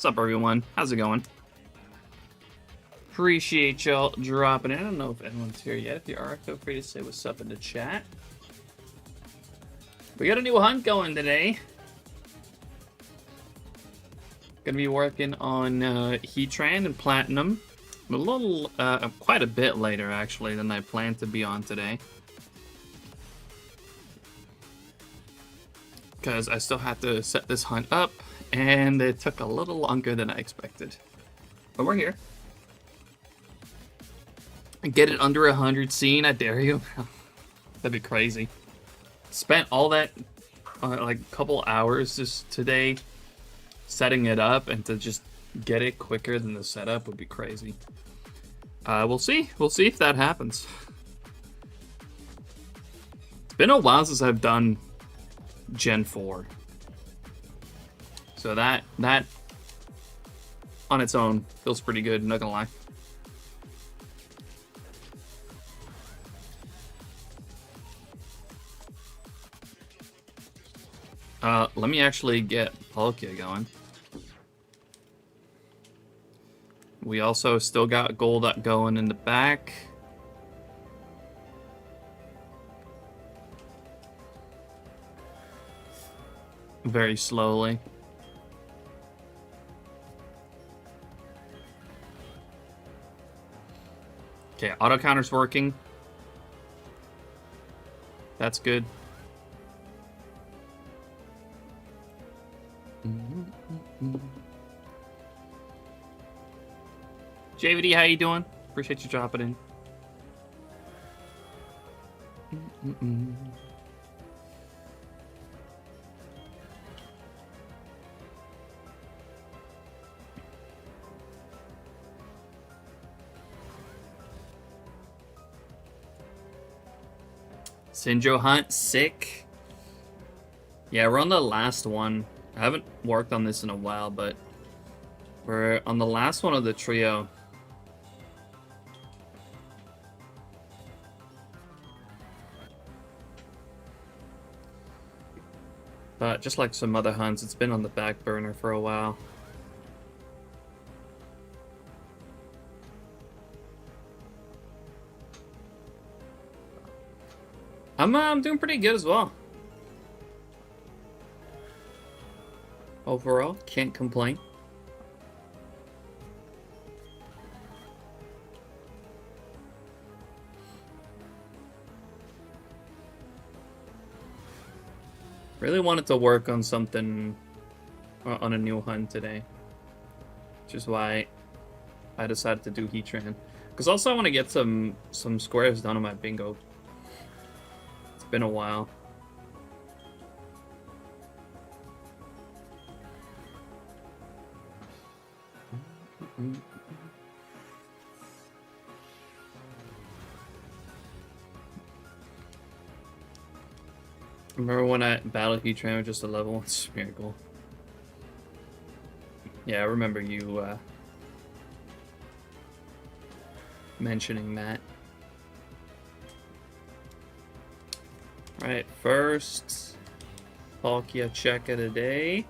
What's up, everyone? How's it going? Appreciate y'all dropping in. I don't know if anyone's here yet. If you are, feel free to say what's up in the chat. We got a new hunt going today. Gonna be working on Heatran and Platinum. I'm a little, quite a bit later actually than I planned to be on today. Because I still had to set this hunt up, and it took a little longer than I expected. But we're here. And get it under 100 scene, I dare you. That'd be crazy. Spent all that, like a couple hours just today setting it up, and to just get it quicker than the setup would be crazy. We'll see. We'll see if that happens. It's been a while since I've done Gen 4. So that on its own feels pretty good, not gonna lie. Let me actually get Palkia going. We also still got gold going in the back. Very slowly. Okay, auto counter's working. That's good. JVD, how you doing? Appreciate you dropping in. Sinjoh hunt, sick. Yeah, we're on the last one. I haven't worked on this in a while, but we're on the last one of the trio. But just like some other hunts, it's been on the back burner for a while. I'm doing pretty good as well. Overall, can't complain. Really wanted to work on something on a new hunt today, which is why I decided to do Heatran. Because also I want to get some squares done on my bingo. It's been a while. Remember when I battled Heatran with just a level 1 miracle? Yeah, I remember you mentioning that. Alright, first Palkia check of the day.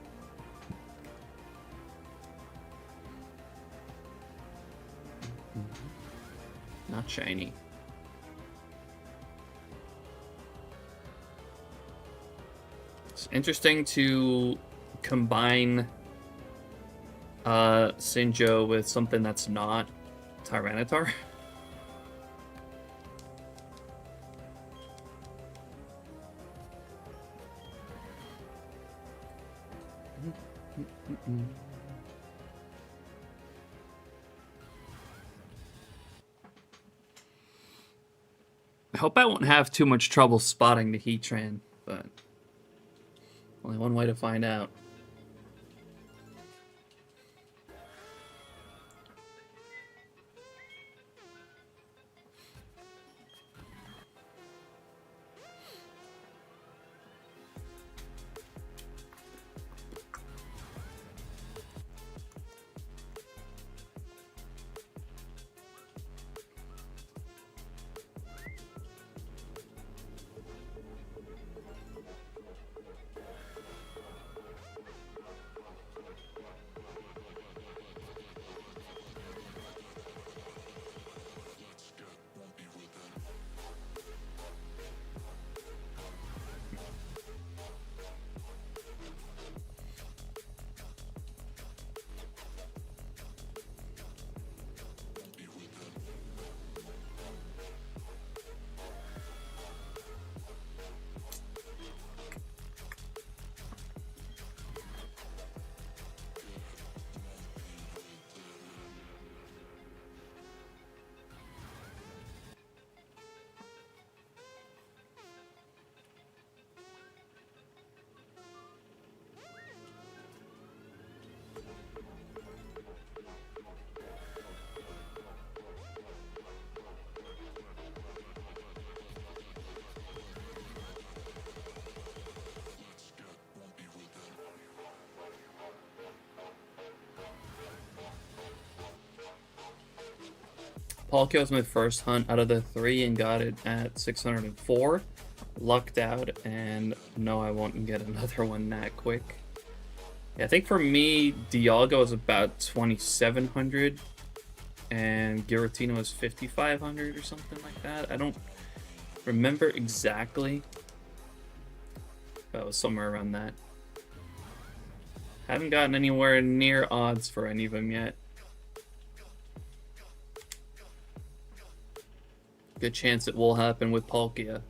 Not shiny. It's interesting to combine Sinjoh with something that's not Tyranitar. I hope I won't have too much trouble spotting the Heatran, but only one way to find out. Palkia was my first hunt out of the 3 and got it at 604. Lucked out, and no, I won't get another one that quick. Yeah, I think for me, Dialga was about 2,700, and Giratina was 5,500 or something like that. I don't remember exactly, but it was somewhere around that. Haven't gotten anywhere near odds for any of them yet. Good chance it will happen with Palkia.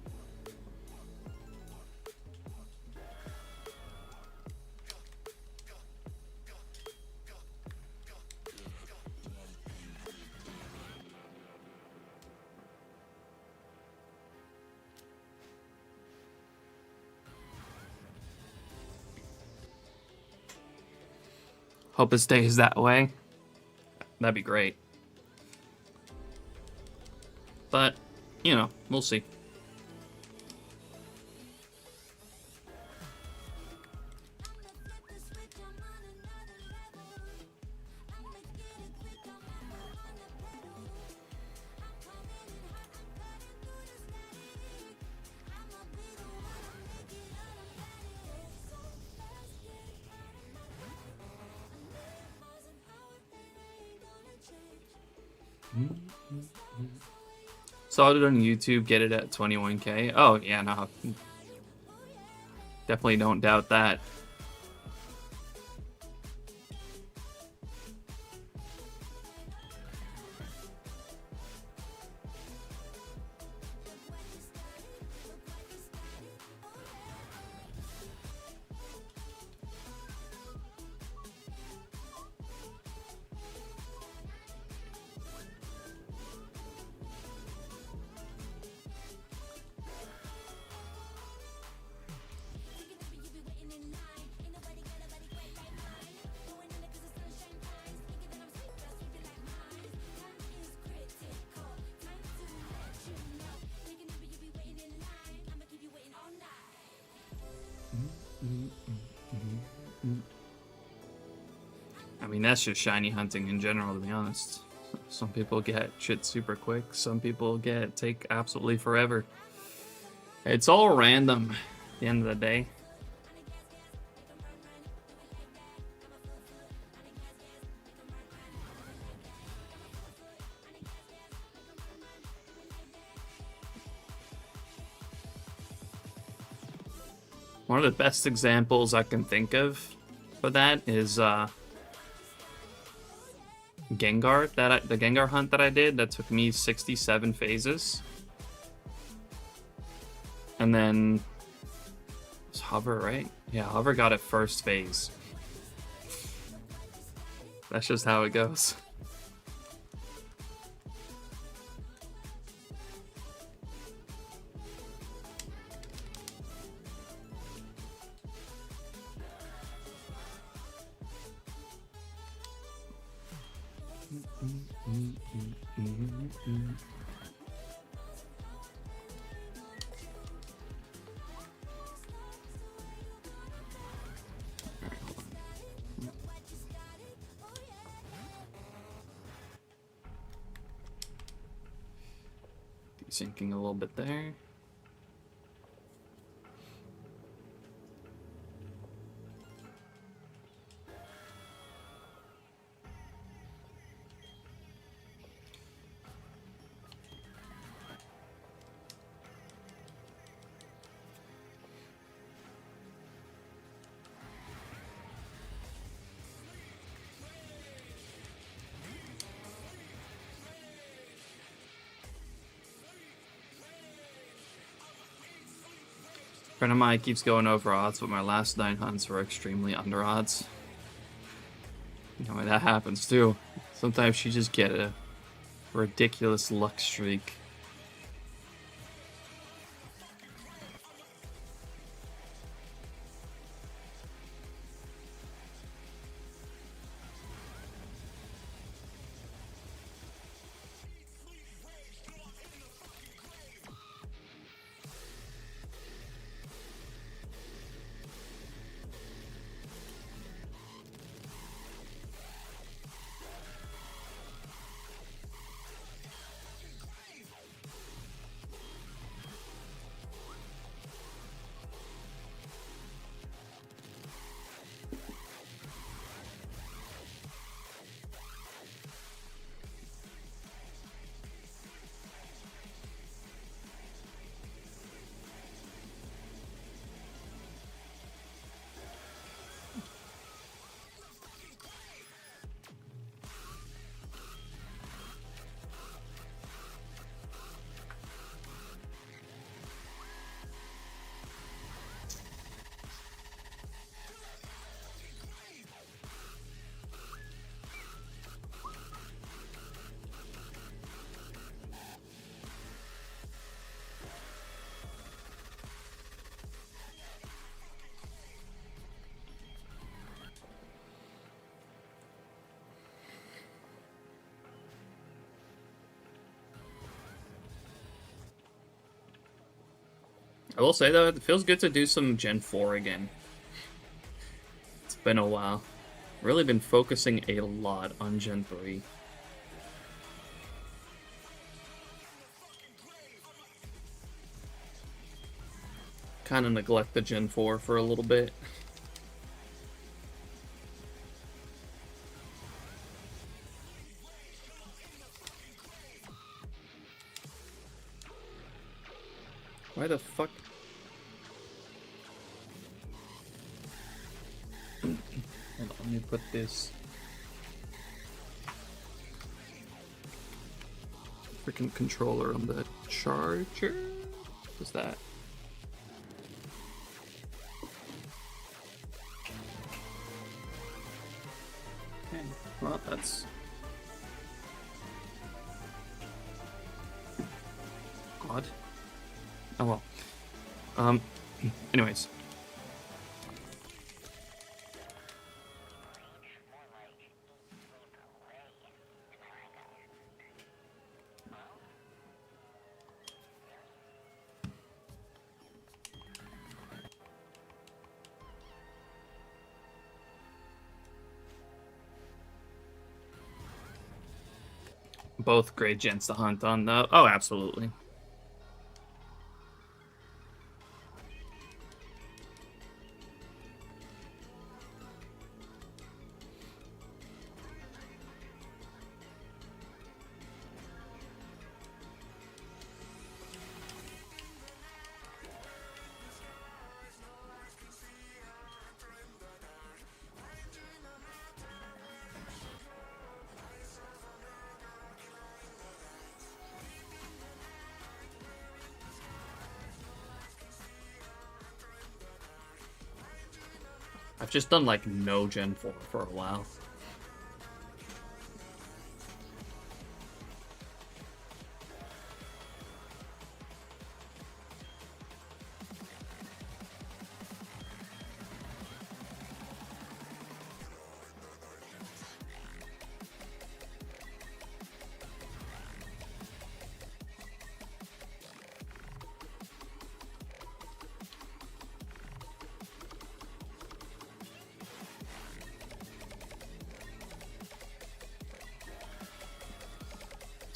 Hope it stays that way. That'd be great. But, you know, we'll see. Saw it on YouTube, get it at 21K. Oh, yeah, no. Definitely don't doubt that. I mean, that's just shiny hunting in general, to be honest. Some people get shit super quick. Some people take absolutely forever. It's all random at the end of the day. One of the best examples I can think of for that is Gengar. The Gengar hunt that I did, that took me 67 phases. And then it's Hover, right? Yeah, Hover got it first phase. That's just how it goes. Desyncing a little bit there. A friend of mine keeps going over odds, but my last 9 hunts were extremely under odds. You know, that happens too. Sometimes you just get a ridiculous luck streak. I will say though, it feels good to do some Gen 4 again. It's been a while. Really been focusing a lot on Gen 3. Kind of neglect the Gen 4 for a little bit. Why the fuck? Hold on, let me put this freaking controller on the charger. What's that? Okay, well, that's odd. Oh well. Anyways. Both great gens to hunt on, though. Oh, absolutely. I've just done like no Gen 4 for a while.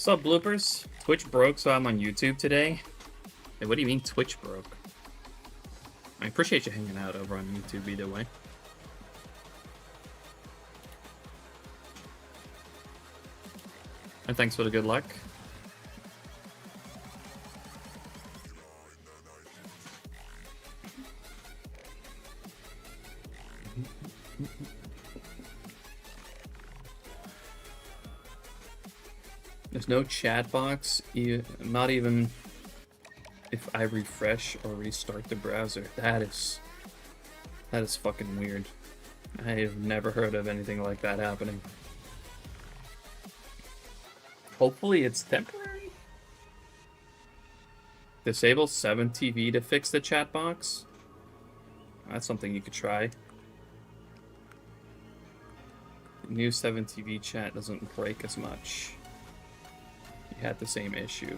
What's up, bloopers? Twitch broke, so I'm on YouTube today. Hey, what do you mean Twitch broke? I appreciate you hanging out over on YouTube either way. And thanks for the good luck. There's no chat box, not even if I refresh or restart the browser. That is fucking weird. I have never heard of anything like that happening. Hopefully it's temporary. Disable 7TV to fix the chat box. That's something you could try. New 7TV chat doesn't break as much. You had the same issue.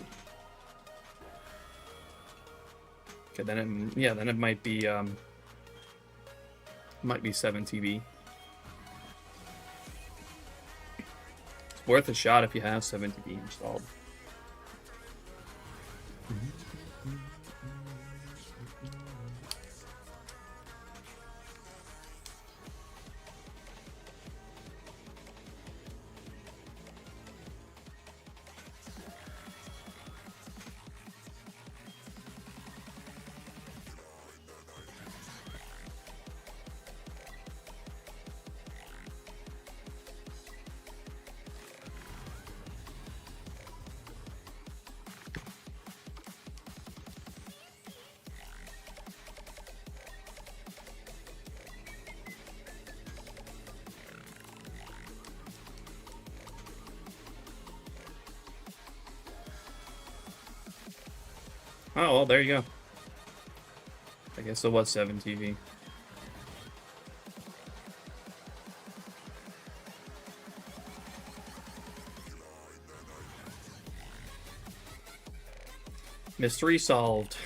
Okay, then it might be 7TV. It's worth a shot if you have 7TV installed. Oh, well, there you go. I guess it was 7TV. Mystery solved.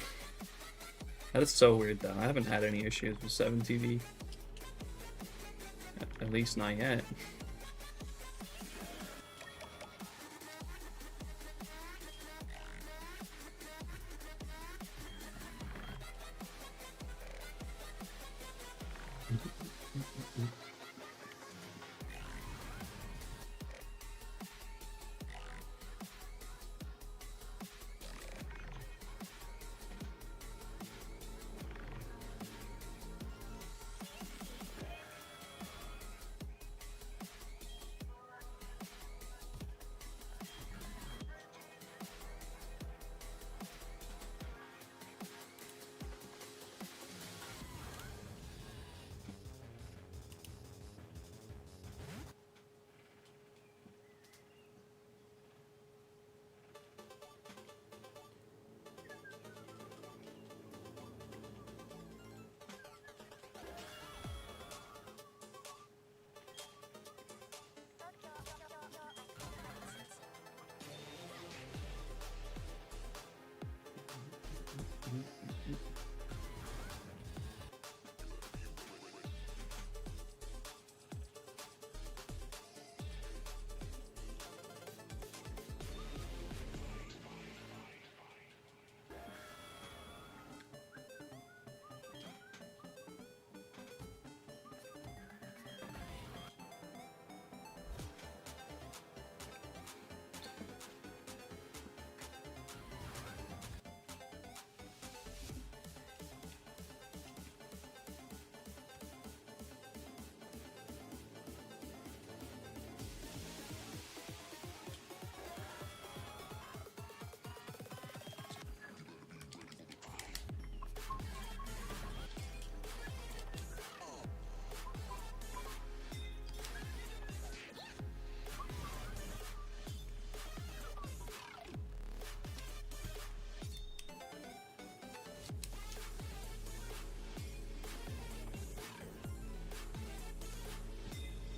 That is so weird though. I haven't had any issues with 7TV. At least not yet.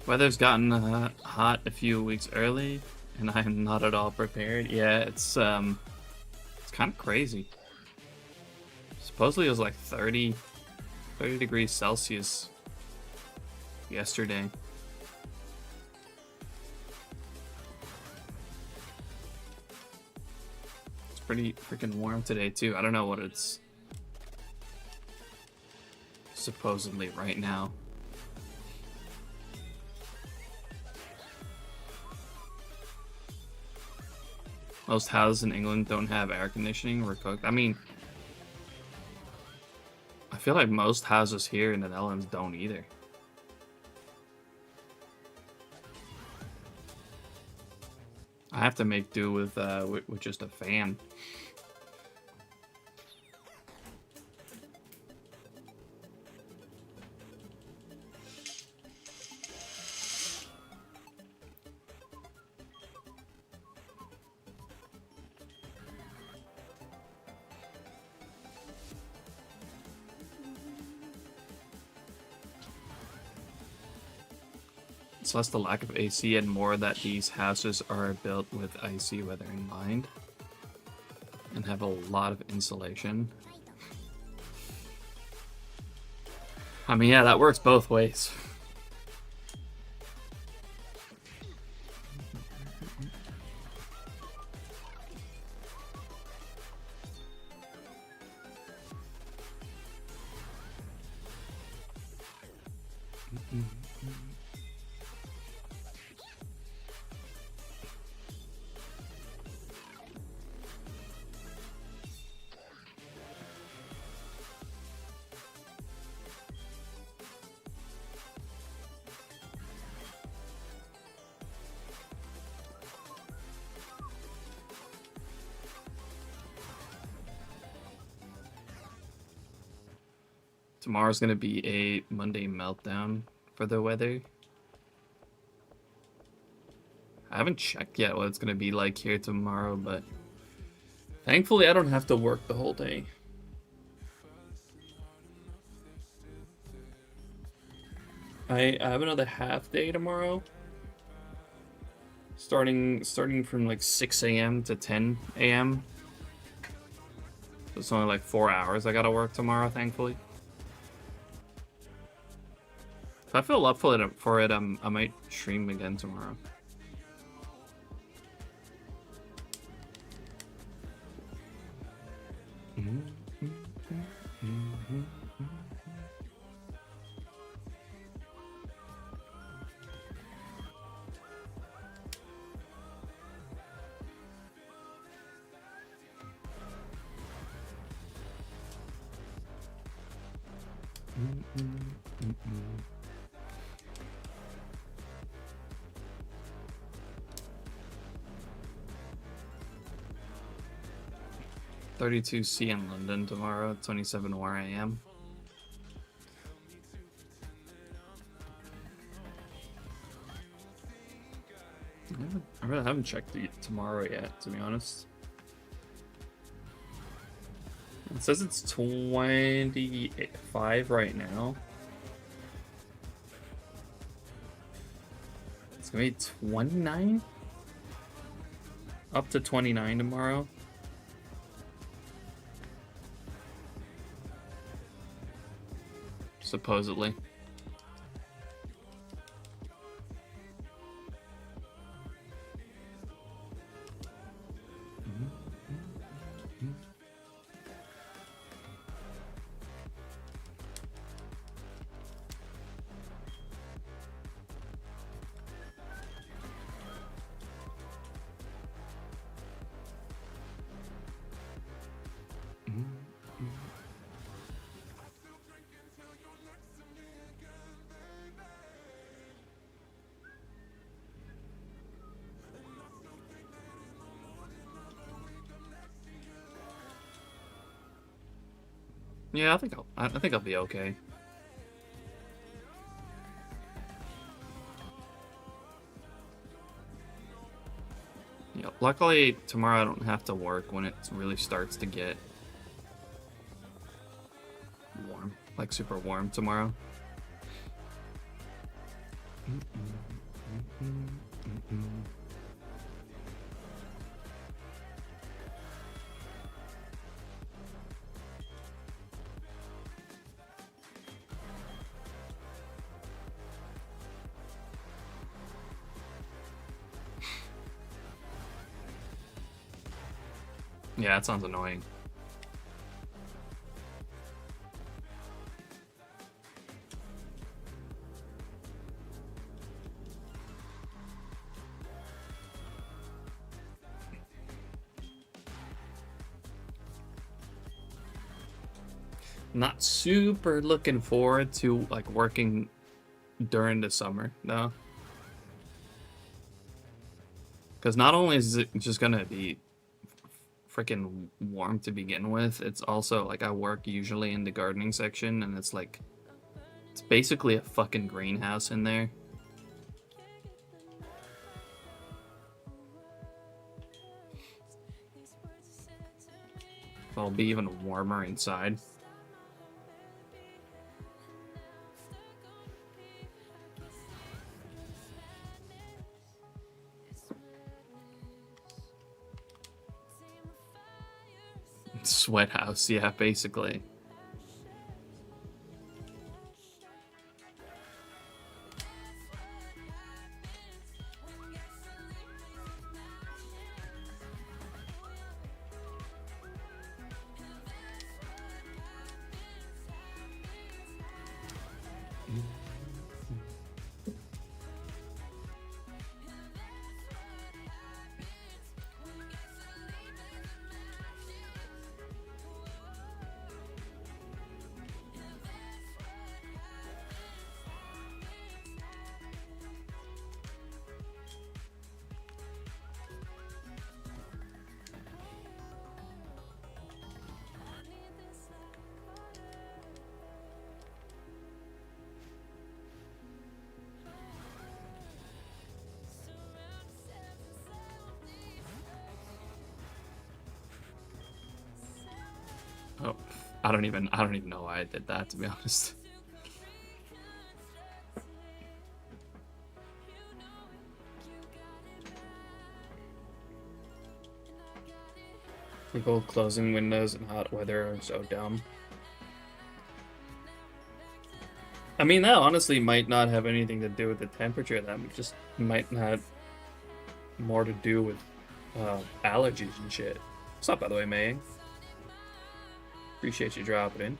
Weather's gotten hot a few weeks early, and I'm not at all prepared. Yeah, it's kind of crazy. Supposedly it was like 30 degrees Celsius yesterday. It's pretty freaking warm today too. I don't know what it's supposedly right now. Most houses in England don't have air conditioning or cooked. I mean, I feel like most houses here in the Netherlands don't either. I have to make do with just a fan. It's less the lack of AC and more that these houses are built with icy weather in mind and have a lot of insulation. I mean, yeah, that works both ways. Tomorrow's gonna be a Monday meltdown for the weather. I haven't checked yet what it's gonna be like here tomorrow, but thankfully I don't have to work the whole day. I have another half day tomorrow. Starting from like 6 a.m. to 10 a.m. It's only like 4 hours I gotta work tomorrow, thankfully. If I feel up for it, I might stream again tomorrow. $32C in London tomorrow, 27 where I am. I really haven't checked the tomorrow yet, to be honest. It says it's 25 right now. It's gonna be 29? Up to 29 tomorrow. Supposedly. Yeah, I think I'll be okay. Yeah, luckily tomorrow I don't have to work when it really starts to get warm, like super warm tomorrow. Yeah, that sounds annoying. Not super looking forward to like working during the summer, though. Because not only is it just gonna be freaking warm to begin with, it's also like I work usually in the gardening section, and it's like it's basically a fucking greenhouse in there. It'll be even warmer inside. Sweat house, yeah, basically. Oh, I don't even know why I did that, to be honest. People closing windows in hot weather are so dumb. I mean, that honestly might not have anything to do with the temperature. That just might have more to do with allergies and shit. What's up, by the way, May? Appreciate you dropping in.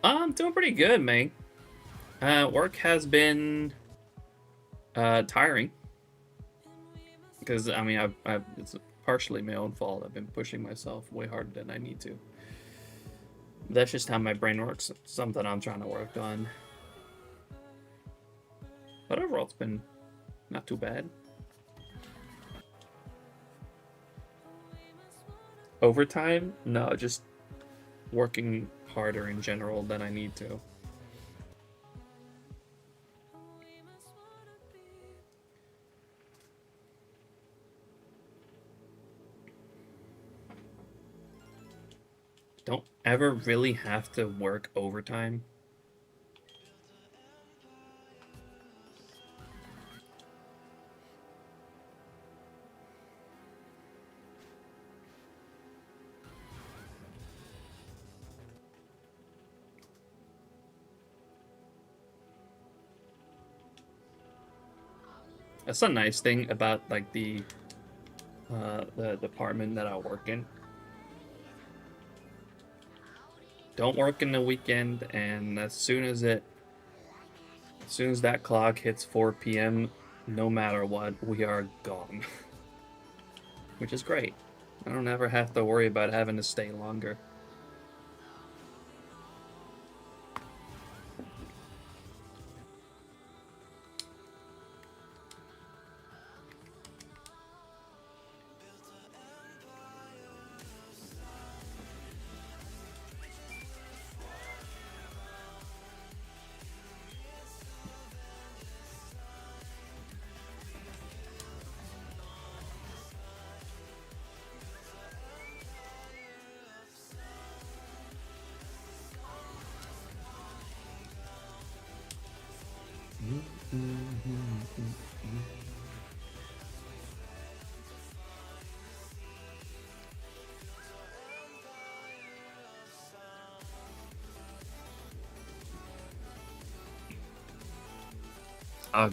I'm doing pretty good, man. Work has been tiring because I mean, it's partially my own fault. I've been pushing myself way harder than I need to. That's just how my brain works. It's something I'm trying to work on. But overall, it's been not too bad. Overtime? No, just working harder in general than I need to. Don't ever really have to work overtime. That's a nice thing about like the department that I work in. Don't work in the weekend, and as soon as that clock hits 4 p.m., no matter what, we are gone. Which is great. I don't ever have to worry about having to stay longer.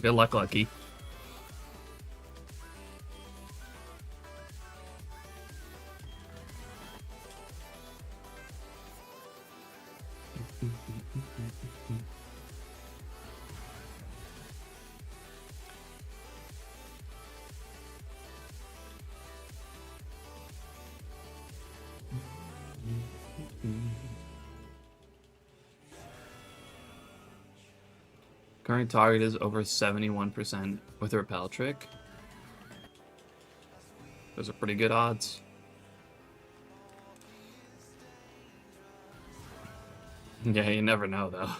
Good luck, Lucky. Current target is over 71% with Repel Trick. Those are pretty good odds. Yeah, you never know, though.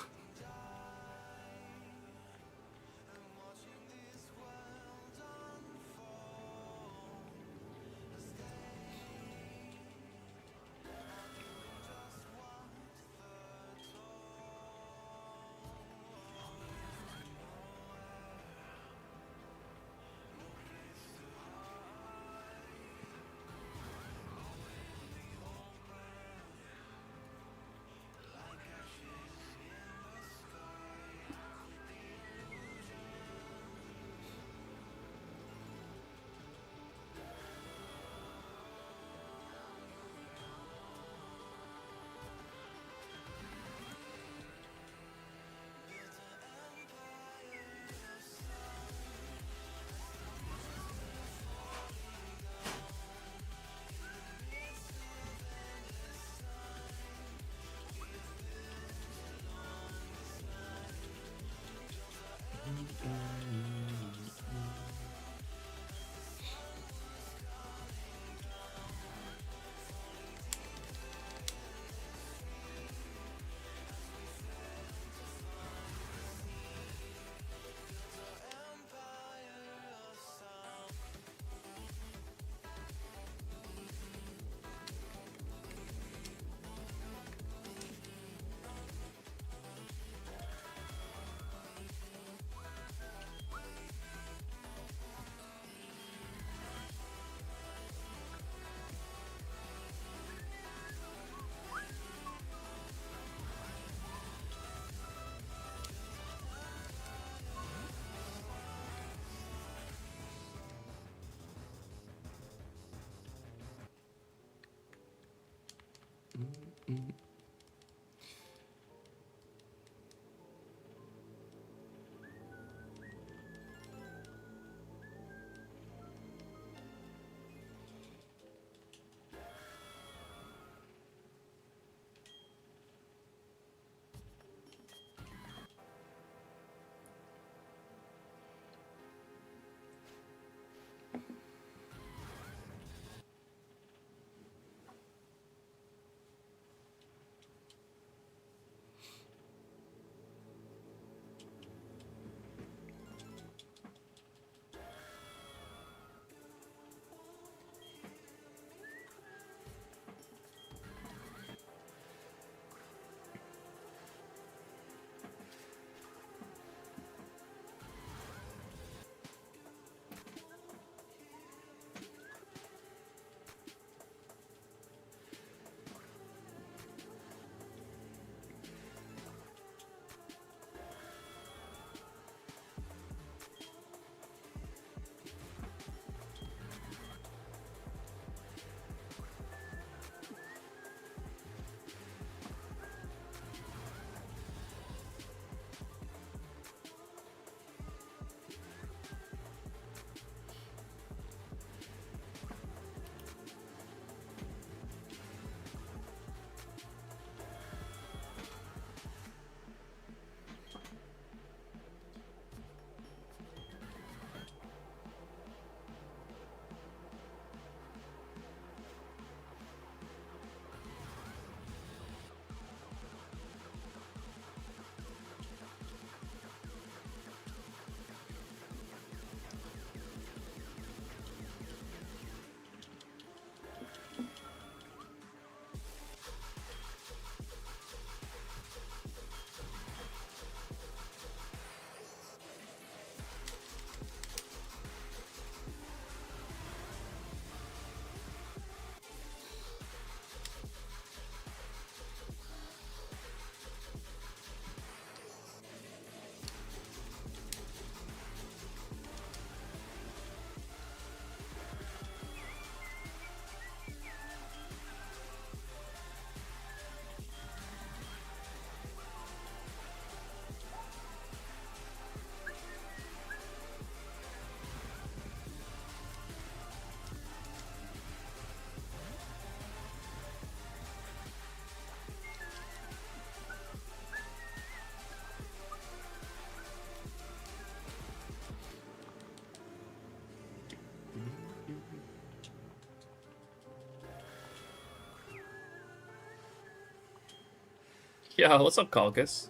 Yeah, what's up, Caucus?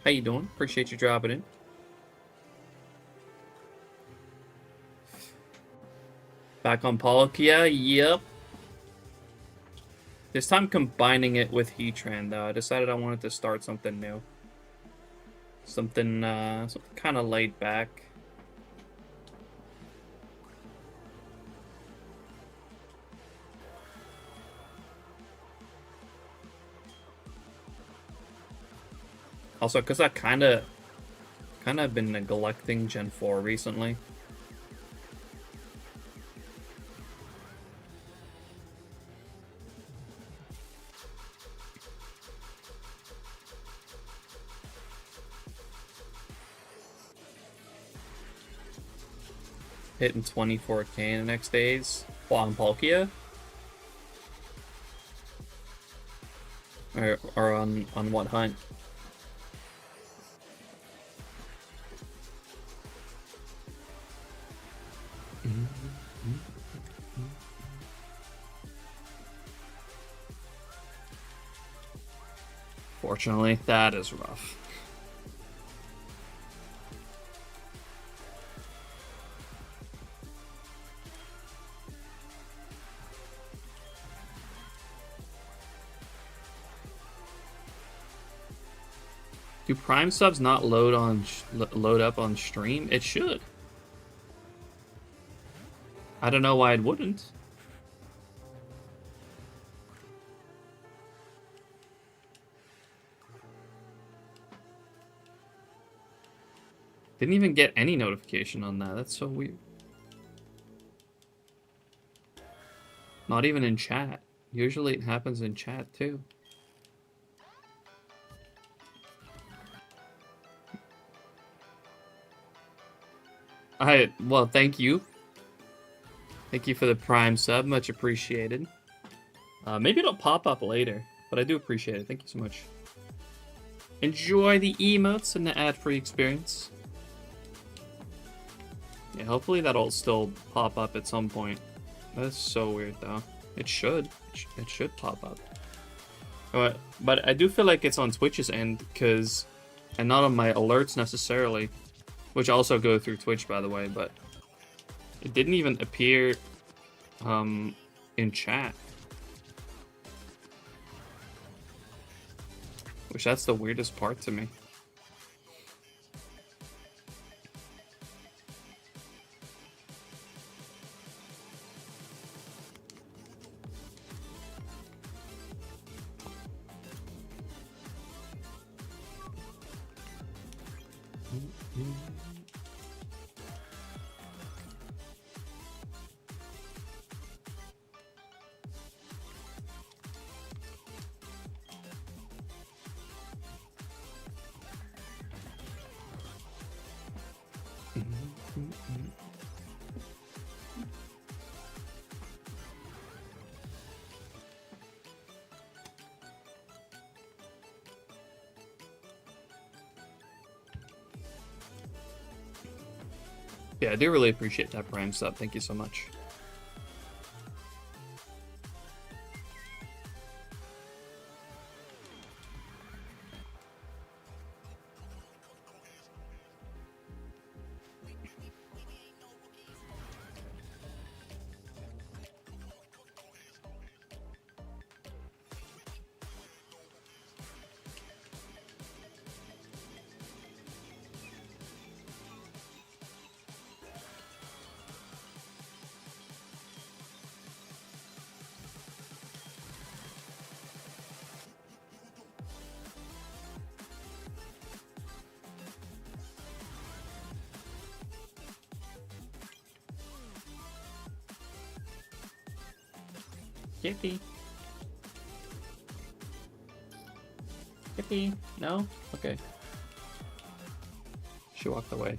How you doing? Appreciate you dropping in. Back on Palkia, yep. This time combining it with Heatran, though. I decided I wanted to start something new. Something kind of laid back. Also, because I kind of been neglecting Gen 4 recently. Hitting 24k in the next days. Well, on Palkia? Or on what hunt? Fortunately, that is rough. Do Prime subs not load up on stream? It should. I don't know why it wouldn't. Didn't even get any notification on that. That's so weird. Not even in chat. Usually it happens in chat too. Well, thank you. Thank you for the Prime sub, much appreciated. Maybe it'll pop up later, but I do appreciate it. Thank you so much. Enjoy the emotes and the ad-free experience. Yeah, hopefully that'll still pop up at some point. That's so weird, though. It should. It should pop up. But I do feel like it's on Twitch's end, and not on my alerts necessarily, which also go through Twitch, by the way, but it didn't even appear in chat. Which that's the weirdest part to me. Yeah, I do really appreciate that Prime sub. Thank you so much. Yippee. Yippee. No? Okay. She walked away.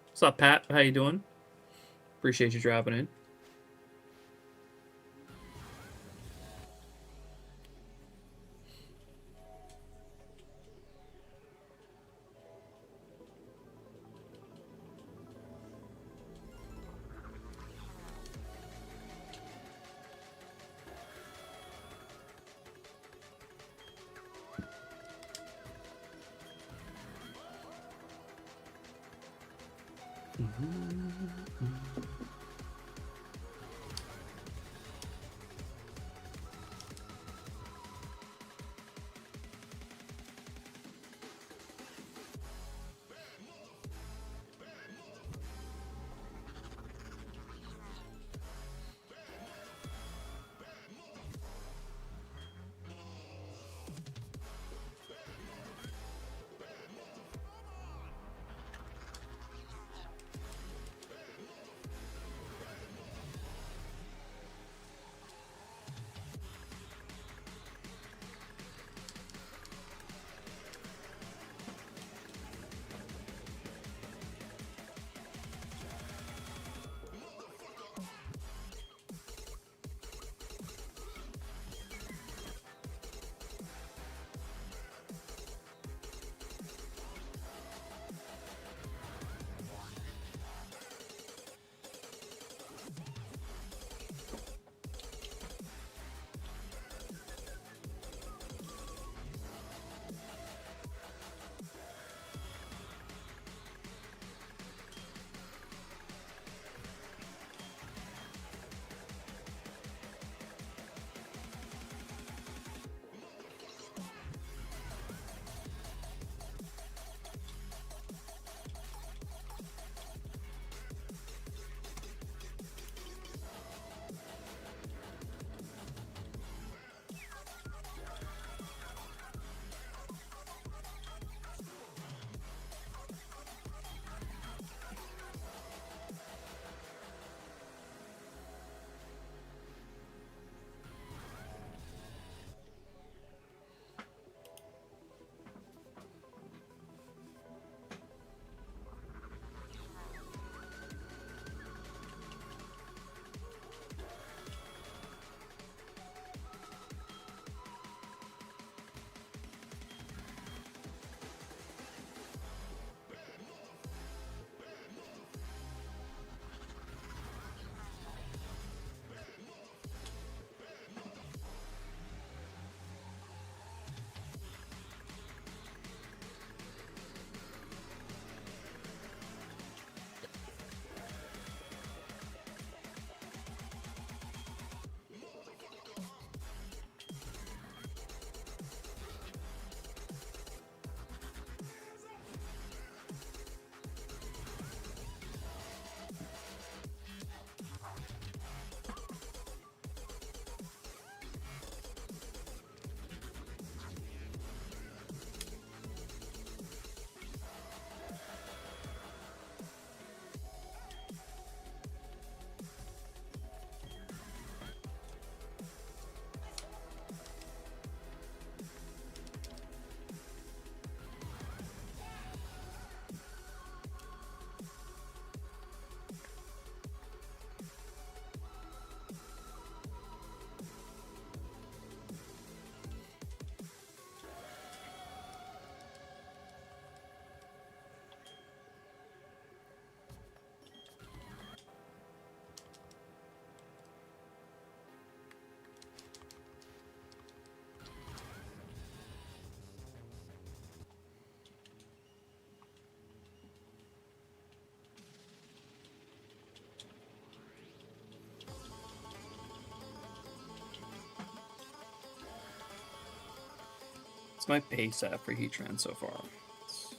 What's up, Pat? How you doing? Appreciate you dropping in. What's my pace at for Heatran so far? It's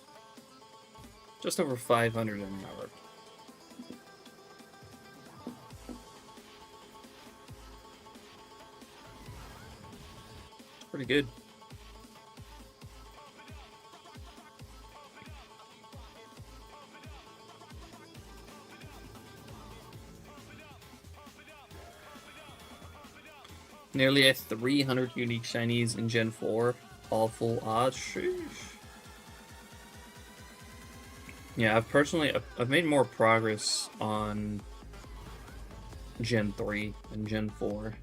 just over 500 an hour. Pretty good. Nearly at 300 unique shinies in Gen 4. All full odds. Sheesh. Yeah, I've made more progress on Gen 3 than Gen 4.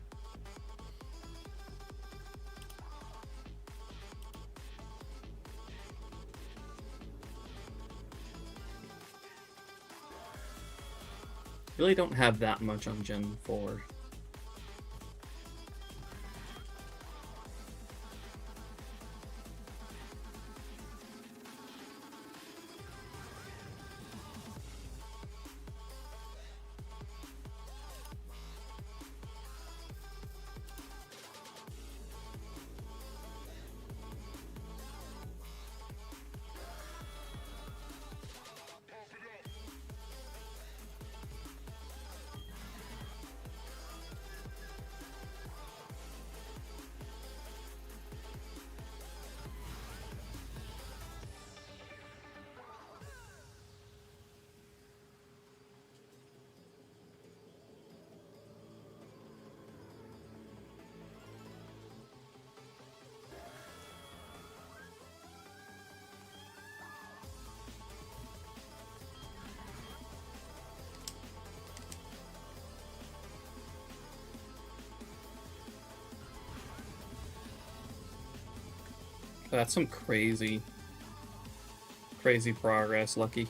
Really don't have that much on Gen 4. That's some crazy progress, Lucky.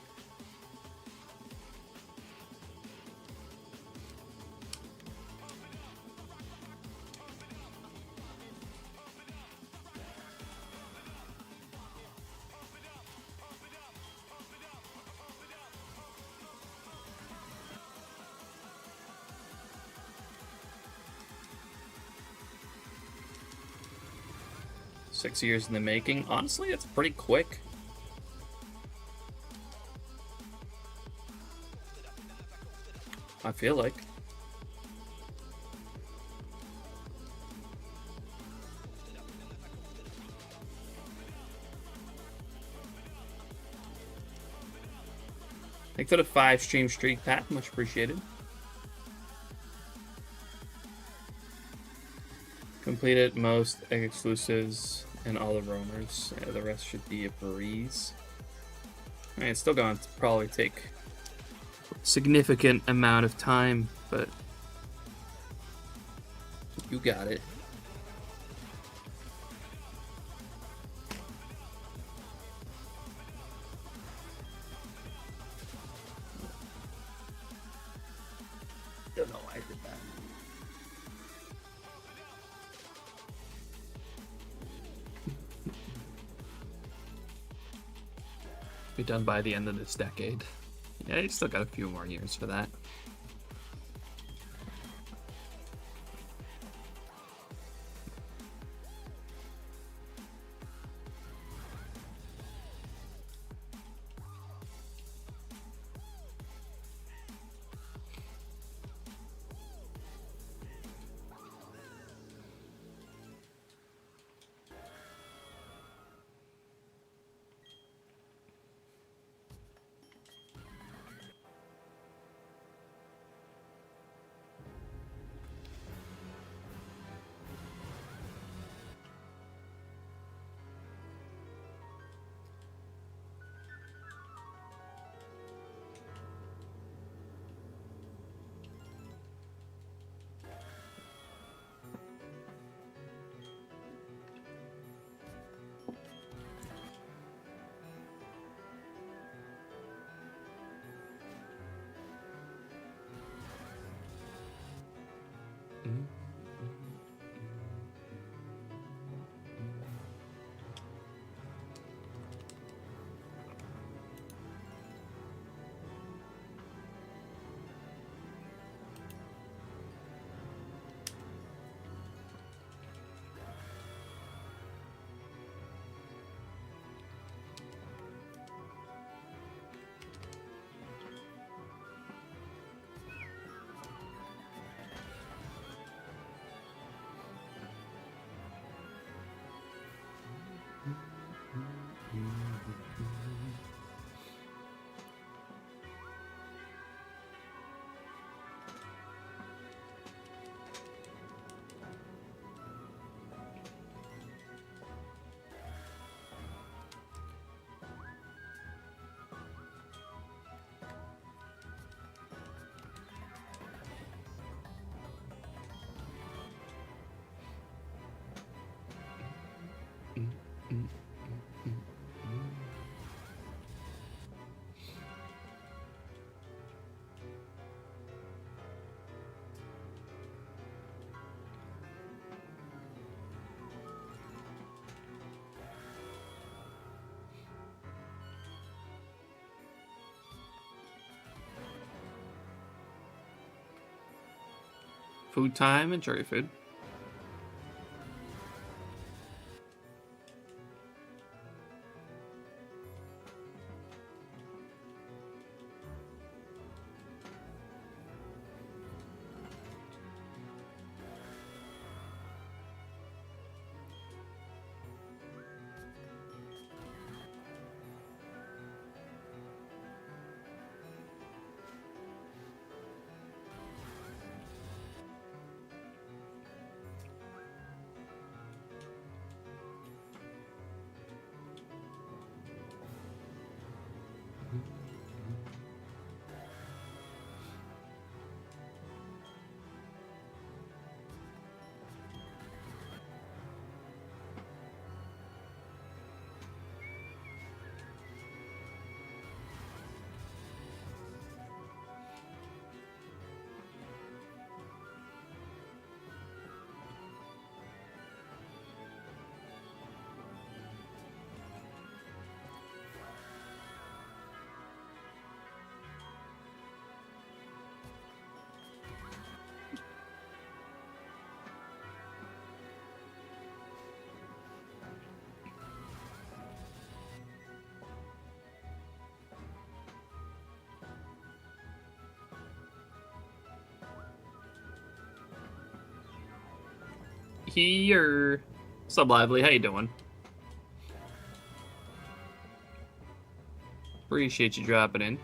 Six years in the making. Honestly, it's pretty quick. I feel like. Thanks for the 5-stream streak, Pat. Much appreciated. Completed most exclusives and all the roamers. Yeah, the rest should be a breeze. Alright, it's still going to probably take a significant amount of time, but you got it. Don't know why I did that. Be done by the end of this decade. Yeah, you still got a few more years for that. Food time. Enjoy your food. Here. What's up, Lively? How you doing? Appreciate you dropping in.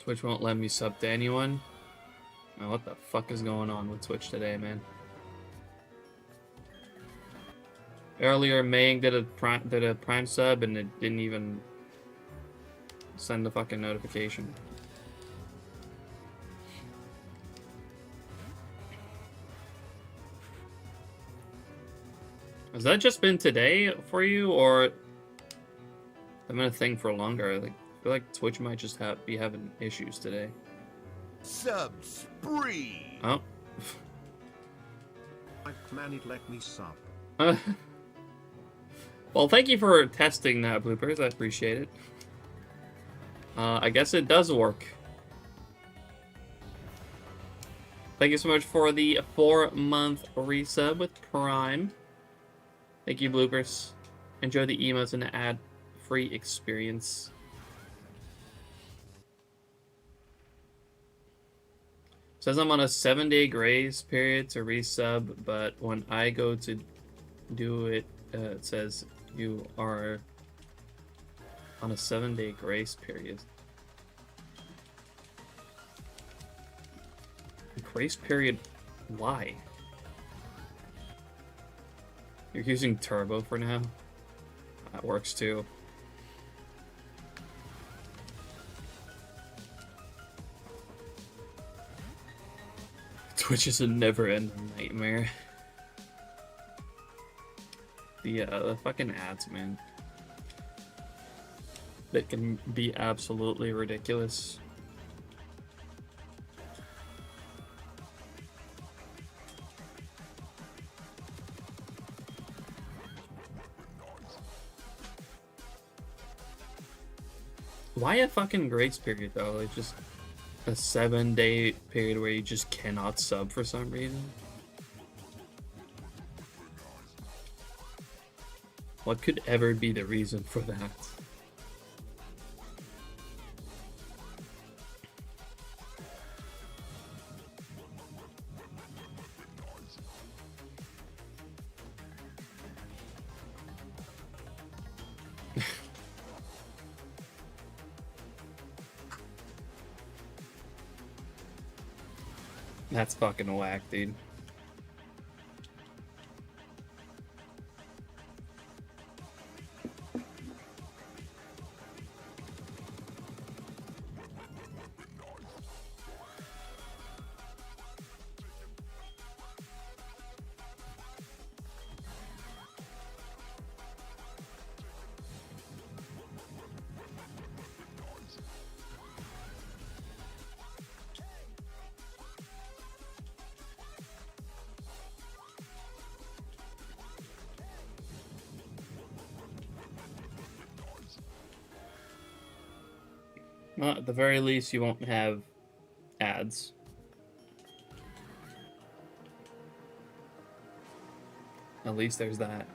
Twitch won't let me sub to anyone. Oh, what the fuck is going on with Twitch today, man? Earlier, Mang did a prime sub and it didn't even send a fucking notification. Has that just been today for you, or I've been a thing for longer? Like, I feel like Twitch might just be having issues today. Sub spree. Oh. Man, it let me sub. Well, thank you for testing that, Bloopers. I appreciate it. I guess it does work. Thank you so much for the 4-month resub with Prime. Thank you, Bloopers. Enjoy the emotes and the ad-free experience. Says I'm on a 7-day grace period to resub, but when I go to do it, it says you are on a 7-day grace period. Grace period? Why? You're using Turbo for now? That works too. Twitch is a never-ending nightmare. The fucking ads, man. That can be absolutely ridiculous. Why a fucking grace period though? Like just a 7-day period where you just cannot sub for some reason? What could ever be the reason for that? That's fucking whack, dude. Well, at the very least, you won't have ads. At least there's that.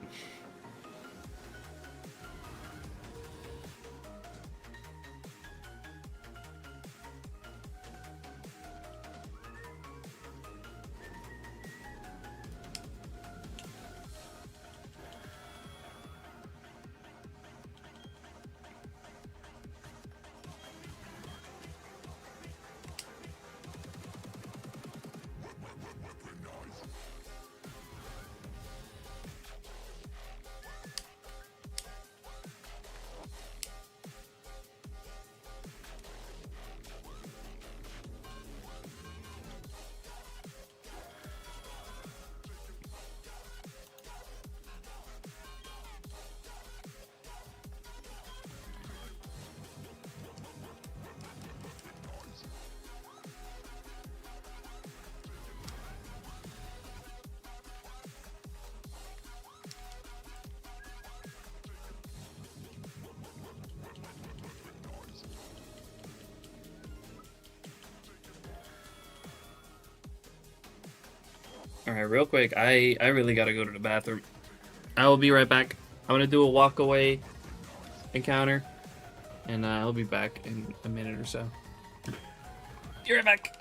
Alright, real quick, I really gotta go to the bathroom. I will be right back. I'm gonna do a walk away encounter, and I'll be back in a minute or so. Be right back.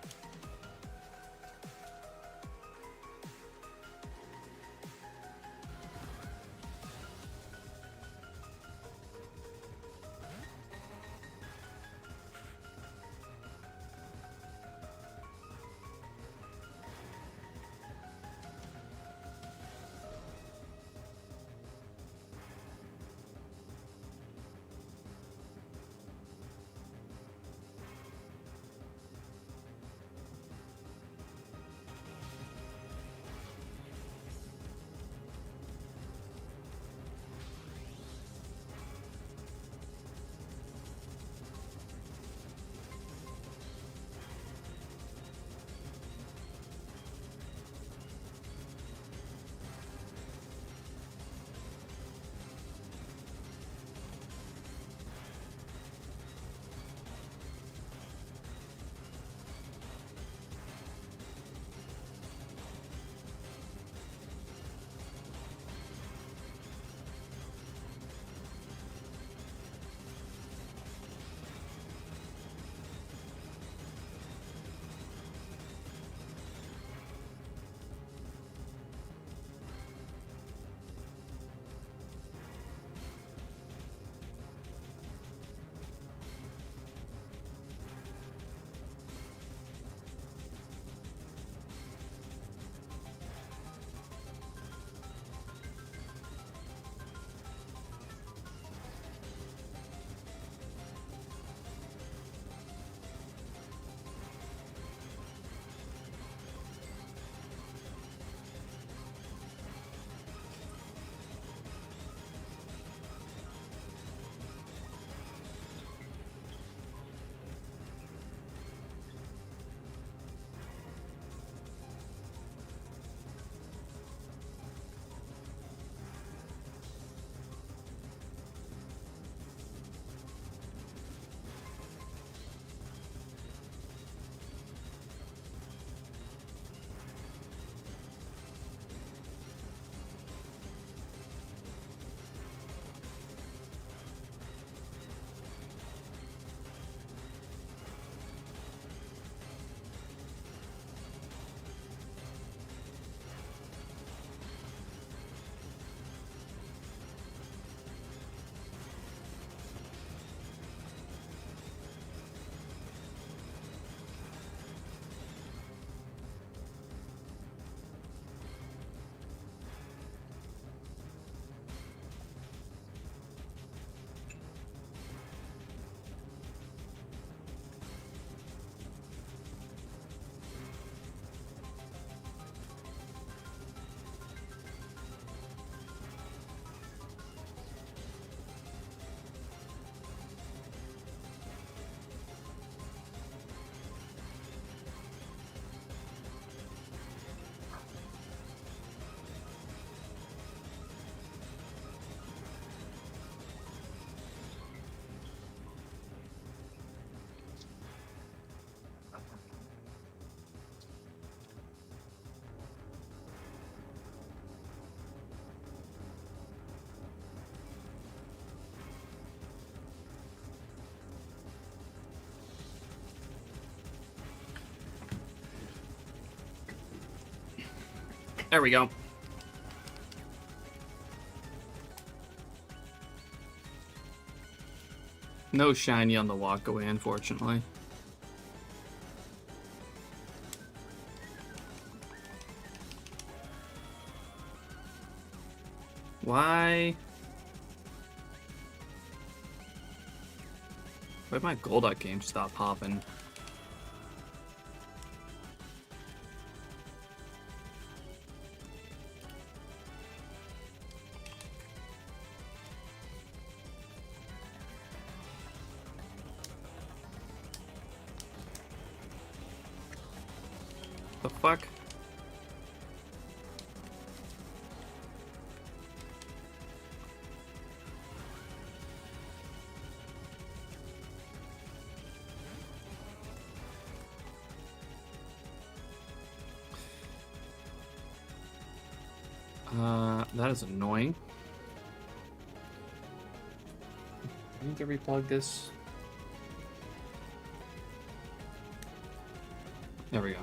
There we go. No shiny on the walkaway, unfortunately. Why? Why'd my Golduck game stop popping? The fuck? That is annoying. I need to replug this. There we go.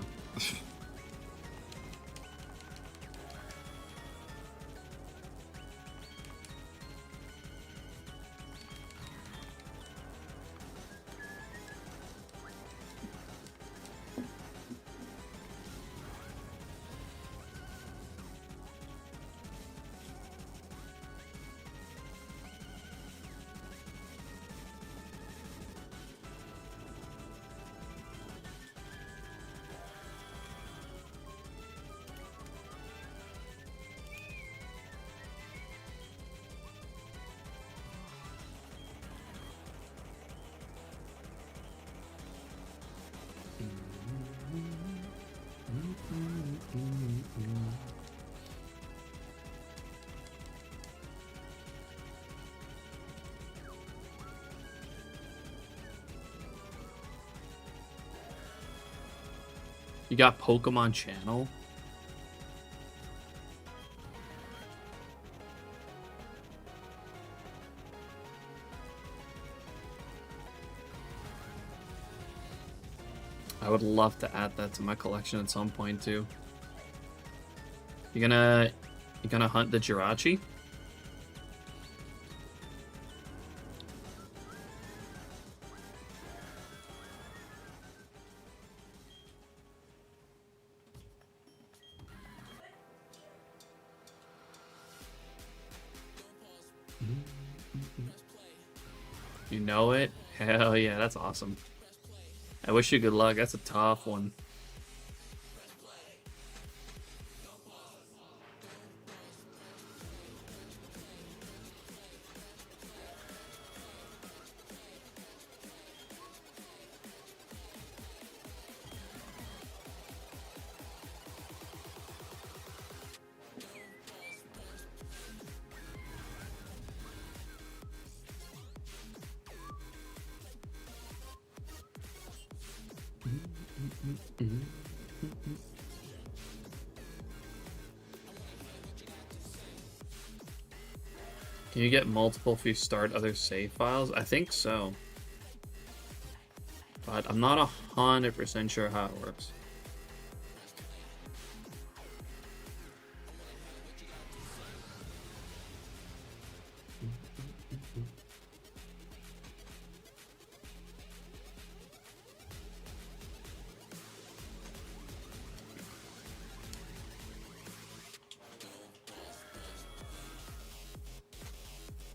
You got Pokemon Channel? I would love to add that to my collection at some point too. You gonna hunt the Jirachi? You know it? Hell yeah, that's awesome. I wish you good luck. That's a tough one. Can you get multiple if you start other save files? I think so. But I'm not 100% sure how it works.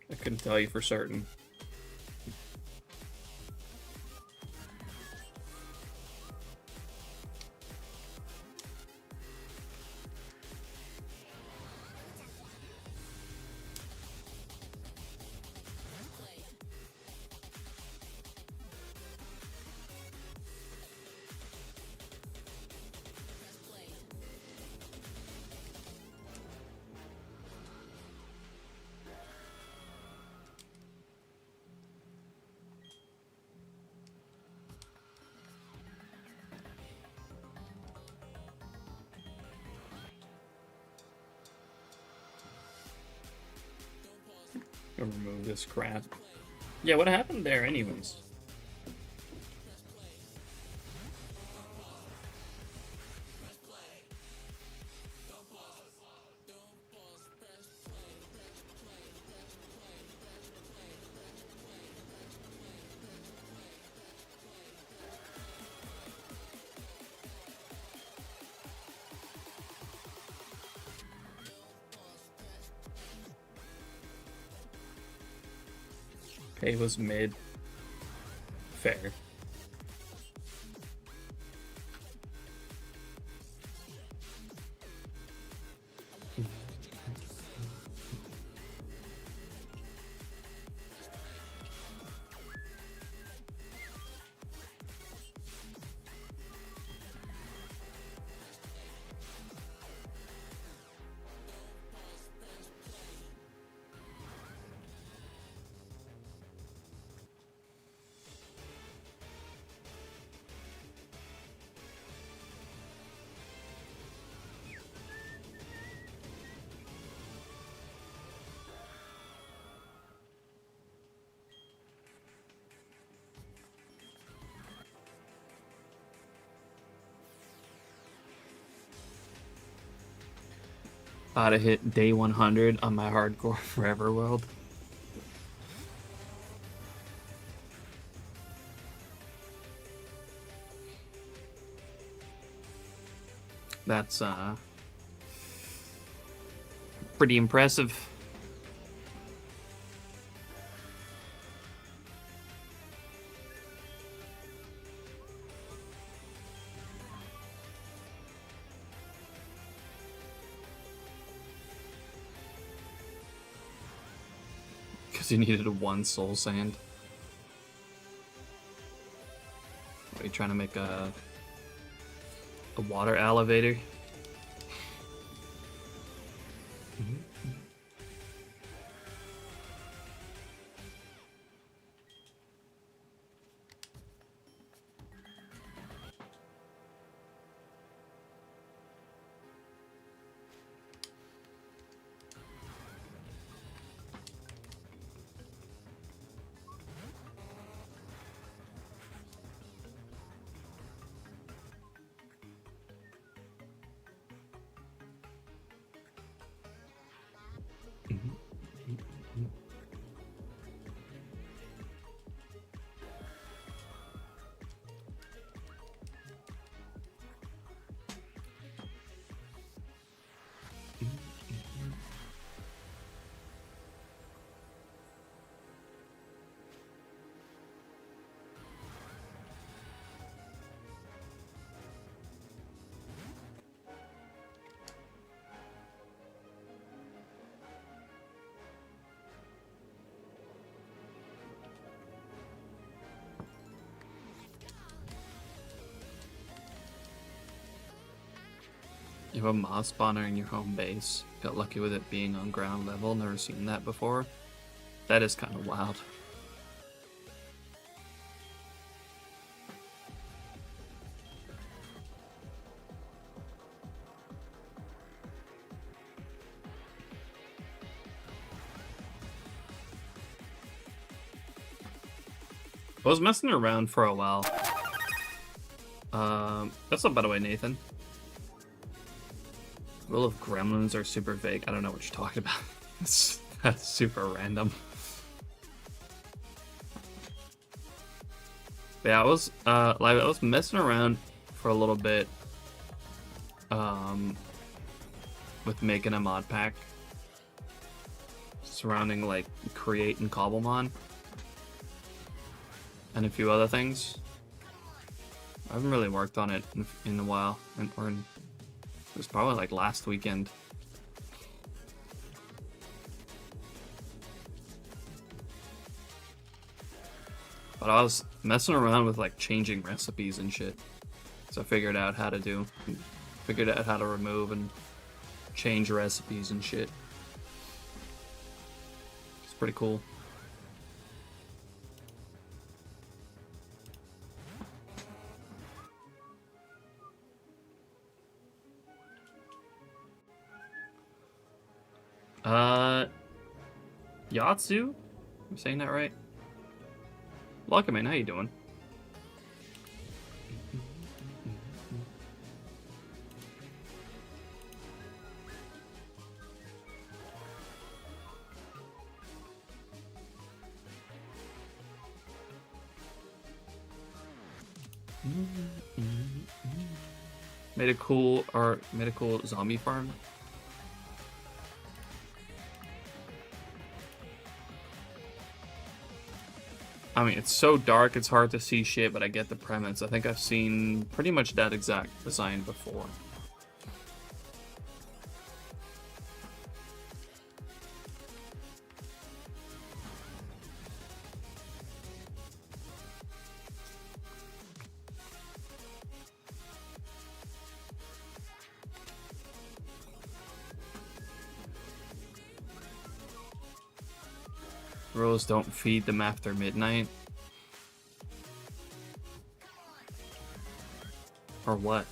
I couldn't tell you for certain. Remove this crap. Yeah, what happened there anyways? Pay was mid. Fair. About to hit day 100 on my hardcore forever world. That's pretty impressive. Because you needed one soul sand. Are you trying to make a water elevator? You have a mob spawner in your home base. Got lucky with it being on ground level. Never seen that before. That is kind of wild. I was messing around for a while. What's up, by the way, Nathan? Rule of gremlins are super vague. I don't know what you're talking about. That's super random. But yeah, I was messing around for a little bit with making a mod pack surrounding like Create and Cobblemon and a few other things. I haven't really worked on it in a while, it was probably like last weekend. But I was messing around with like changing recipes and shit. So I figured out how to remove and change recipes and shit. It's pretty cool. Yatsu? I'm saying that right? Welcome in, how you doing? Made a cool zombie farm. I mean, it's so dark, it's hard to see shit, but I get the premise. I think I've seen pretty much that exact design before. Rules don't feed them after midnight. Or what?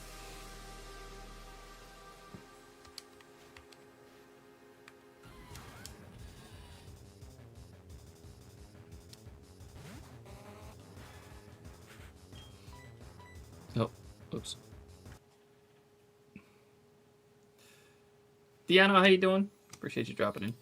Oh, oops. Deanna, how you doing? Appreciate you dropping in.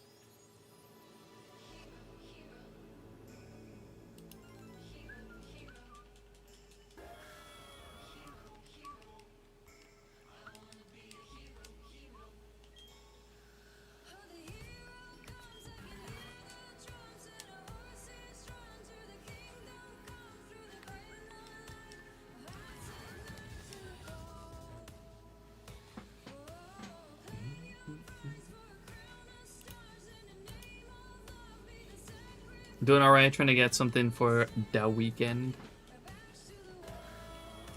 Doing alright, trying to get something for the weekend.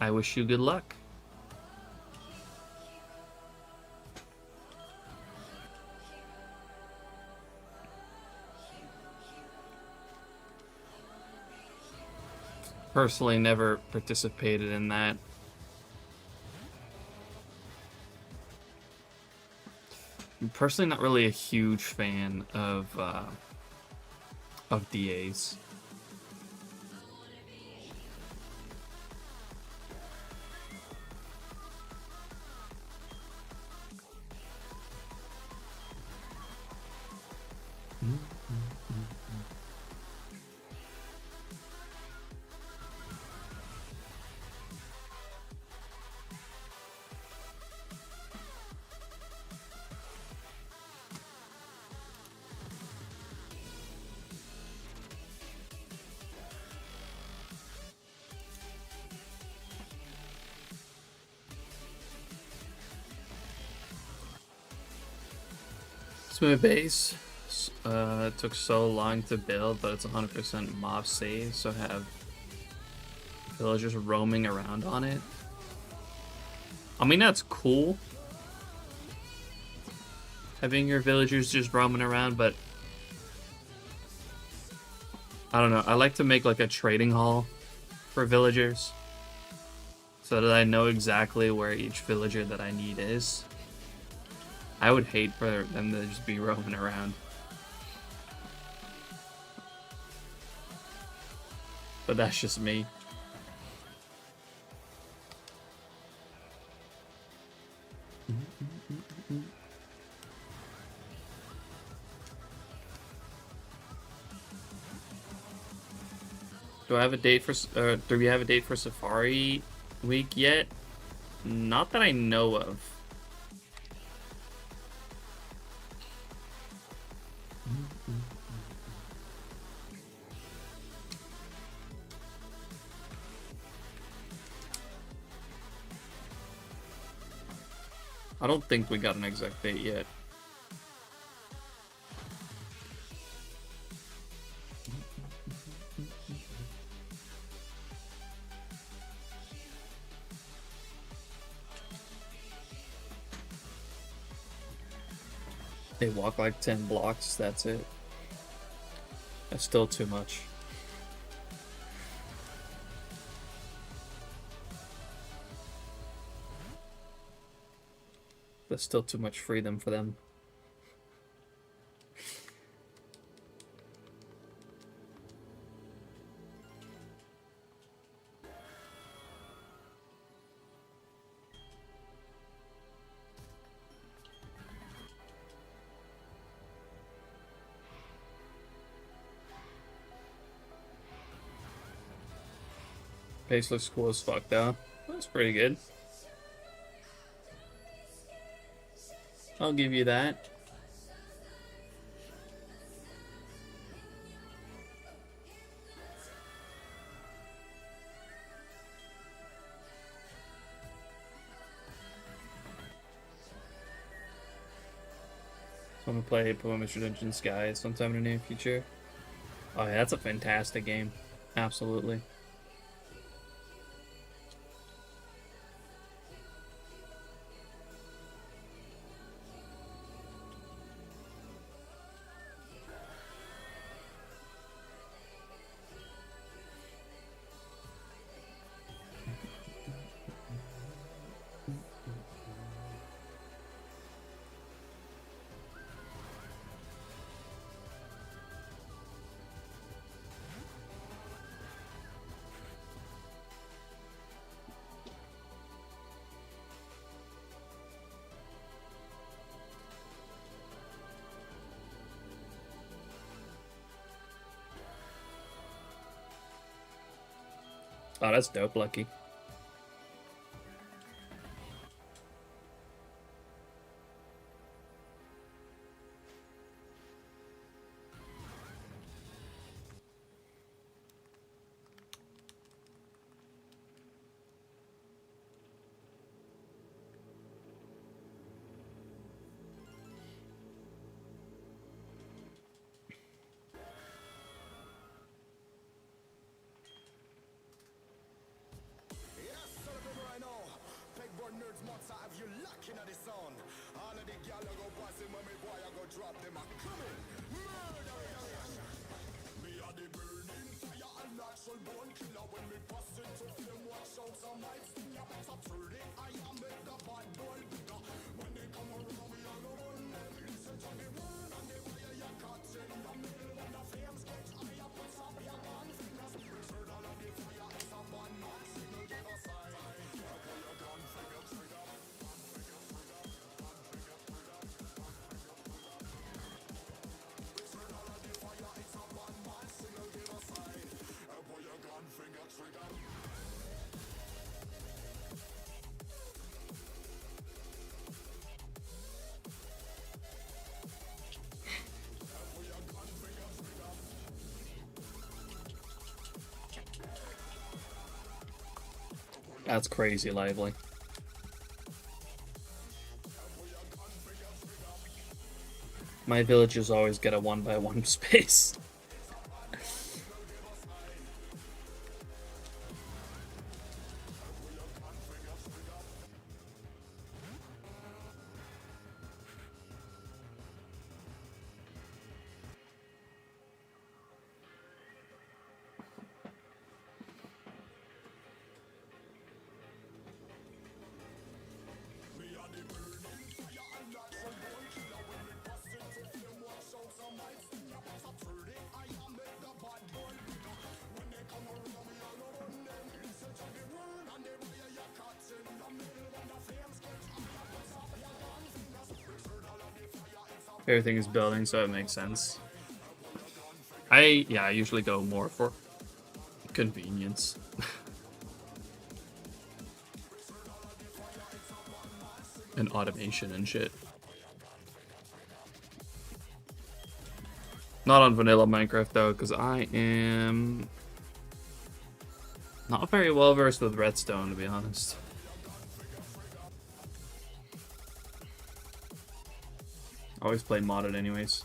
I wish you good luck. Personally, never participated in that. I'm personally not really a huge fan of DAs. Smooth base. It took so long to build, but it's 100% mob save, so have villagers roaming around on it. I mean, that's cool, having your villagers just roaming around, but I don't know. I like to make like a trading hall for villagers so that I know exactly where each villager that I need is. I would hate for them to just be roaming around. But that's just me. Do I have a date for? Do we have a date for Safari Week yet? Not that I know of. I don't think we got an exact date yet. They walk like 10 blocks, that's it. That's still too much. That's still too much freedom for them. Pace looks cool as fuck though. That's pretty good. I'll give you that. I'm gonna play Pokemon Mystery Dungeon Sky sometime in the near future. Oh yeah, that's a fantastic game. Absolutely. Oh, that's dope, Lucky. That's crazy lively. My villagers always get a 1x1 space. Everything is building, so it makes sense. I usually go more for convenience. And automation and shit. Not on vanilla Minecraft though, because I am not very well versed with redstone, to be honest. Always play modded anyways.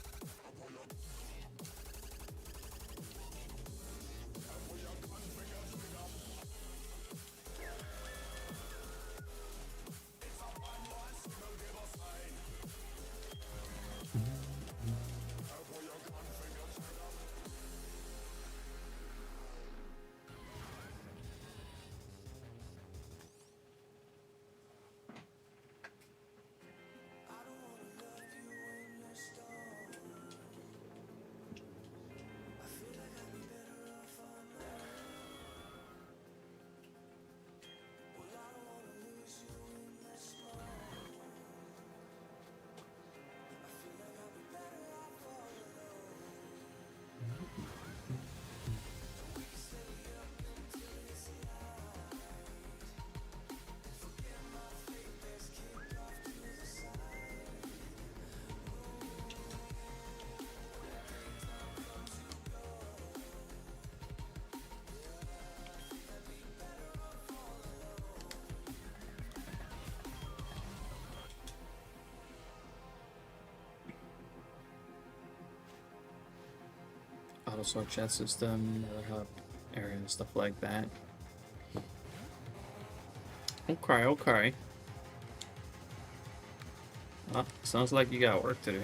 Battle Sword chat system, hub area, stuff like that. Okay, okay. Well, sounds like you got work to do.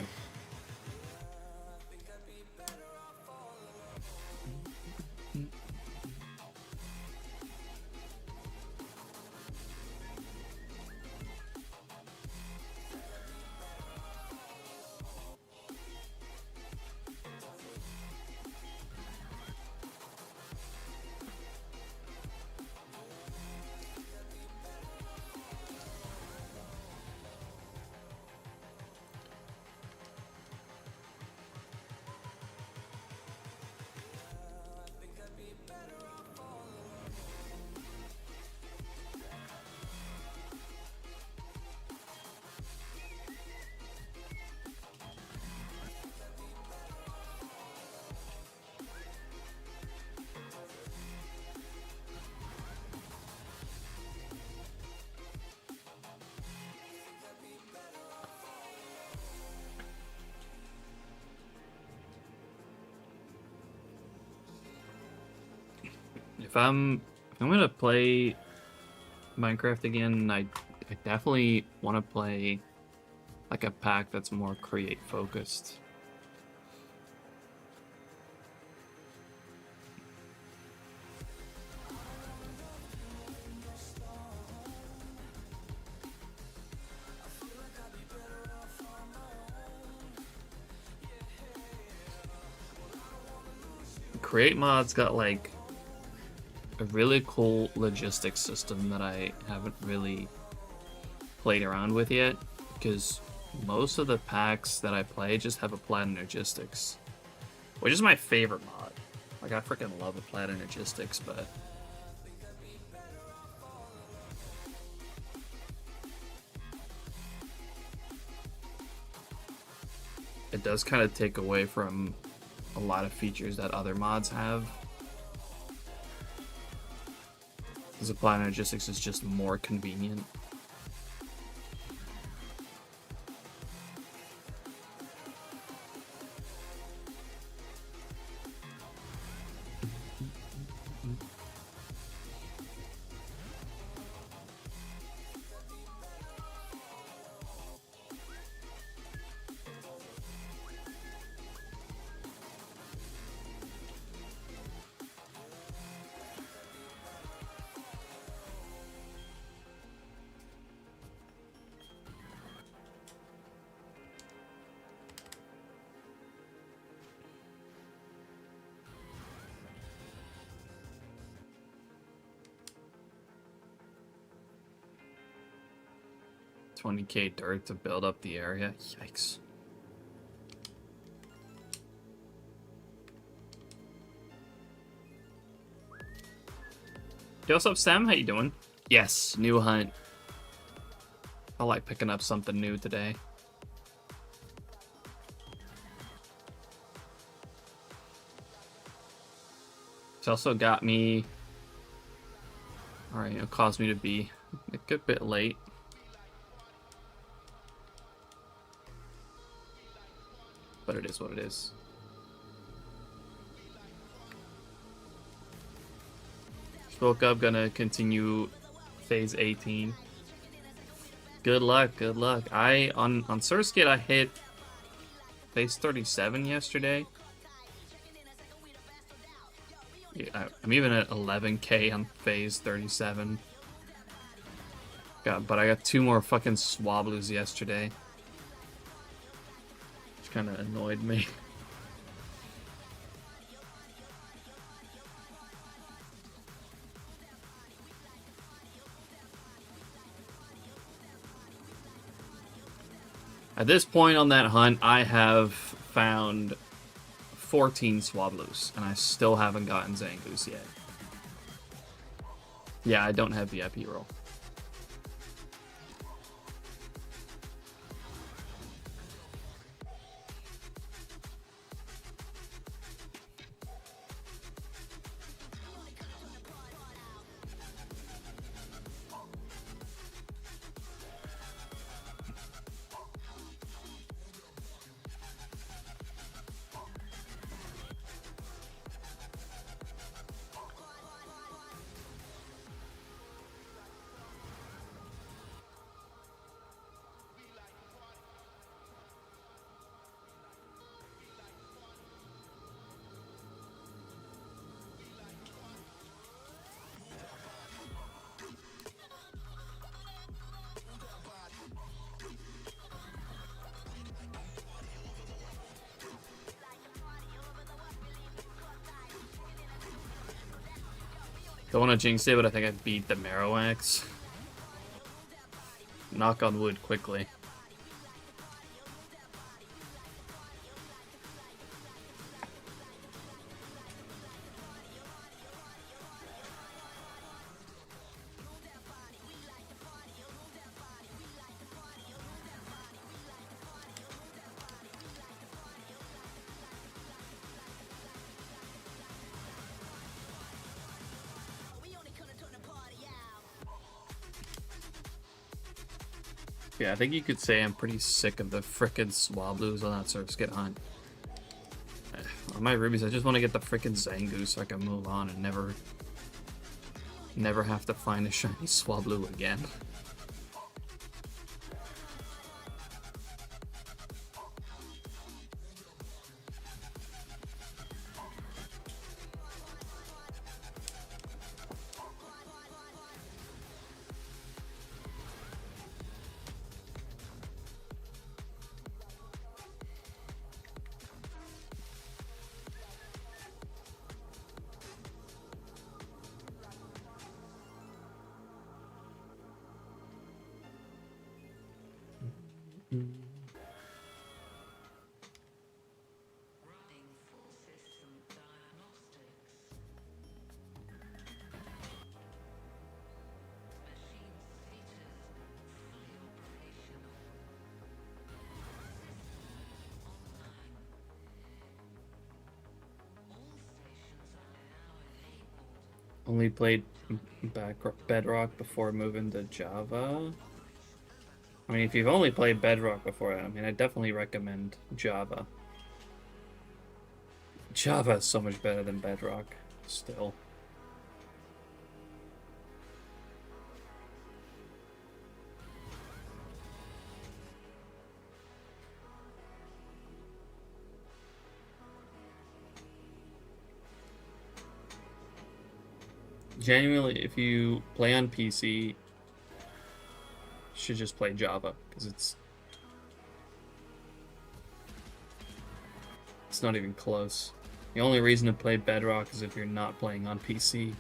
If I'm gonna play Minecraft again, I definitely want to play like a pack that's more create focused. Create mod's got like a really cool logistics system that I haven't really played around with yet, because most of the packs that I play just have a Plaid Logistics, which is my favorite mod. Like, I freaking love a Plaid Logistics, but it does kind of take away from a lot of features that other mods have. Because the Plaid Logistics is just more convenient. $20K dirt to build up the area. Yikes. Yo, what's up, Sam? How you doing? Yes, new hunt. I like picking up something new today. It's also got me... Alright, it caused me to be a good bit late. But it is what it is. Spoke up, gonna continue phase 18. Good luck, good luck. On Surskit, I hit phase 37 yesterday. Yeah, I'm even at 11K on phase 37. But I got 2 more fucking Swablues yesterday. Which kind of annoyed me. At this point on that hunt, I have found 14 Swablues, and I still haven't gotten Zangoose yet. Yeah, I don't have VIP roll. Don't want to jinx it, but I think I beat the Marowak. Knock on wood quickly. Yeah, I think you could say I'm pretty sick of the frickin' Swablu's on that surf skit hunt. On my rubies, I just want to get the frickin' Zangoose so I can move on and never have to find a shiny Swablu again. Only played Bedrock before moving to Java. I mean, if you've only played Bedrock before, I mean, I definitely recommend Java. Java is so much better than Bedrock, still. Genuinely, if you play on PC, you should just play Java, because it's not even close. The only reason to play Bedrock is if you're not playing on PC.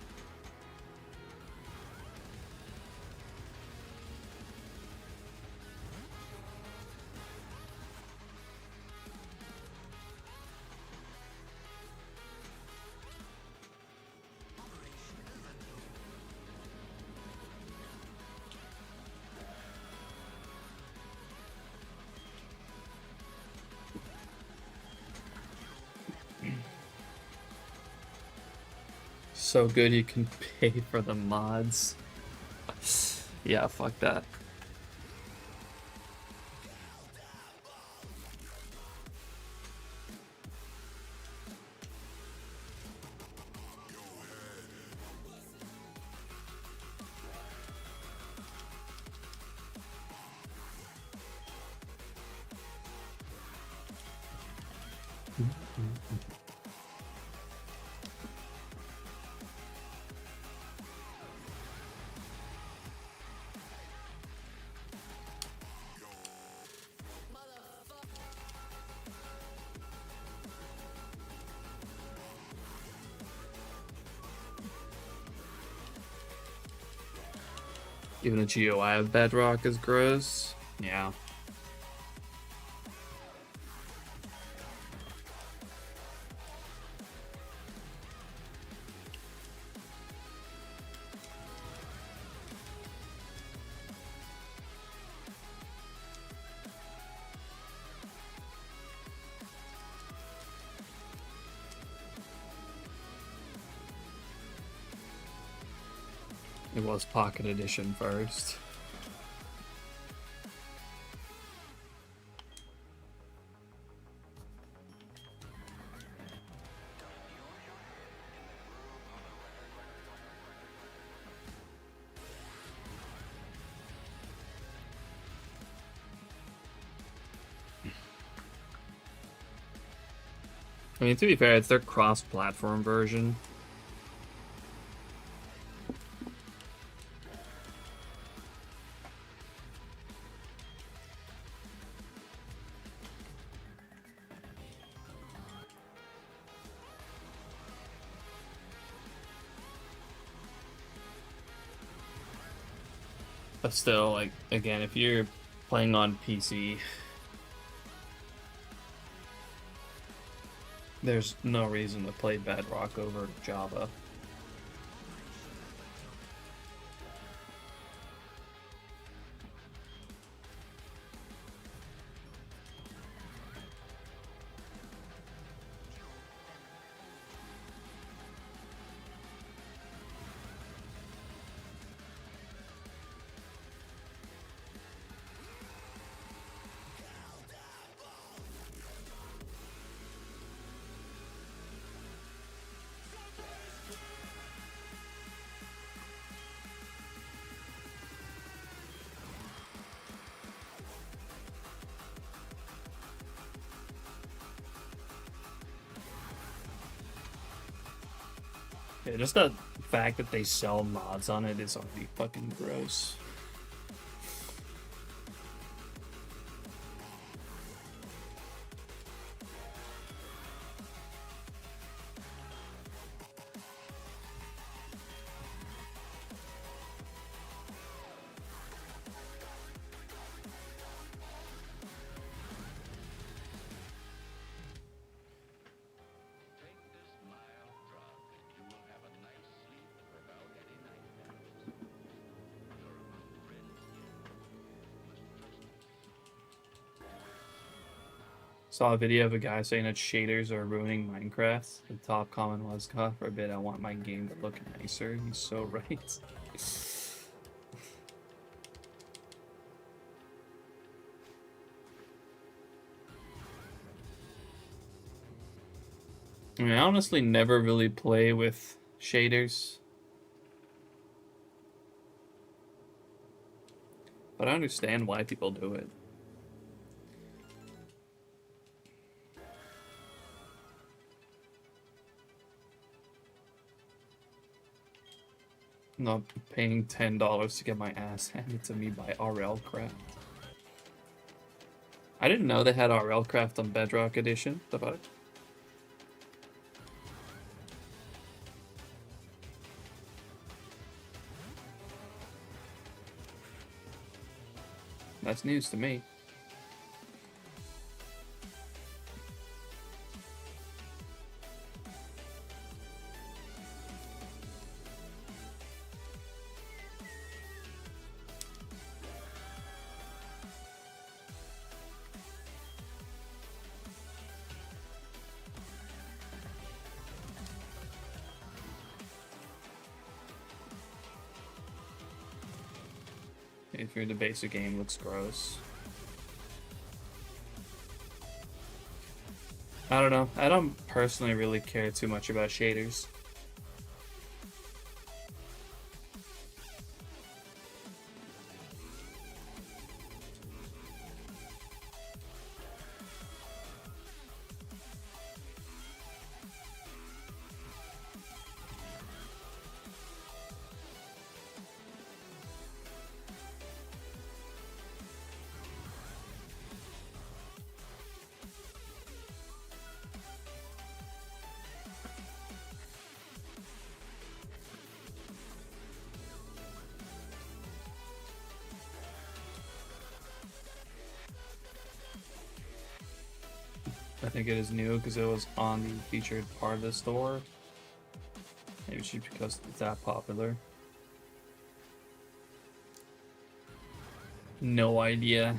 So good you can pay for the mods. Yeah, fuck that. Even a GOI of Bedrock is gross. Yeah. It was Pocket Edition first. I mean, to be fair, it's their cross-platform version. But still, like, again, if you're playing on PC, there's no reason to play Bedrock over Java. Yeah, just the fact that they sell mods on it is already fucking gross. Saw a video of a guy saying that shaders are ruining Minecraft. The top comment was, "God forbid, I want my game to look nicer." He's so right. I mean, I honestly never really play with shaders. But I understand why people do it. I'm not paying $10 to get my ass handed to me by RL Craft. I didn't know they had RL Craft on Bedrock Edition. The fuck? That's news to me. If you're in the basic game, looks gross. I don't know. I don't personally really care too much about shaders. I think it is new because it was on the featured part of the store. Maybe it's just because it's that popular. No idea.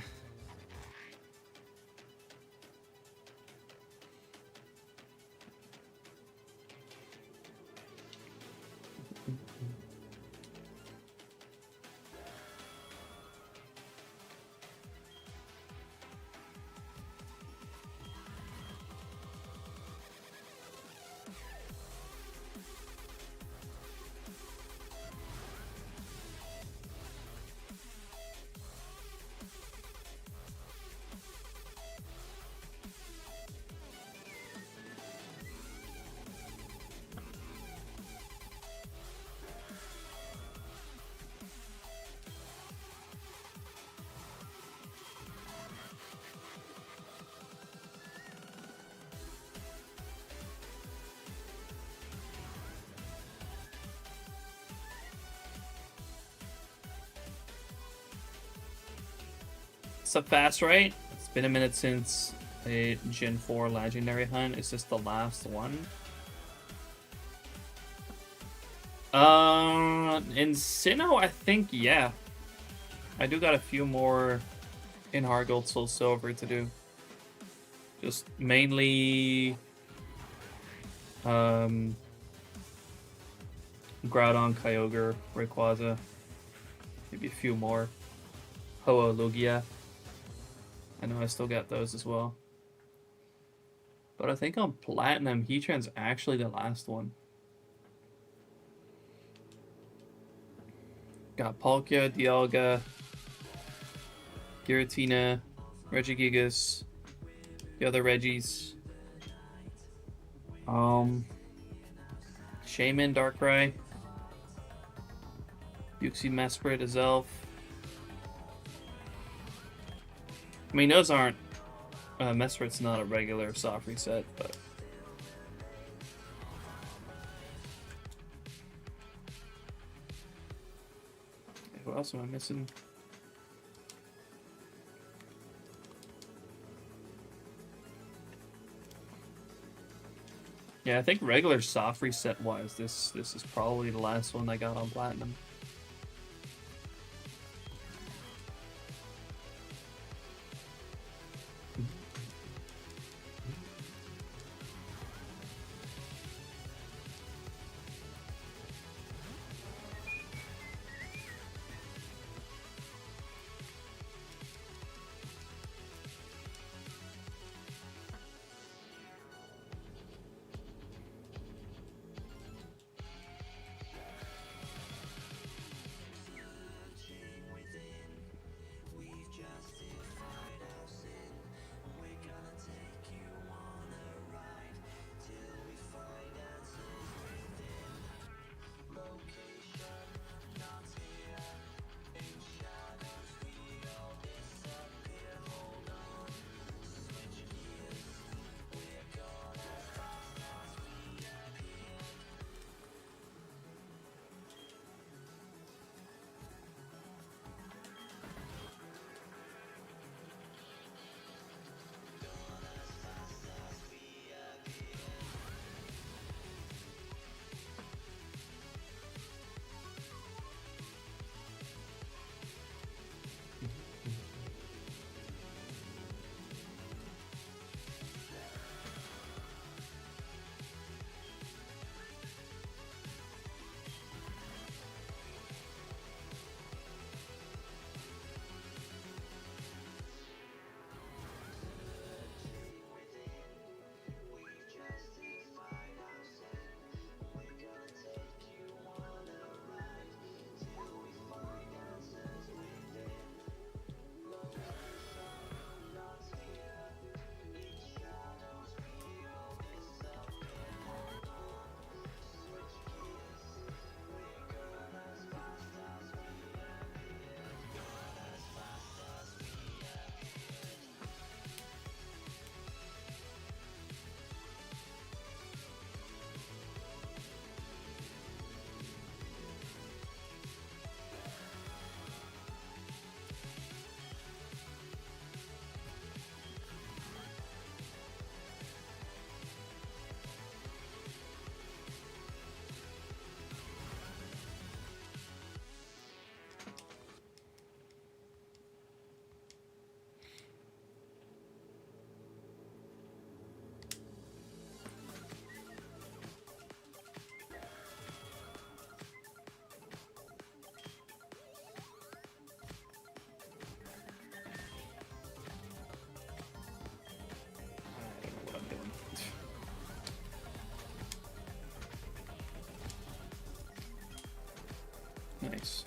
It's a fast right. It's been a minute since a Gen 4 legendary hunt. Is this the last one? In Sinnoh, I think, yeah. I do got a few more in Hard Gold Soul Silver to do. Just mainly Groudon, Kyogre, Rayquaza. Maybe a few more. Ho-Oh, Lugia. I know I still got those as well. But I think on Platinum, Heatran's actually the last one. Got Palkia, Dialga, Giratina, Regigigas, the other Reggies. Shaman, Darkrai, Uxie, Mesprit, Azelf. I mean, those aren't... Mesprit's not a regular soft reset, but... Who else am I missing? Yeah, I think regular soft reset wise, this is probably the last one I got on Platinum. Nice.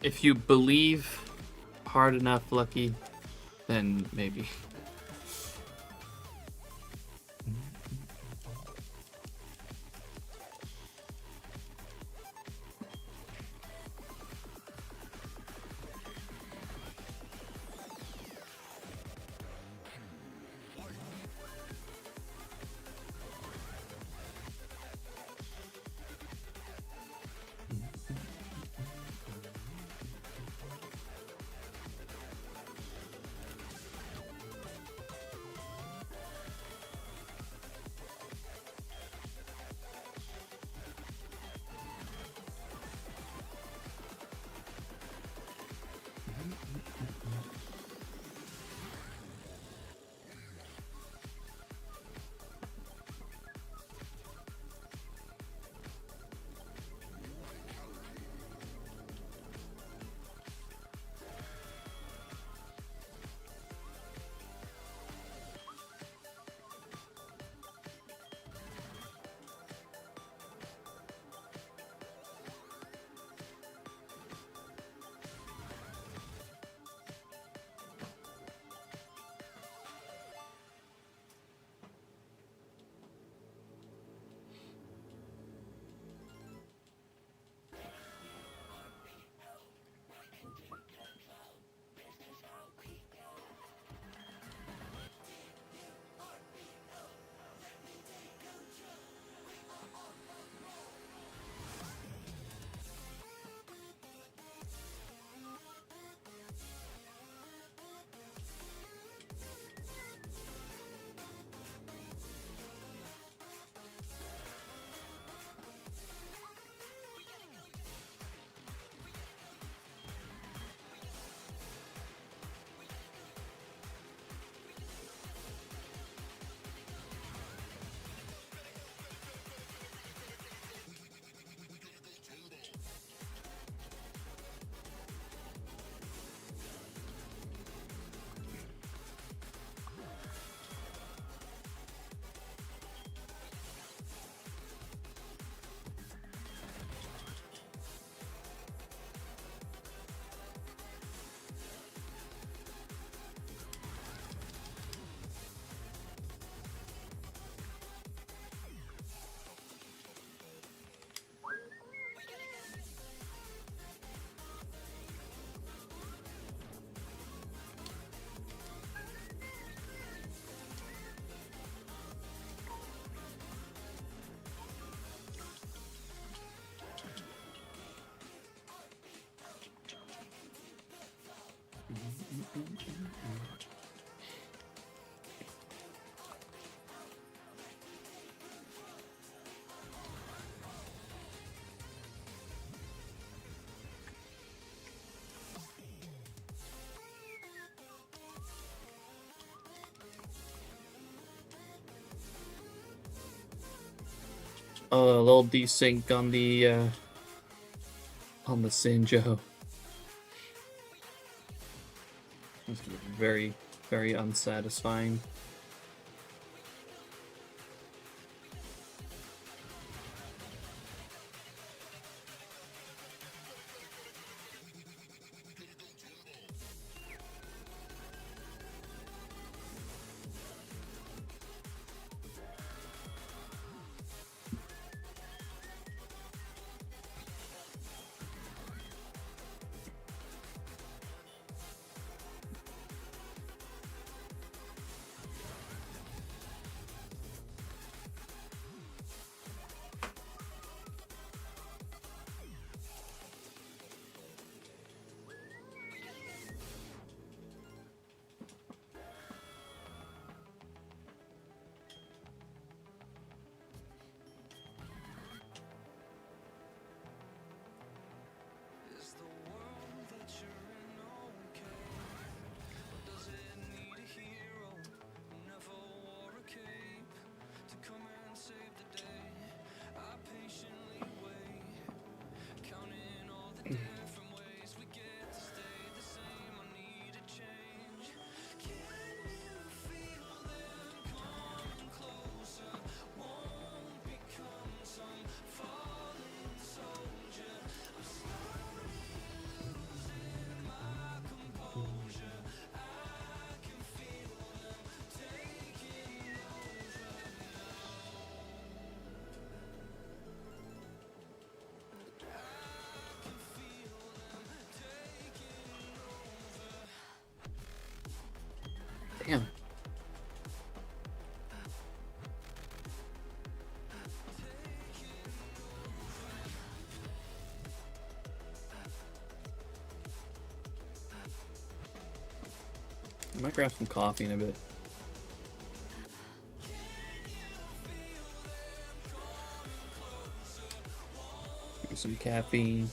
If you believe hard enough, Lucky, then maybe. A little desync on the Sinjoh. It's very, very unsatisfying. Damn. I might grab some coffee in a bit. Maybe some caffeine.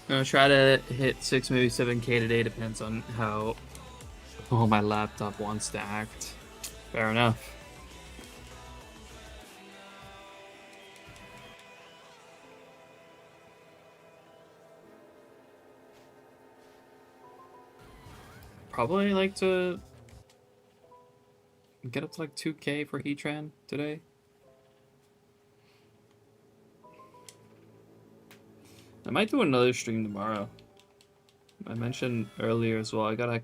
I'm gonna try to hit 6, maybe 7K today, depends on how my laptop wants to act. Fair enough. Probably like to get up to like 2K for Heatran today. I might do another stream tomorrow. I mentioned earlier as well. I gotta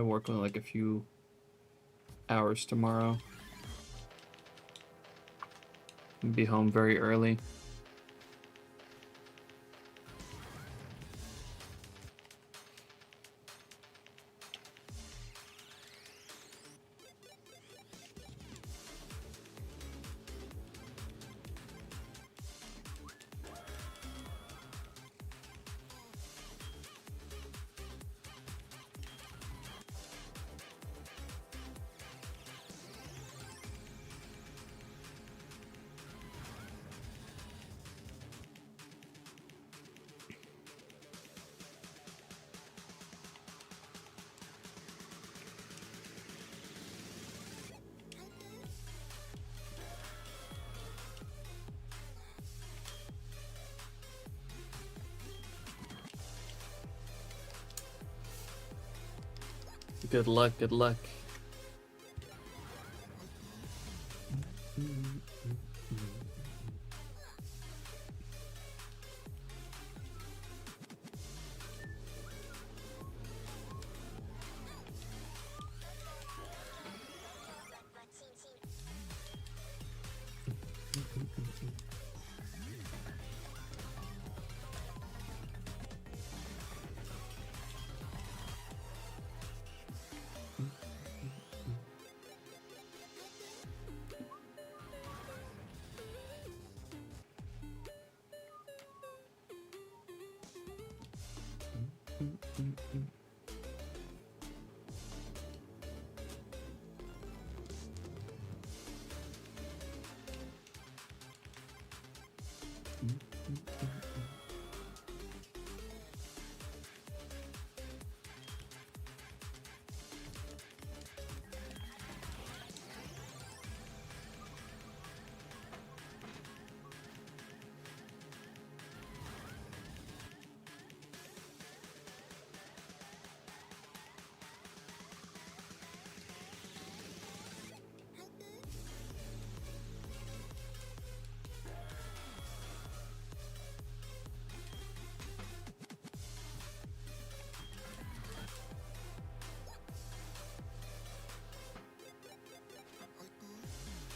work on like a few hours tomorrow. Be home very early. Good luck, good luck.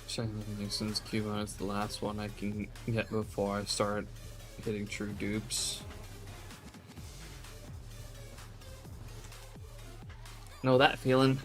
Checking the nuisance Cubone is the last one I can get before I start hitting true dupes. Know that feeling.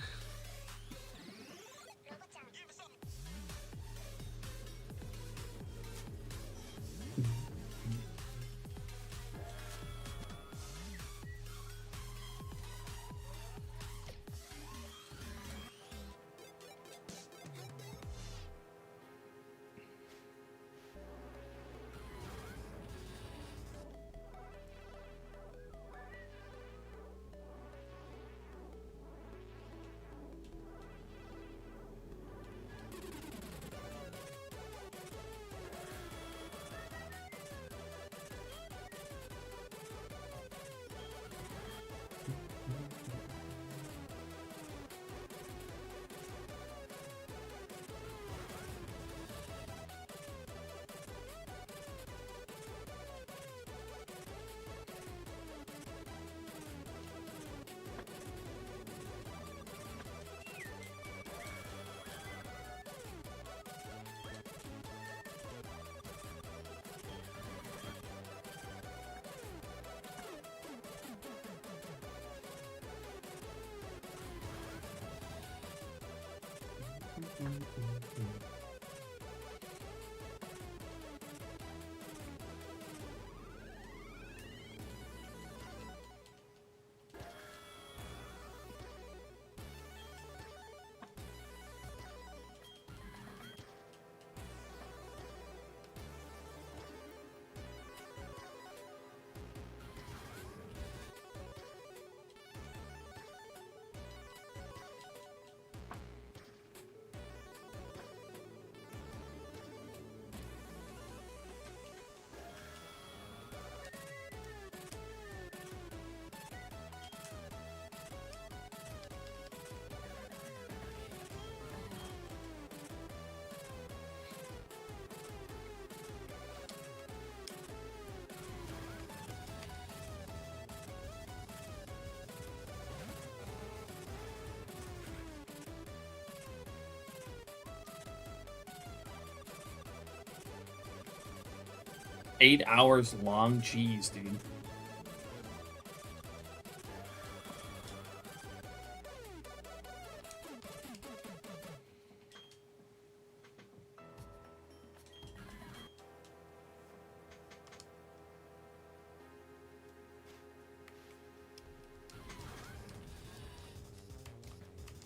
$8 long? Jeez, dude.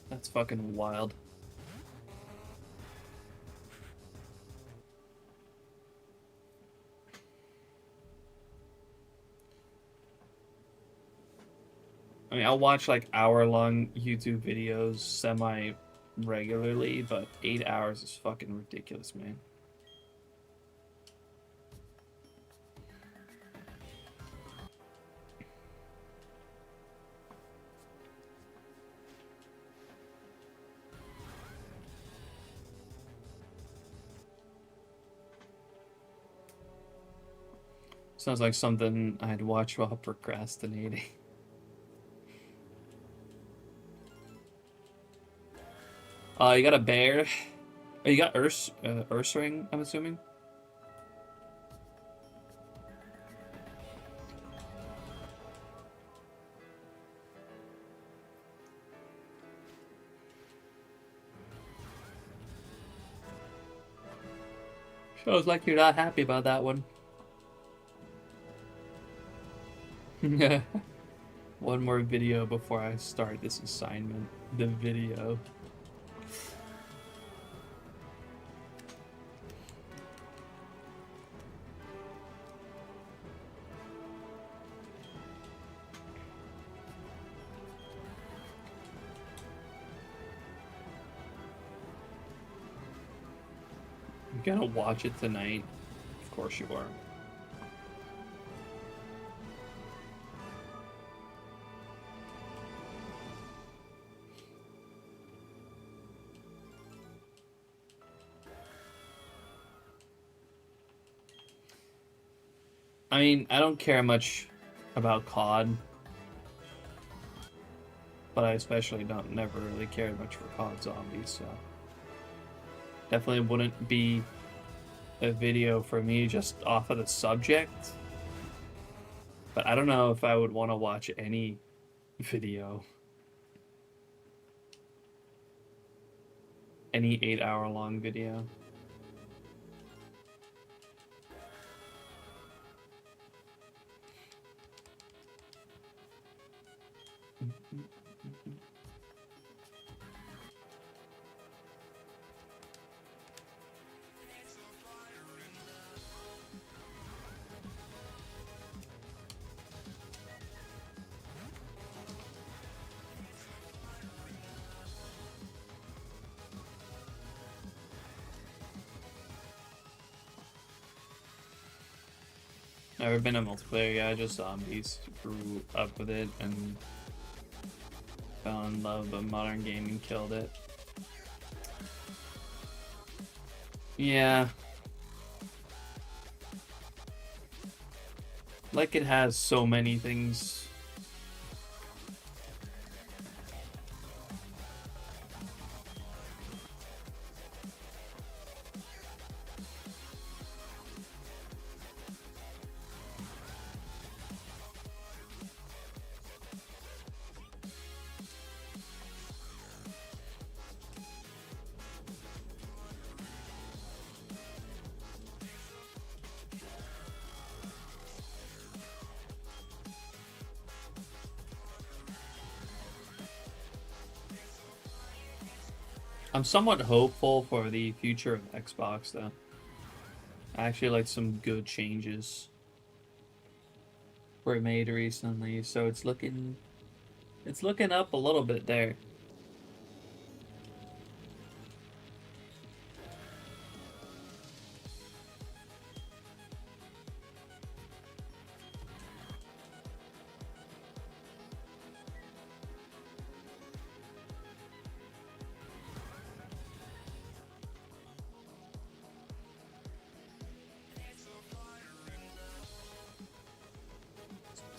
That's fucking wild. I mean, I'll watch like hour-long YouTube videos semi-regularly, but 8 hours is fucking ridiculous, man. Sounds like something I'd watch while procrastinating. You got a bear. Oh, you got Ring, I'm assuming? Shows like you're not happy about that one. One more video before I start this assignment. The video. You're gonna watch it tonight? Of course you are. I mean, I don't care much about COD, but I especially never really cared much for COD Zombies, so definitely wouldn't be a video for me just off of the subject. But I don't know if I would want to watch any video. any 8-hour long video. Never been a multiplayer guy, just zombies. Grew up with it and fell in love with modern gaming, killed it. Yeah. Like it has so many things. I'm somewhat hopeful for the future of Xbox, though. I actually like some good changes were made recently, so it's looking up a little bit there.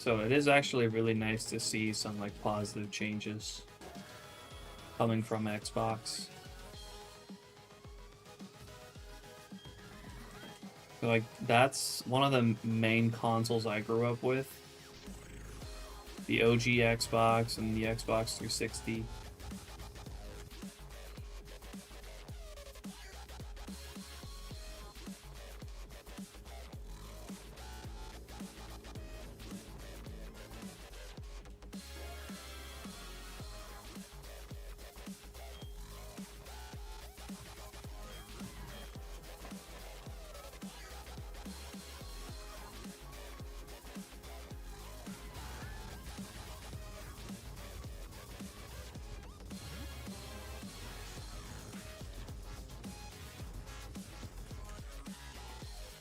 So it is actually really nice to see some like positive changes coming from Xbox. So, like, that's one of the main consoles I grew up with. The OG Xbox and the Xbox 360.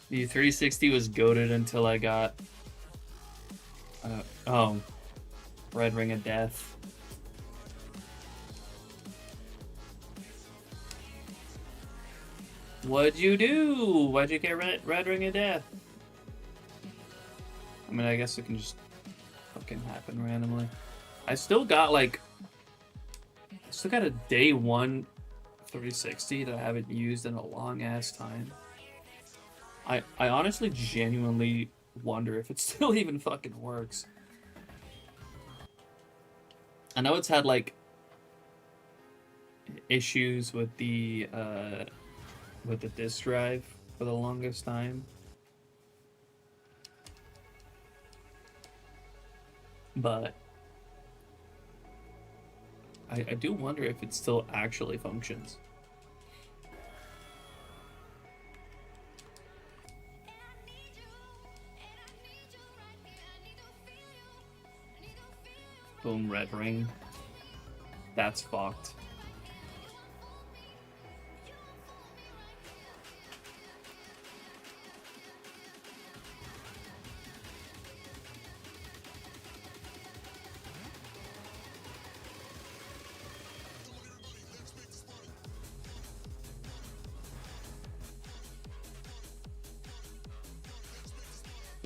The 360 was goated until I got Red Ring of Death. What'd you do? Why'd you get Red Ring of Death? I mean, I guess it can just fucking happen randomly. I still got a day one 360 that I haven't used in a long ass time. I honestly genuinely wonder if it still even fucking works. I know it's had like issues with the disk drive for the longest time. But I do wonder if it still actually functions. Boom, red ring. That's fucked.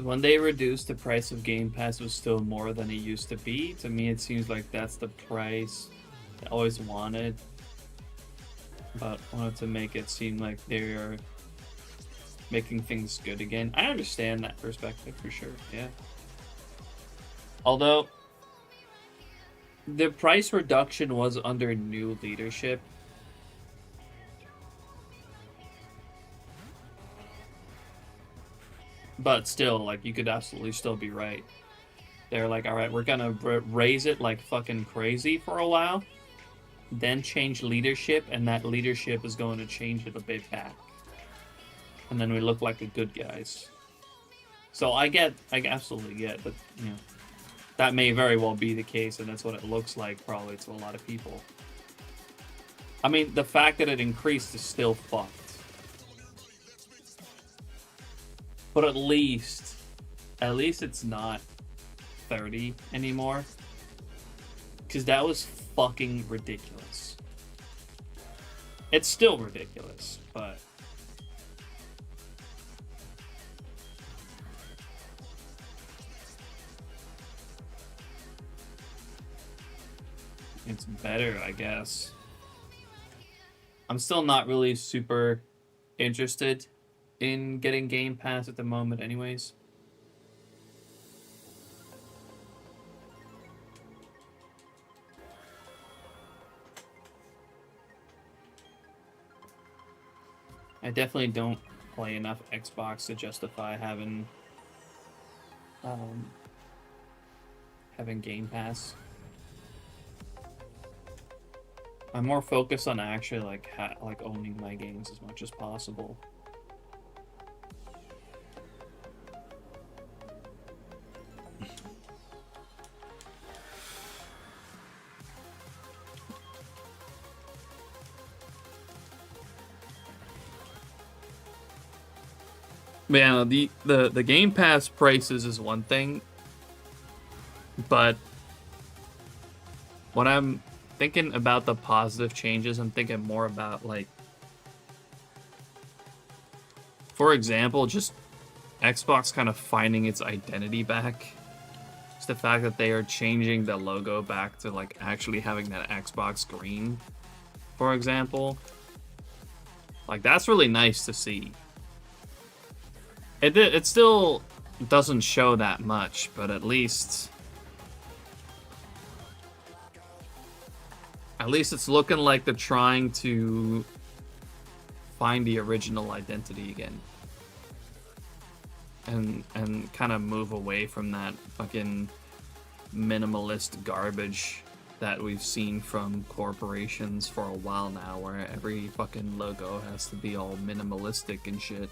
When they reduced the price of Game Pass, it was still more than it used to be. To me, it seems like that's the price I always wanted. But I wanted to make it seem like they're making things good again. I understand that perspective for sure, yeah. Although, the price reduction was under new leadership. But still, like, you could absolutely still be right. They're like, all right, we're gonna raise it like fucking crazy for a while, then change leadership, and that leadership is going to change it a bit back. And then we look like the good guys. So I absolutely get that, you know, that may very well be the case, and that's what it looks like probably to a lot of people. I mean, the fact that it increased is still fucked. But at least it's not 30 anymore. Because that was fucking ridiculous. It's still ridiculous, but... it's better, I guess. I'm still not really super interested in getting Game Pass at the moment anyways. I definitely don't play enough Xbox to justify having Game Pass. I'm more focused on actually like owning my games as much as possible. Yeah, the Game Pass prices is one thing, but when I'm thinking about the positive changes, I'm thinking more about, like, for example, just Xbox kind of finding its identity back. Just the fact that they are changing the logo back to, like, actually having that Xbox green, for example. Like, that's really nice to see. It still doesn't show that much, but at least it's looking like they're trying to find the original identity again. And kind of move away from that fucking minimalist garbage that we've seen from corporations for a while now, where every fucking logo has to be all minimalistic and shit.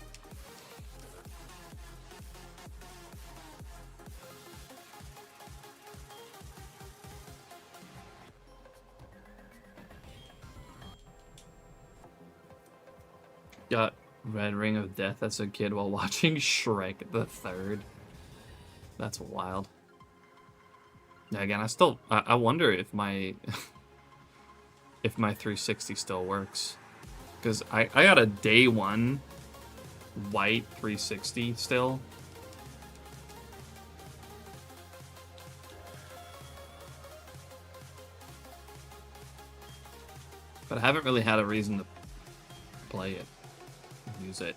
Got Red Ring of Death as a kid while watching Shrek the Third. That's wild. Yeah, again, I wonder if my if my 360 still works, because I got a day one white 360 still. But I haven't really had a reason to play it. Use it.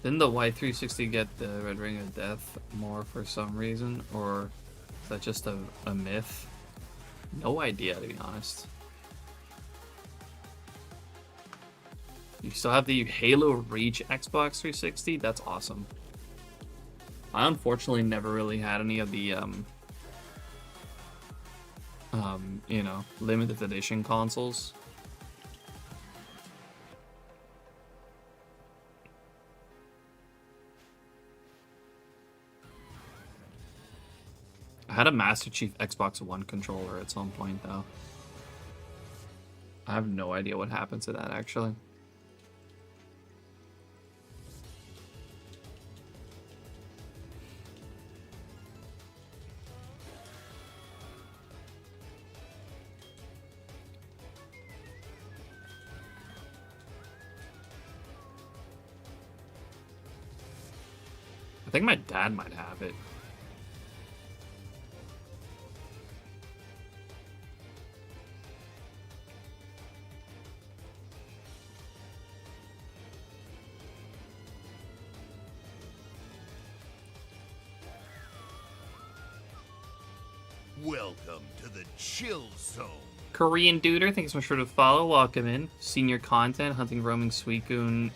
Didn't the white 360 get the Red Ring of Death more for some reason, or is that just a myth? No idea, to be honest. You still have the Halo Reach Xbox 360? That's awesome. I unfortunately never really had any of the you know, limited edition consoles. I had a Master Chief Xbox One controller at some point, though. I have no idea what happened to that, actually. I think my dad might have it. Welcome to the chill zone. Korean Duder, thanks so much for the follow. Welcome in. Senior content, hunting roaming Suicune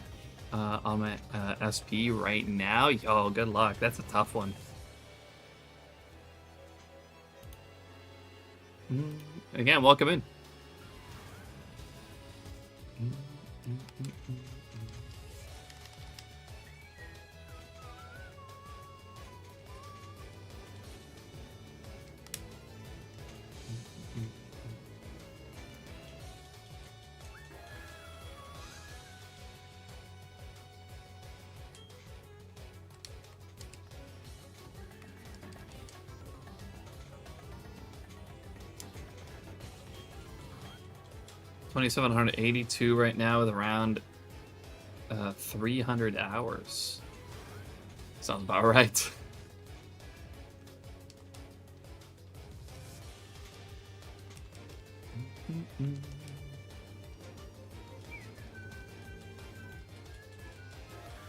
on my SP right now. Yo, good luck. That's a tough one. Again, welcome in. $2,782 right now with around 300 hours. Sounds about right.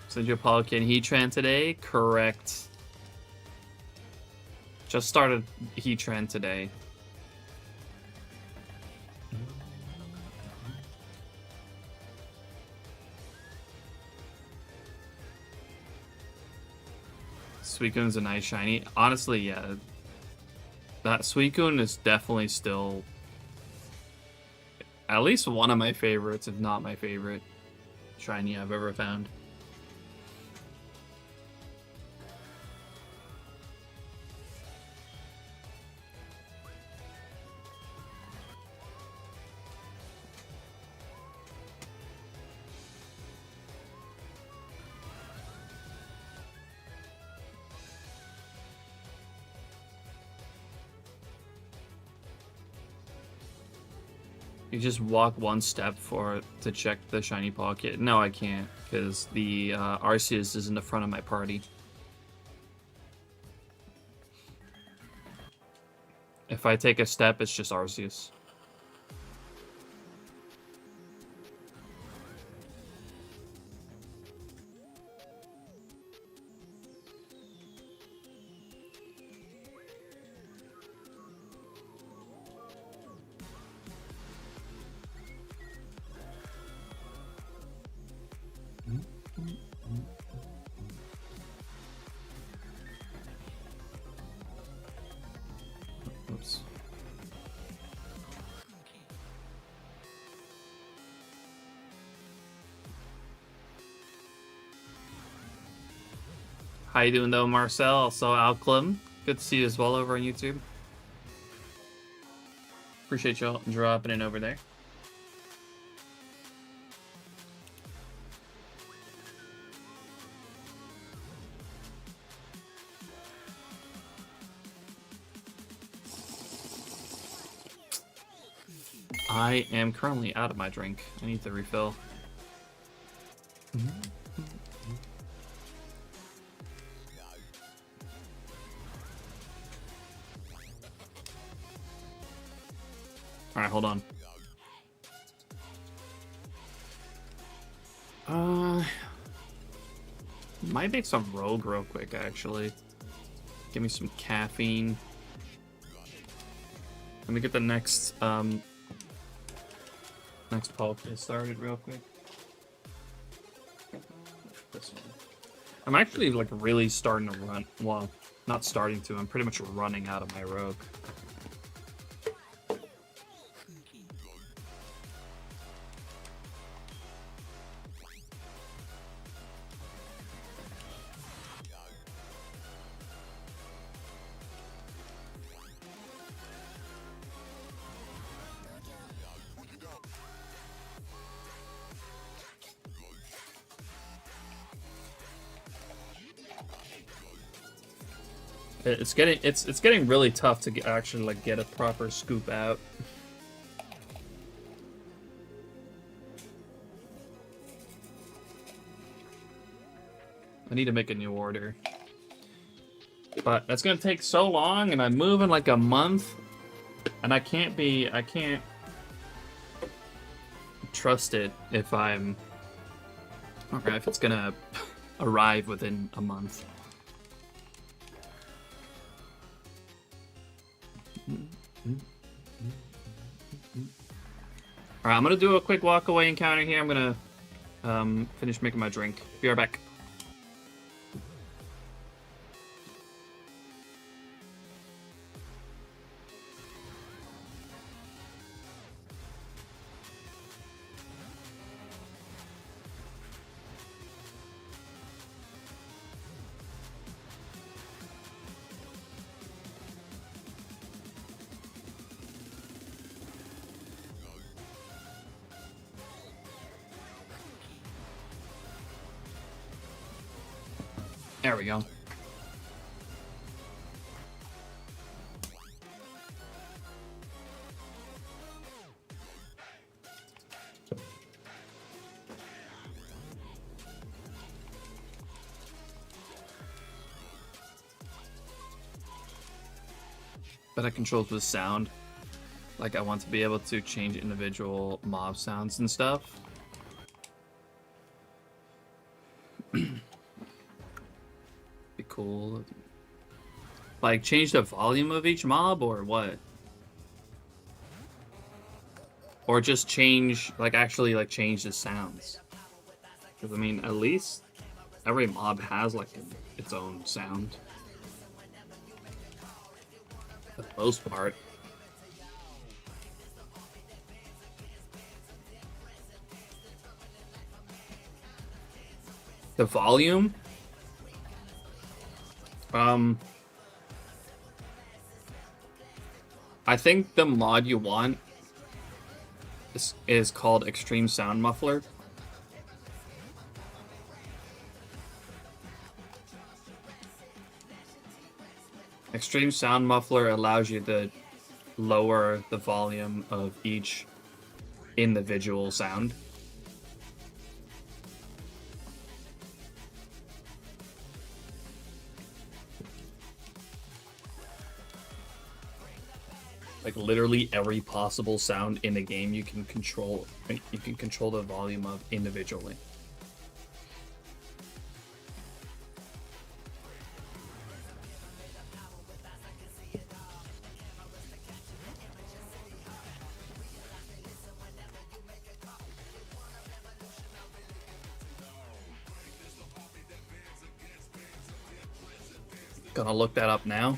Sinjoh, Palkia, and Heatran today? Correct. Just started Heatran today. Suicune's a nice shiny. Honestly, yeah. That Suicune is definitely still at least one of my favorites, if not my favorite shiny I've ever found. You just walk one step to check the shiny pocket. No, I can't, because the Arceus is in the front of my party. If I take a step, it's just Arceus. Oops. How you doing though, Marcel? Also Alclim. Good to see you as well over on YouTube. Appreciate you all dropping in over there. I am currently out of my drink. I need to refill. Alright, hold on. Might make some Rogue real quick, actually. Give me some caffeine. Let me get the next Palkia started real quick. This one. I'm actually like really starting to run. Well, not starting to. I'm pretty much running out of my Rogue. It's getting really tough to actually like get a proper scoop out. I need to make a new order. But that's gonna take so long, and I move in like a month, and I can't trust it if if it's gonna arrive within a month. Alright, I'm gonna do a quick walk away encounter here. I'm gonna finish making my drink. Be right back. There we go. But I controls with sound. Like I want to be able to change individual mob sounds and stuff. Be cool. Like change the volume of each mob or what? Or just change, like actually like change the sounds. Because I mean, at least every mob has like its own sound. For the most part. The volume? I think the mod you want is called Extreme Sound Muffler. Extreme Sound Muffler allows you to lower the volume of each individual sound. Like literally every possible sound in the game you can control the volume of individually. Gonna look that up now.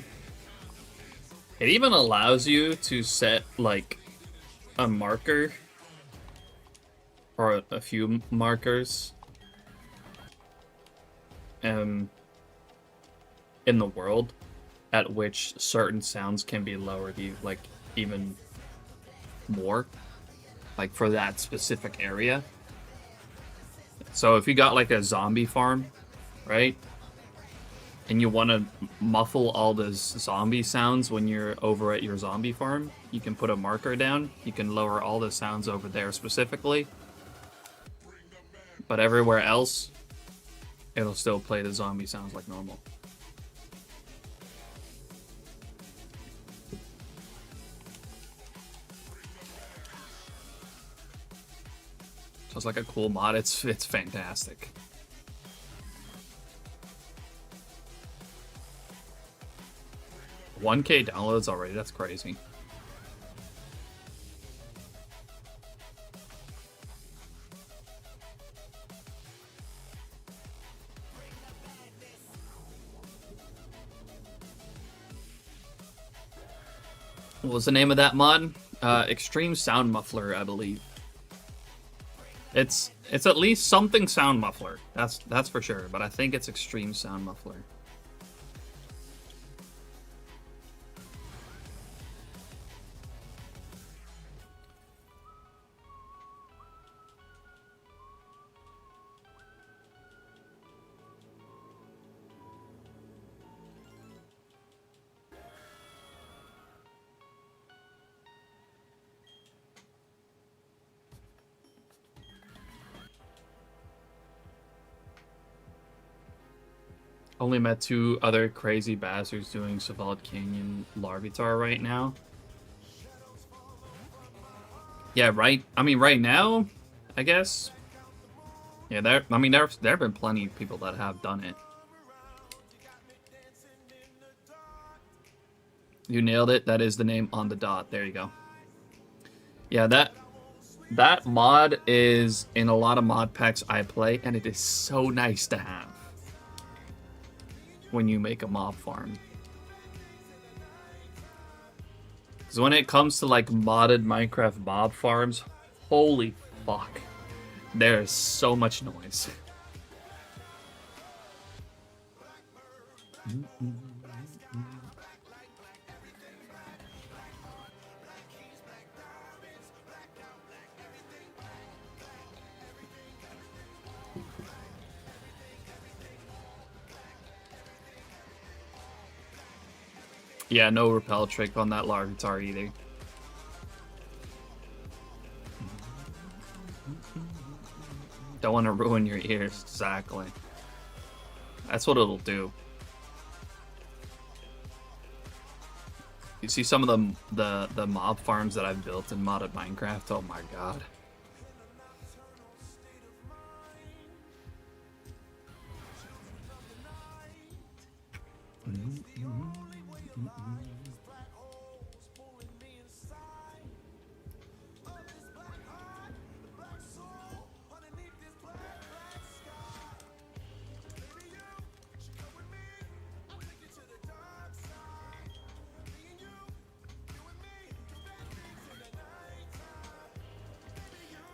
It even allows you to set like a marker or a few markers in the world at which certain sounds can be lowered like even more, like for that specific area. So if you got like a zombie farm, right? And you want to muffle all those zombie sounds when you're over at your zombie farm, you can put a marker down. You can lower all the sounds over there specifically. But everywhere else, it'll still play the zombie sounds like normal. So it's like a cool mod. It's fantastic. $1K downloads already, that's crazy. What was the name of that mod? Extreme Sound Muffler, I believe. It's at least something sound muffler. That's for sure, but I think it's Extreme Sound Muffler. Only met 2 other crazy bastards doing Savald Canyon Larvitar right now. Yeah, right. I mean, right now, I guess. Yeah, there have been plenty of people that have done it. You nailed it. That is the name on the dot. There you go. Yeah, that mod is in a lot of mod packs I play, and it is so nice to have when you make a mob farm. Because when it comes to like modded Minecraft mob farms, holy fuck, there is so much noise. Yeah, no repel trick on that Larvitar either. Don't want to ruin your ears, exactly. That's what it'll do. You see some of the mob farms that I've built in modded Minecraft? Oh my god.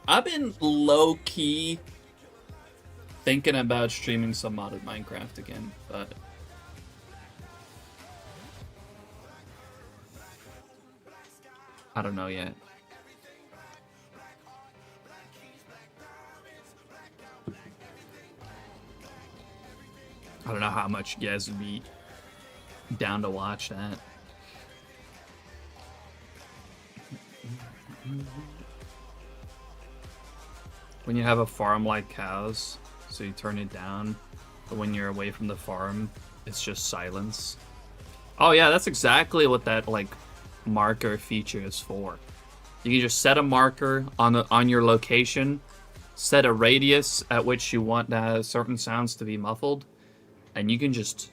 I've been low-key thinking about streaming some modded Minecraft again, but I don't know yet. I don't know how much you guys would be down to watch that. When you have a farm like cows, so you turn it down, but when you're away from the farm, it's just silence. Oh yeah, that's exactly what that like marker feature is for. You can just set a marker on your location, set a radius at which you want certain sounds to be muffled, and you can just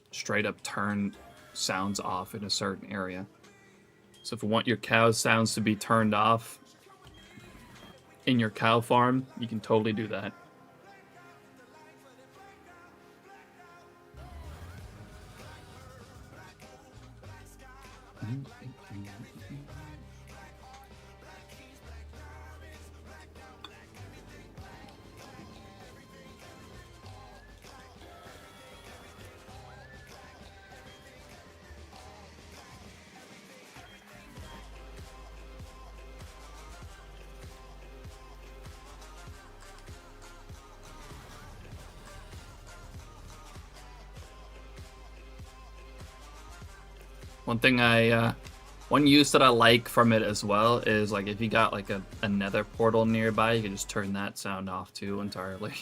straight up turn sounds off in a certain area. So if you want your cow sounds to be turned off in your cow farm, you can totally do that. One use that I like from it as well is like if you got like a nether portal nearby, you can just turn that sound off too entirely.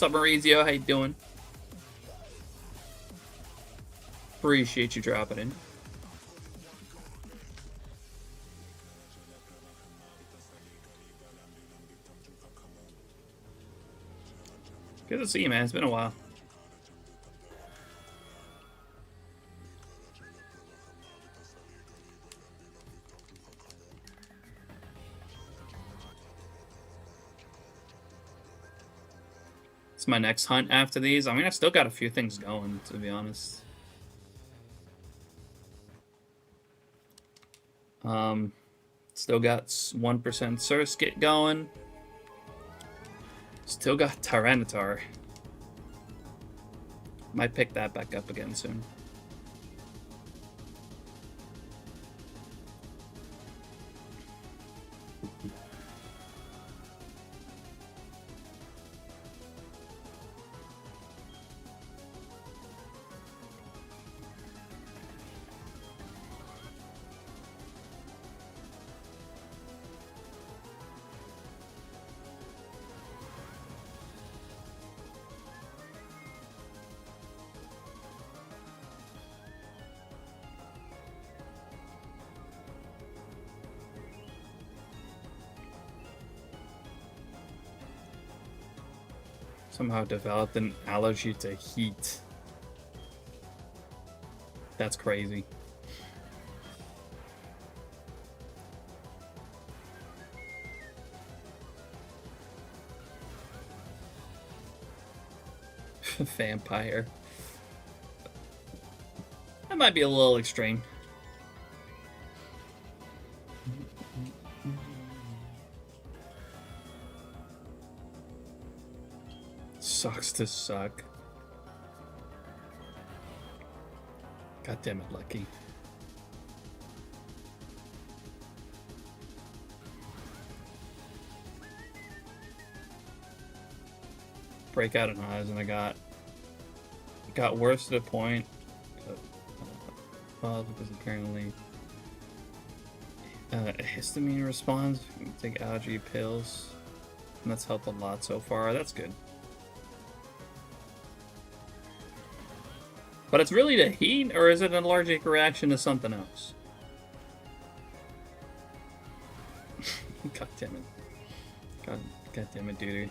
What's up, Maurizio? How you doing? Appreciate you dropping in. Good to see you, man. It's been a while. It's my next hunt after these. I mean, I've still got a few things going, to be honest. Still got 1% Surskit going. Still got Tyranitar. Might pick that back up again soon. Somehow developed an allergy to heat. That's crazy. Vampire. That might be a little extreme. Sucks to suck. God damn it, Lucky. Breakout and highs, and I got worse to the point. Well, because apparently histamine response. You can take allergy pills, and that's helped a lot so far. That's good. But it's really the heat, or is it an allergic reaction to something else? God damn it. God damn it, dude.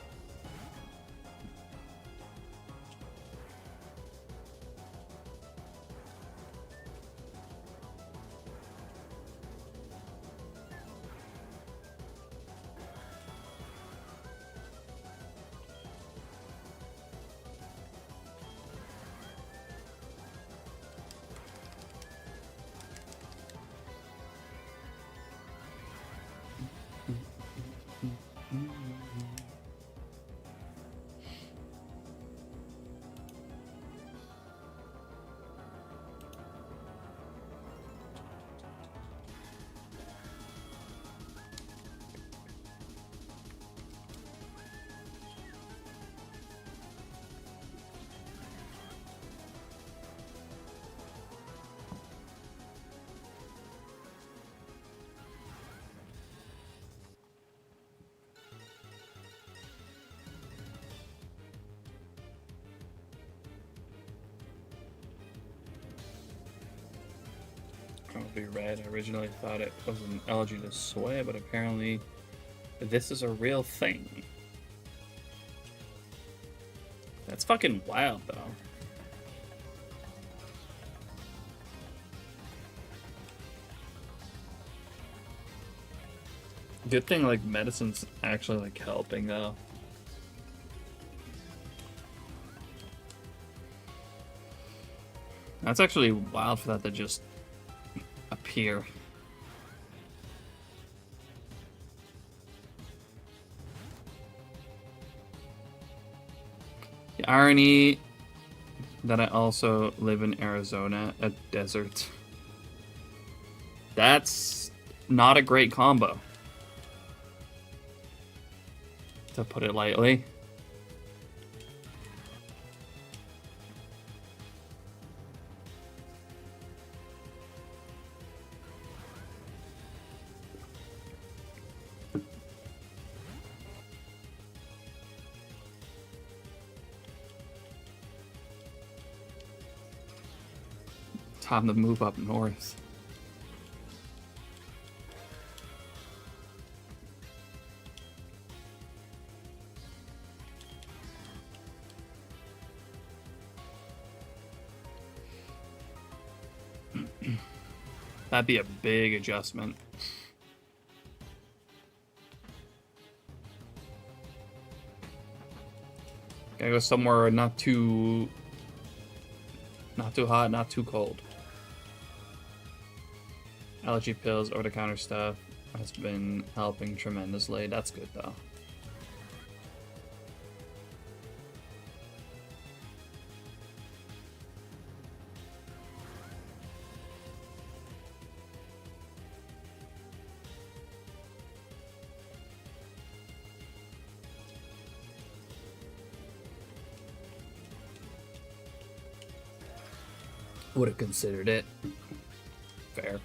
Be red. I originally thought it was an allergy to soy, but apparently this is a real thing. That's fucking wild, though. Good thing, like, medicine's actually, like, helping, though. That's actually wild for that to just appear. The irony that I also live in Arizona, a desert. That's not a great combo, to put it lightly. Time to move up north. That'd be a big adjustment. Gotta go somewhere not too hot, not too cold. Allergy pills, over-the-counter stuff has been helping tremendously. That's good though. Would have considered it. Fair.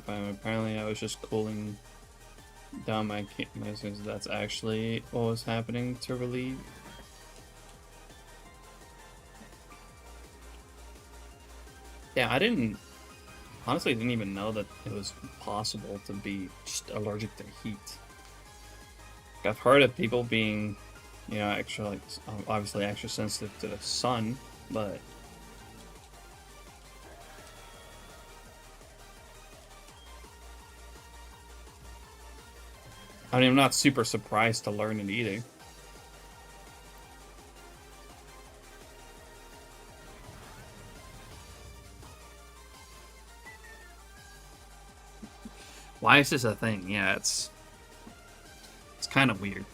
Apparently, I was just cooling down my since that's actually what was happening to relieve. Yeah, I honestly didn't even know that it was possible to be just allergic to heat. I've heard of people being, you know, extra, like, obviously extra sensitive to the sun, but I mean, I'm not super surprised to learn it either. Why is this a thing? Yeah, it's kind of weird.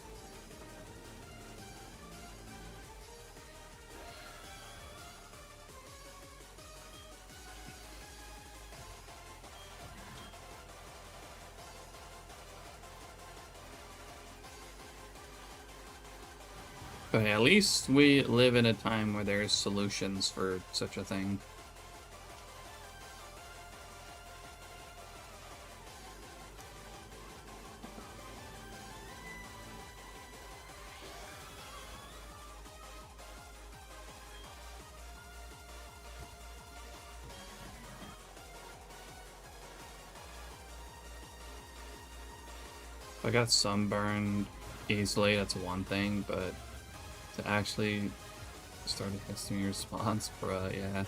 But at least we live in a time where there's solutions for such a thing. If I got sunburned easily, that's one thing, but to actually start testing your response, bruh, yeah.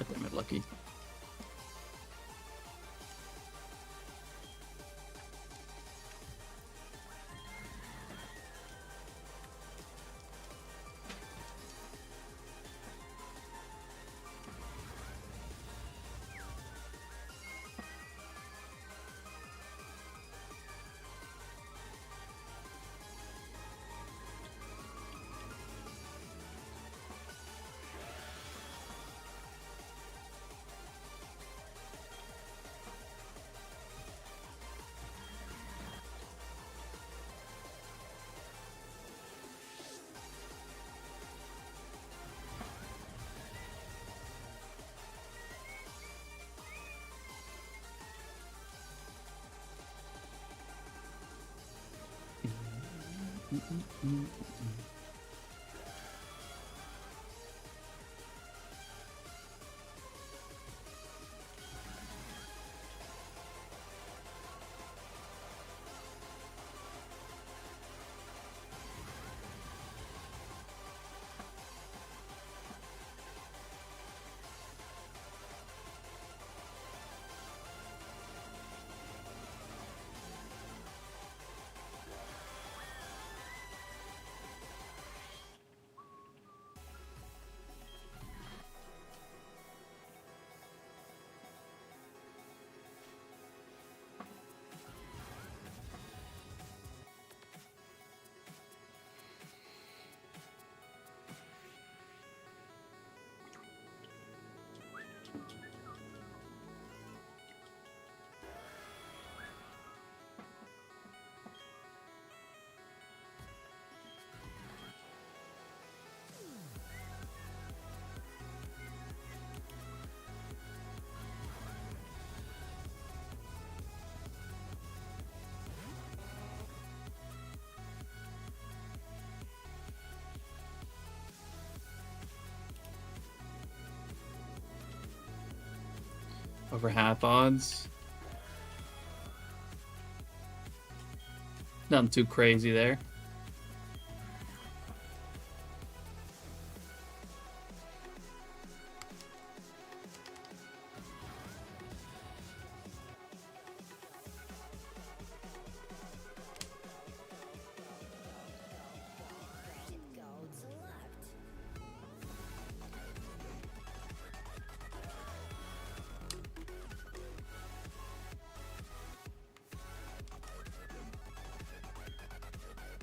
God damn it, Lucky. Over half odds. Nothing too crazy there.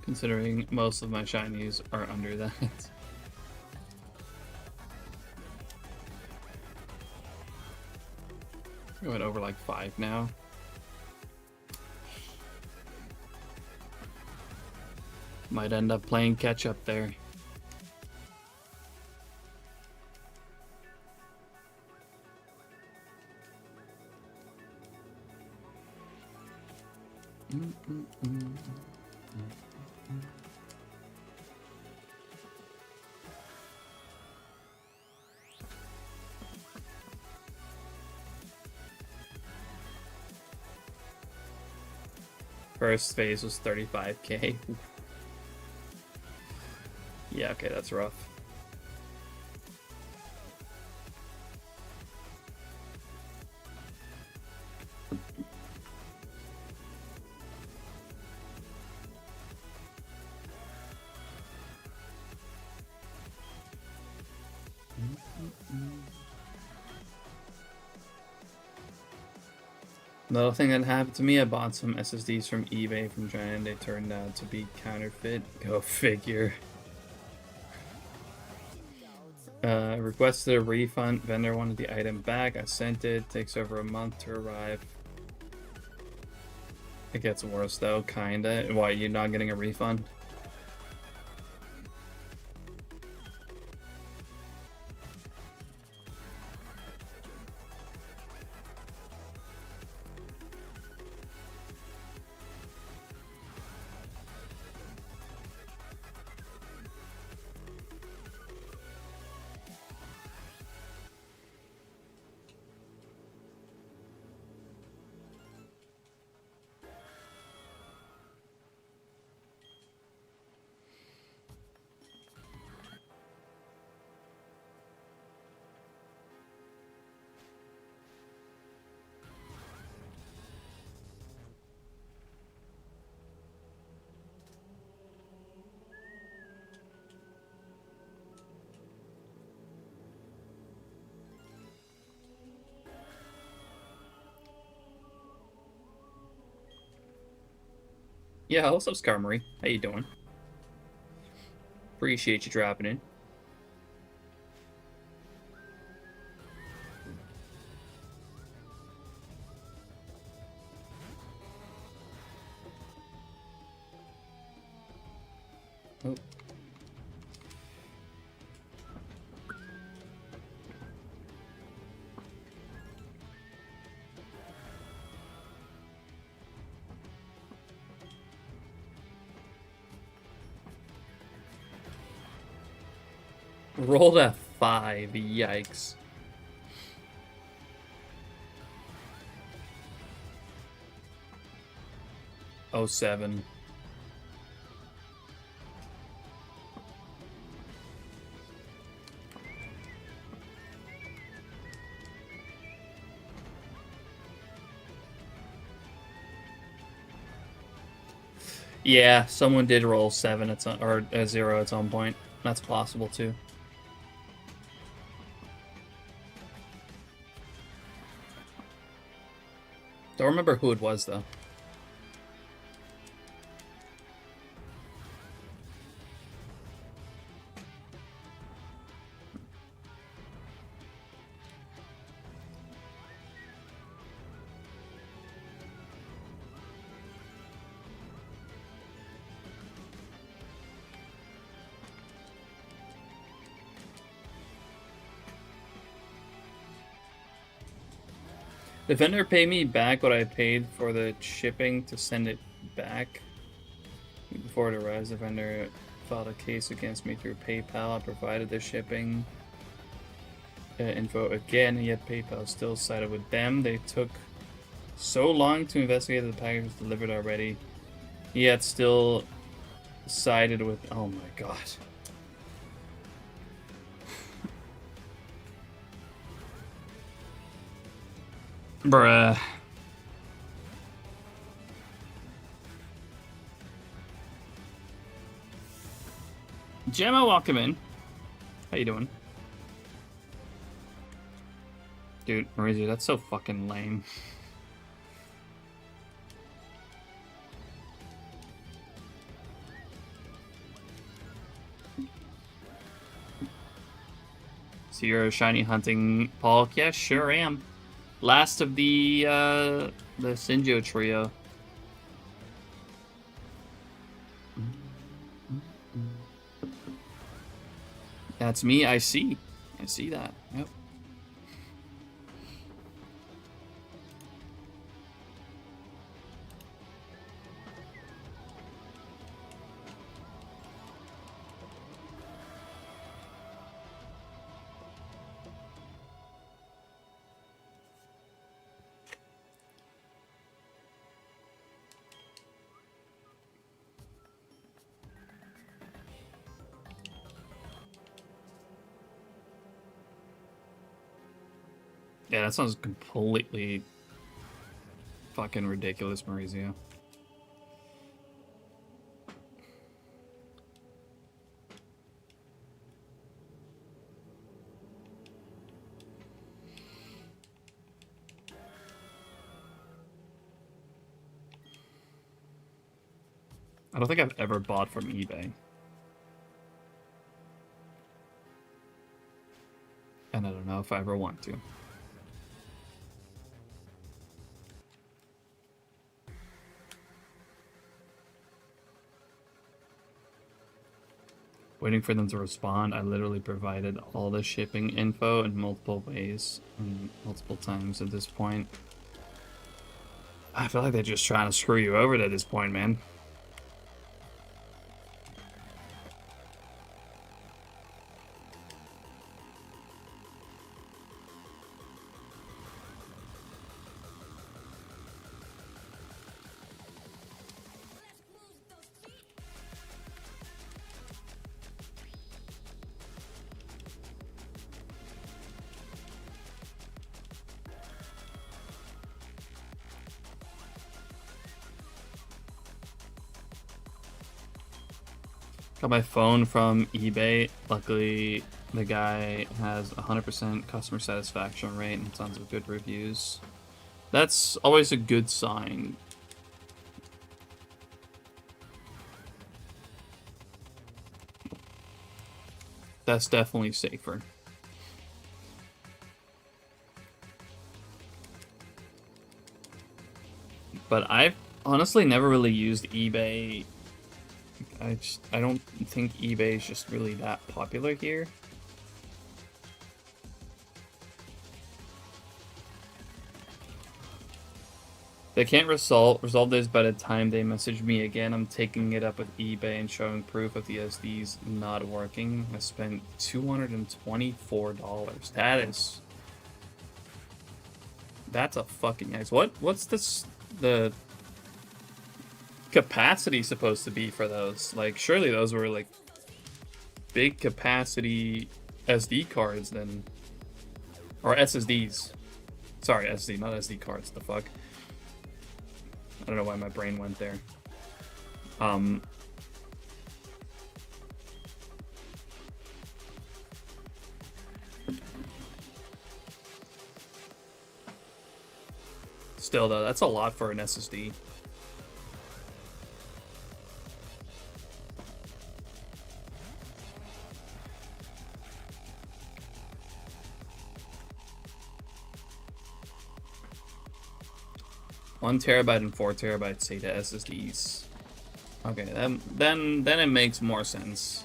Considering most of my shinies are under that. Going over like 5 now. Might end up playing catch up there. First phase was 35k. Yeah, okay, that's rough. Another thing that happened to me, I bought some SSDs from eBay from China and they turned out to be counterfeit. Go figure. Requested a refund. Vendor wanted the item back. I sent it. Takes over a month to arrive. It gets worse though, kinda. Why, you're not getting a refund? Yeah, what's up, Skarmory? How you doing? Appreciate you dropping in. Oh. Rolled a 5. Yikes. Oh, 7. Yeah, someone did roll 7 at some, or a 0 at some point. That's possible too. Don't remember who it was though. The vendor paid me back what I paid for the shipping to send it back. Before it arrives, the vendor filed a case against me through PayPal. I provided the shipping info again, yet PayPal still sided with them. They took so long to investigate that the package was delivered already, yet still sided with... Oh my god. Bruh. Gemma, welcome in. How you doing? Dude, Marizia, that's so fucking lame. So you're a shiny hunting Palkia? Yeah, sure am. Last of the Sinjoh trio. That's me, I see. I see that. Yep. Yeah, that sounds completely fucking ridiculous, Maurizio. I don't think I've ever bought from eBay. And I don't know if I ever want to. Waiting for them to respond, I literally provided all the shipping info in multiple ways and multiple times at this point. I feel like they're just trying to screw you over at this point, man. Got my phone from eBay. Luckily, the guy has 100% customer satisfaction rate and tons of good reviews. That's always a good sign. That's definitely safer. But I've honestly never really used eBay. I don't think eBay is just really that popular here. They can't resolve this by the time they message me again. I'm taking it up with eBay and showing proof of the SDs not working. I spent $224. That's a fucking nice. What's this the capacity supposed to be for those? Like, surely those were like big capacity SD cards then, or SSDs. Sorry, SD, not SD cards. The fuck. I don't know why my brain went there. Still though, that's a lot for an SSD. One terabyte and 4 terabyte SATA SSDs. Okay, then it makes more sense.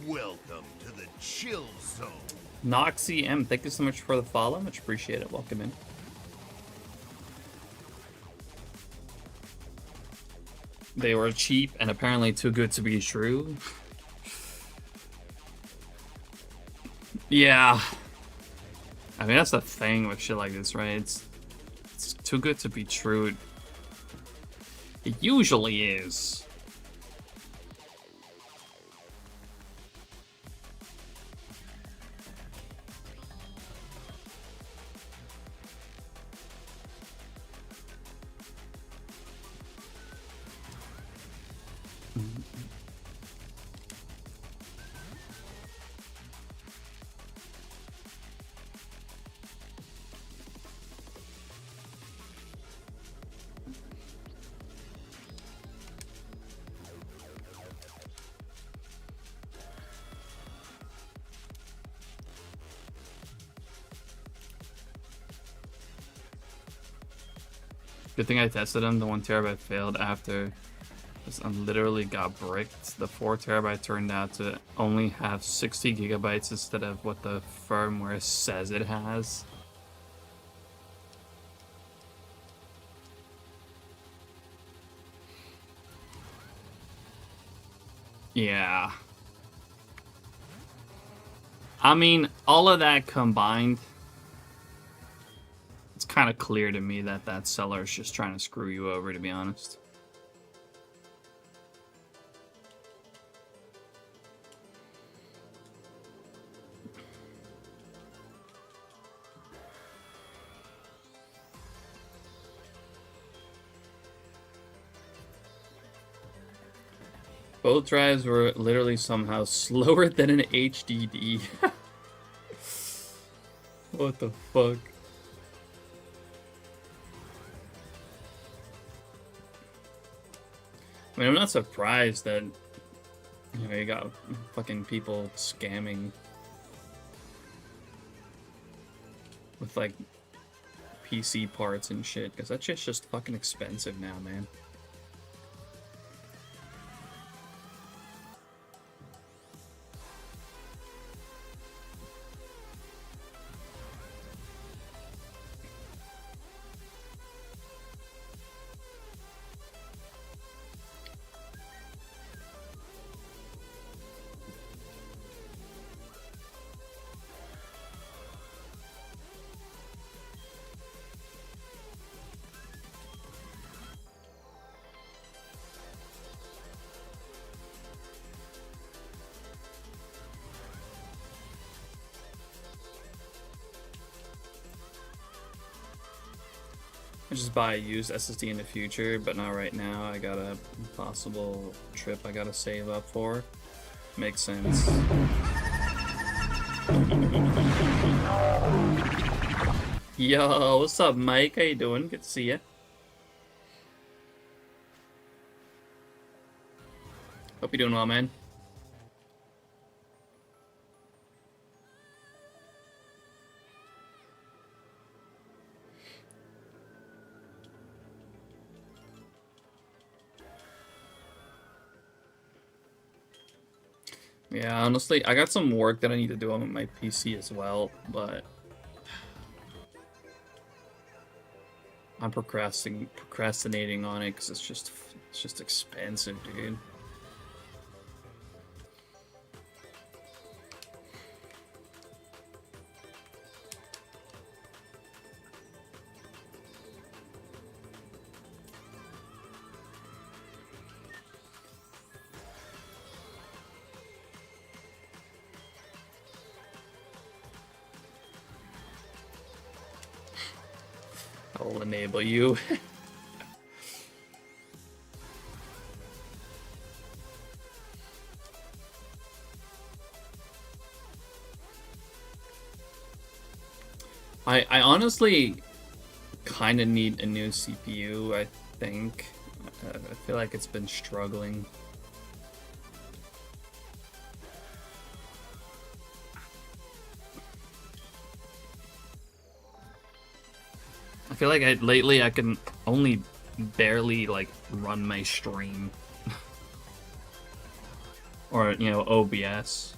Welcome to the chill zone. Noxy M, thank you so much for the follow. Much appreciated. Welcome in. They were cheap and apparently too good to be true. Yeah. I mean, that's the thing with shit like this, right? It's too good to be true. It usually is. Good thing I tested them. The 1 terabyte failed after I literally got bricked. The 4 terabyte turned out to only have 60 gigabytes instead of what the firmware says it has. Yeah. I mean, all of that combined, it's kind of clear to me that that seller is just trying to screw you over, to be honest. Both drives were literally somehow slower than an HDD. What the fuck? I mean, I'm not surprised that, you know, you got fucking people scamming with, like, PC parts and shit, because that shit's just fucking expensive now, man. I just buy a used SSD in the future, but not right now. I got a possible trip I gotta save up for. Makes sense. Yo, what's up, Mike? How you doing? Good to see you. Hope you're doing well, man. Yeah, honestly, I got some work that I need to do on my PC as well, but I'm procrastinating on it because it's just expensive, dude. I'll enable you. I honestly kind of need a new CPU, I think. I feel like it's been struggling. I feel like lately I can only barely like run my stream. Or, you know, OBS.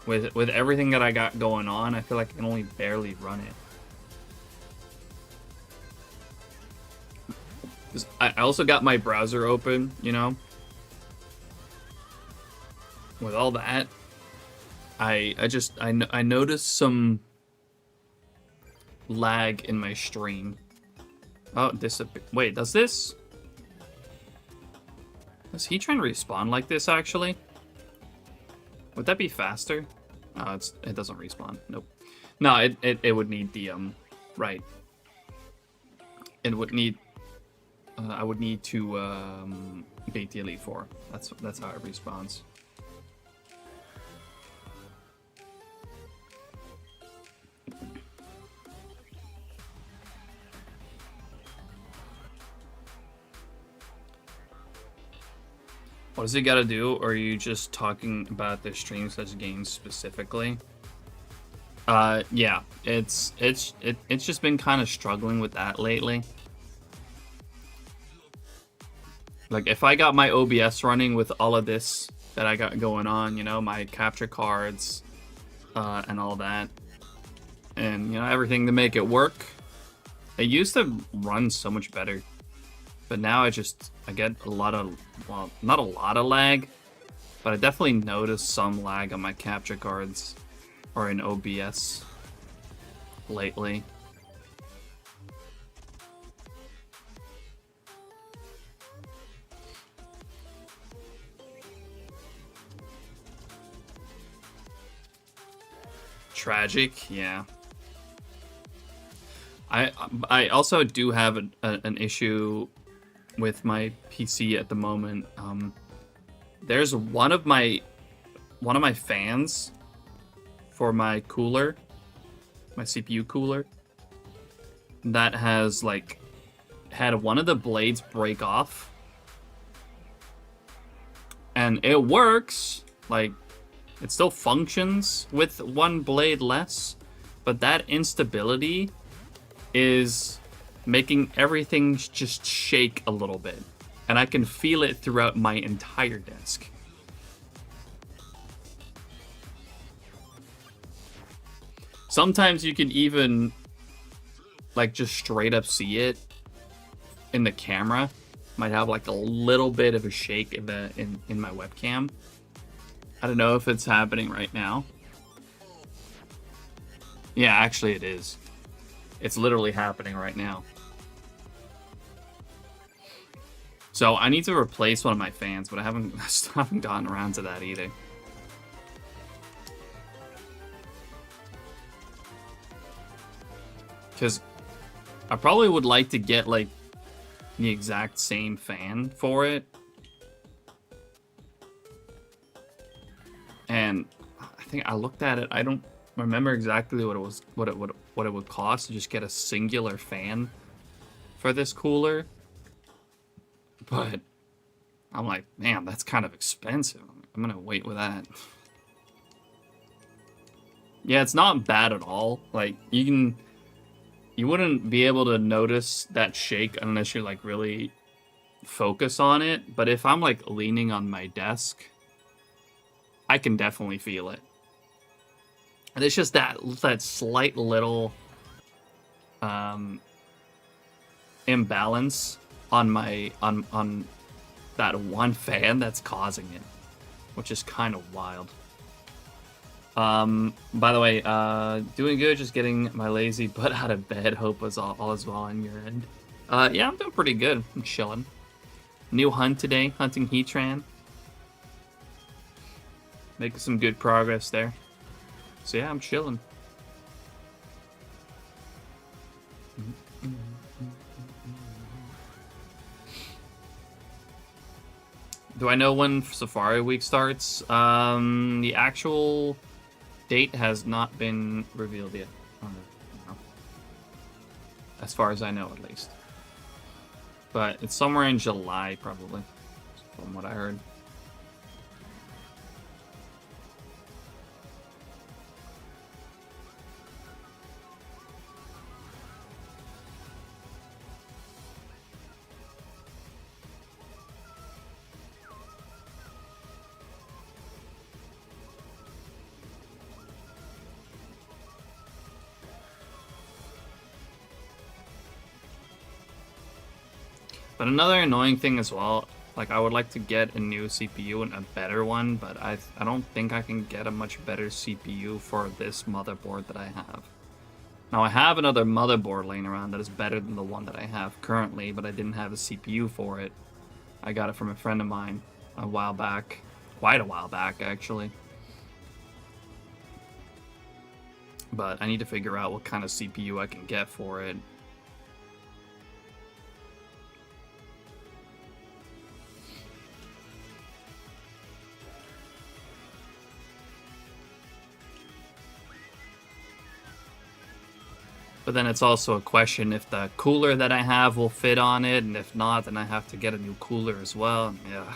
With everything that I got going on, I feel like I can only barely run it. 'Cause I also got my browser open, you know? With all that, I noticed some lag in my stream. Oh, wait, does this? Does Heatran respawn like this, actually? Would that be faster? Oh, it doesn't respawn. Nope. No, it would need the, right. It would need, I would need to, bait the Elite Four. That's how it respawns. What does he gotta do? Or are you just talking about the stream such games specifically? Yeah, it's just been kind of struggling with that lately. Like, if I got my OBS running with all of this that I got going on, you know, my capture cards, and all that, and, you know, everything to make it work, it used to run so much better. But now I get a lot of, well, not a lot of lag, but I definitely noticed some lag on my capture cards or in OBS lately. Tragic, yeah. I also do have an issue with my PC at the moment. There's one of my fans for my cooler, my CPU cooler, that has like had one of the blades break off, and it works, like it still functions with one blade less, but that instability is making everything just shake a little bit, and I can feel it throughout my entire desk. Sometimes you can even like just straight up see it in the camera. Might have like a little bit of a shake in my webcam. I don't know if it's happening right now. Yeah, actually it is. It's literally happening right now. So I need to replace one of my fans, but I still haven't gotten around to that either. Because I probably would like to get like the exact same fan for it. And I think I looked at it. I don't remember exactly what it was, what it would cost to just get a singular fan for this cooler. But I'm like, man, that's kind of expensive. I'm gonna wait with that. Yeah, it's not bad at all. Like, you wouldn't be able to notice that shake unless you're like really focus on it. But if I'm like leaning on my desk, I can definitely feel it. And it's just that slight little imbalance on my on that one fan that's causing it, which is kind of wild. By the way, doing good, just getting my lazy butt out of bed. Hope was all is well on your end. Yeah, I'm doing pretty good. I'm chilling. New hunt today, hunting Heatran. Making some good progress there. So yeah, I'm chilling. Do I know when Safari Week starts? The actual date has not been revealed yet. As far as I know, at least. But it's somewhere in July, probably, from what I heard. But another annoying thing as well, like I would like to get a new CPU and a better one, but I don't think I can get a much better CPU for this motherboard that I have. Now I have another motherboard laying around that is better than the one that I have currently, but I didn't have a CPU for it. I got it from a friend of mine a while back, quite a while back actually. But I need to figure out what kind of CPU I can get for it. But then it's also a question if the cooler that I have will fit on it, and if not, then I have to get a new cooler as well. Yeah.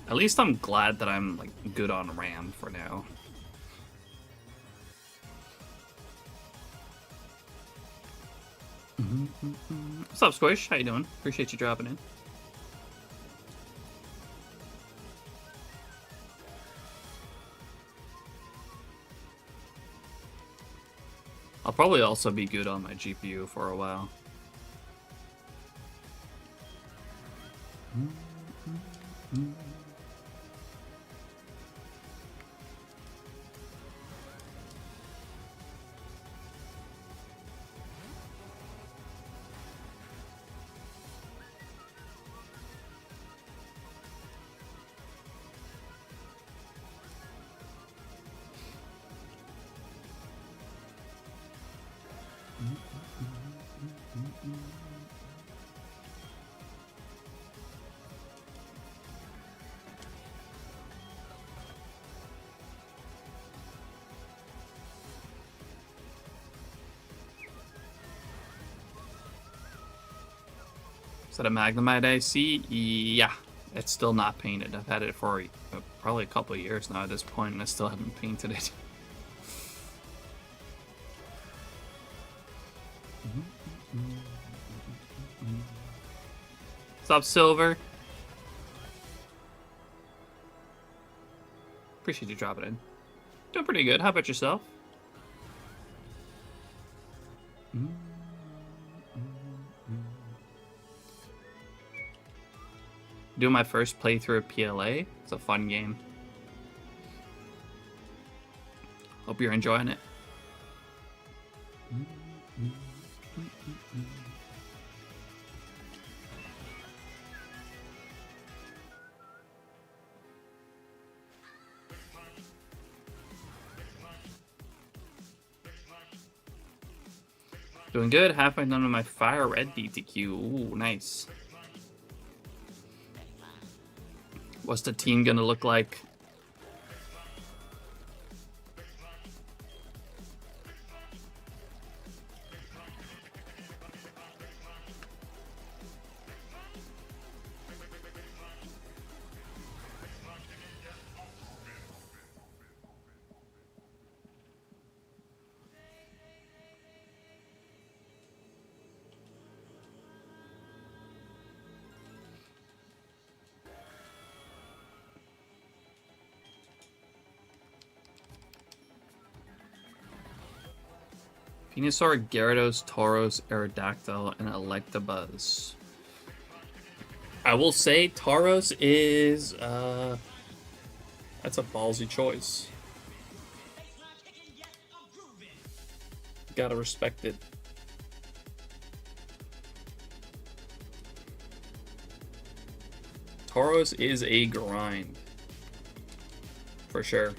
At least I'm glad that I'm like good on RAM for now. What's up, Squish? How you doing? Appreciate you dropping in. I'll probably also be good on my GPU for a while. Is that a Magnemite IC? Yeah, it's still not painted. I've had it for probably a couple of years now at this point, and I still haven't painted it. What's up, Silver? Appreciate you dropping in. Doing pretty good. How about yourself? Doing my first playthrough of PLA. It's a fun game. Hope you're enjoying it. Doing good. Halfway done with my Fire Red DTQ. Ooh, nice. What's the team gonna look like? Venusaur, Gyarados, Tauros, Aerodactyl, and Electabuzz. I will say Tauros is, that's a ballsy choice. Gotta respect it. Tauros is a grind. For sure.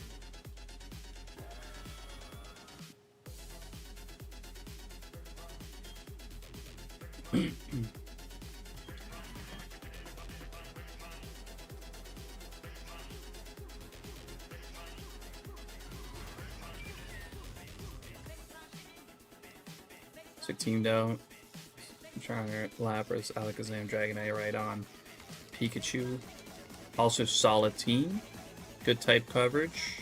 So teamed out. I'm trying to Lapras, Alakazam, Dragonite right on. Pikachu. Also solid team. Good type coverage.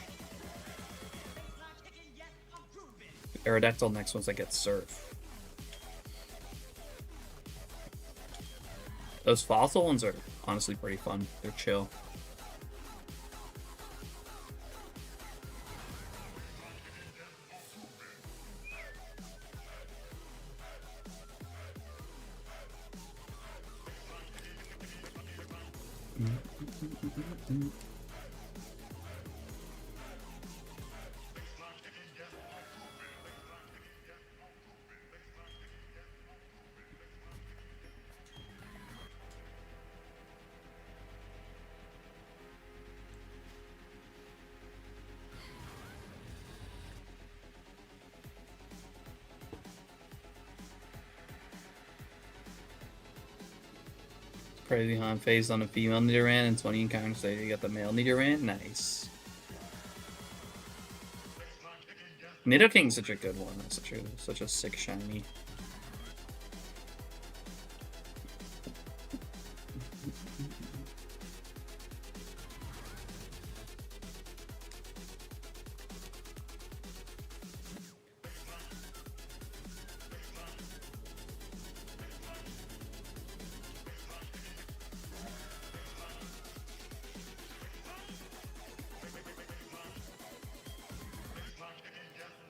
Aerodactyl next one's I get Surf. Those fossil ones are honestly pretty fun. They're chill. Crazy, huh? Phased on a female Nidoran and 20 encounters, so you got the male Nidoran. Nice. Nidoking's such a good one. That's such a sick shiny.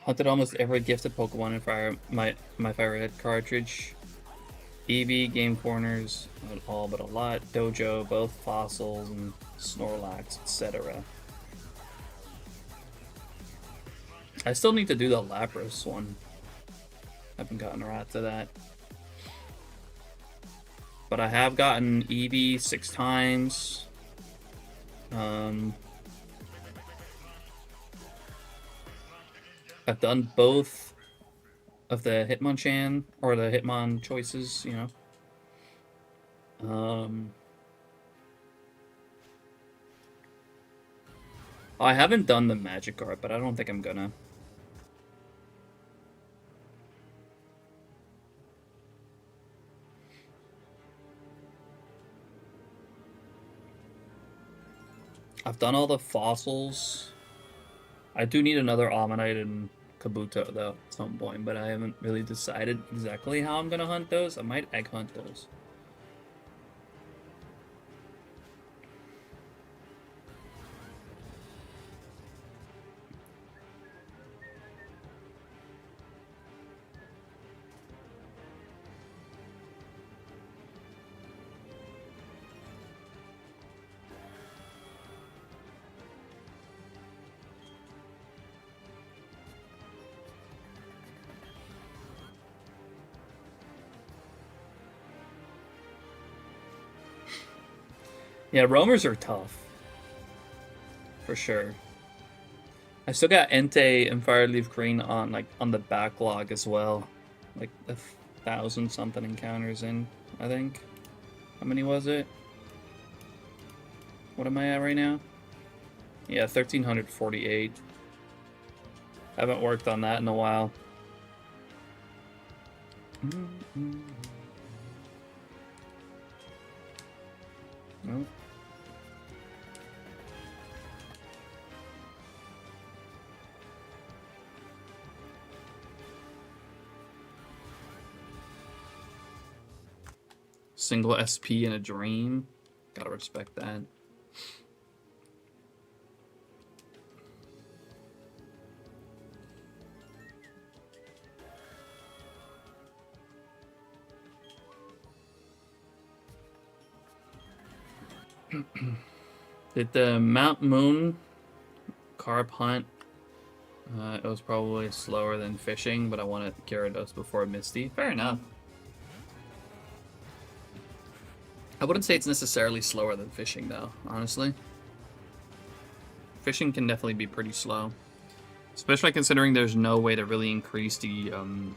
Hunted almost every gifted Pokemon in my Fire Red cartridge. Eevee, Game Corners, not all but a lot. Dojo, both fossils and Snorlax, etc. I still need to do the Lapras one. Haven't gotten around to that. But I have gotten Eevee 6 times. I've done both of the Hitmonchan, or the Hitmon choices, you know. I haven't done the Magikarp, but I don't think I'm gonna. I've done all the fossils. I do need another Ammonite and Kabuto, though, at some point, but I haven't really decided exactly how I'm gonna hunt those. I might egg hunt those. Yeah, roamers are tough. For sure. I still got Entei and Fireleaf Green on the backlog as well. Like 1,000 something encounters in, I think. How many was it? What am I at right now? Yeah, 1,348. Haven't worked on that in a while. Nope. Single SP in a dream. Gotta respect that. Did the Mount Moon carp hunt? It was probably slower than fishing, but I wanted Gyarados before Misty. Fair enough. I wouldn't say it's necessarily slower than fishing, though, honestly. Fishing can definitely be pretty slow. Especially considering there's no way to really increase the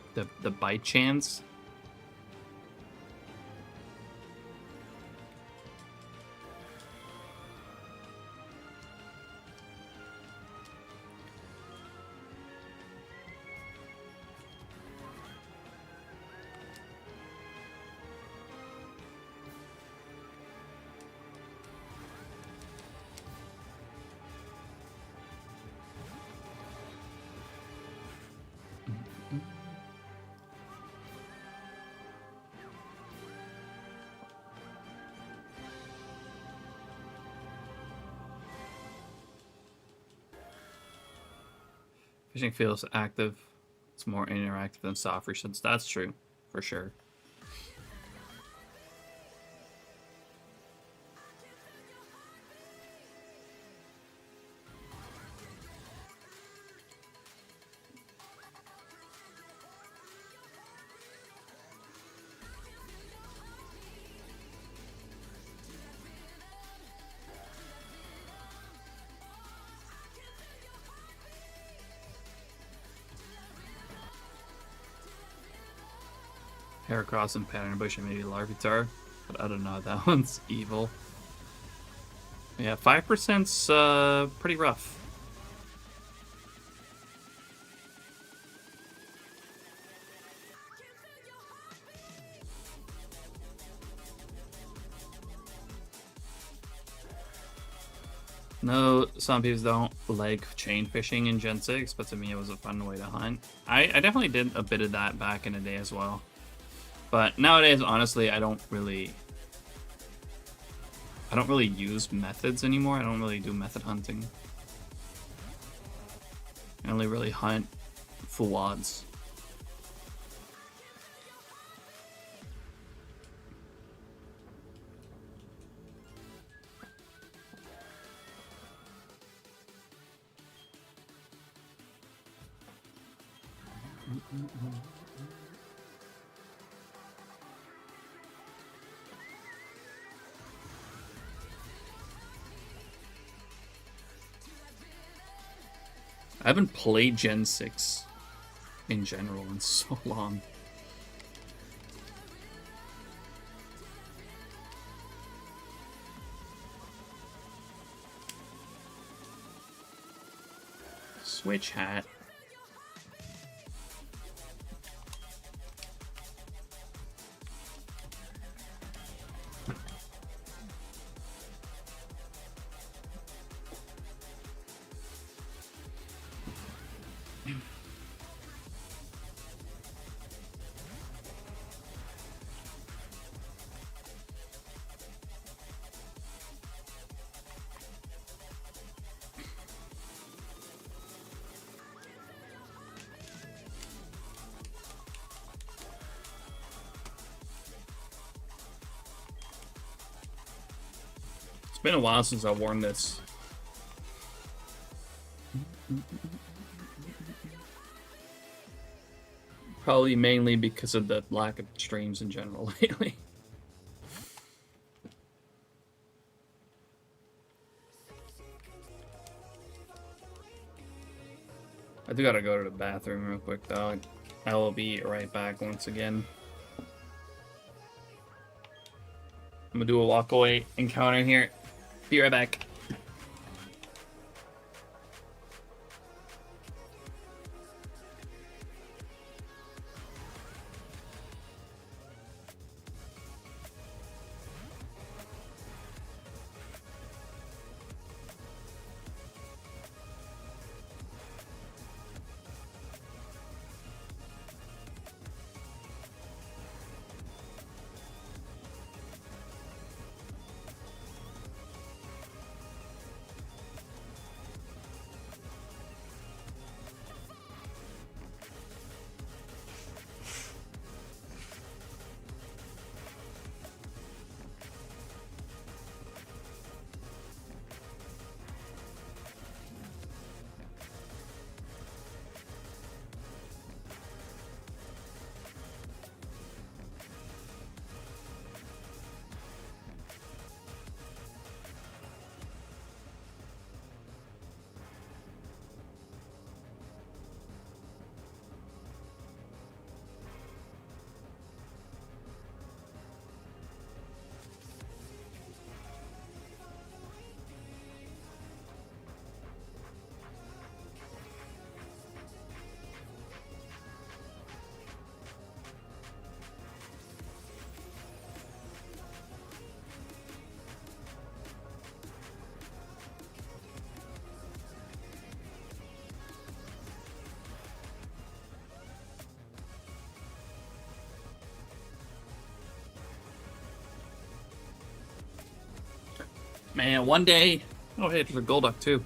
bite chance. Fishing feels active. It's more interactive than soft resets. That's true, for sure. Heracross and Pattern Bush and maybe Larvitar, but I don't know. That one's evil. Yeah, 5%'s pretty rough. No, some people don't like chain fishing in Gen 6, but to me it was a fun way to hunt. I definitely did a bit of that back in the day as well. But nowadays, honestly, I don't really use methods anymore. I don't really do method hunting. I only really hunt full odds. I haven't played Gen 6 in general in so long. Switch hat. It's been a while since I've worn this. Probably mainly because of the lack of streams in general lately. I do gotta go to the bathroom real quick though. I will be right back once again. I'm gonna do a walk away encounter here. Be right back. Man, one day. Oh, hey, there's a Golduck too.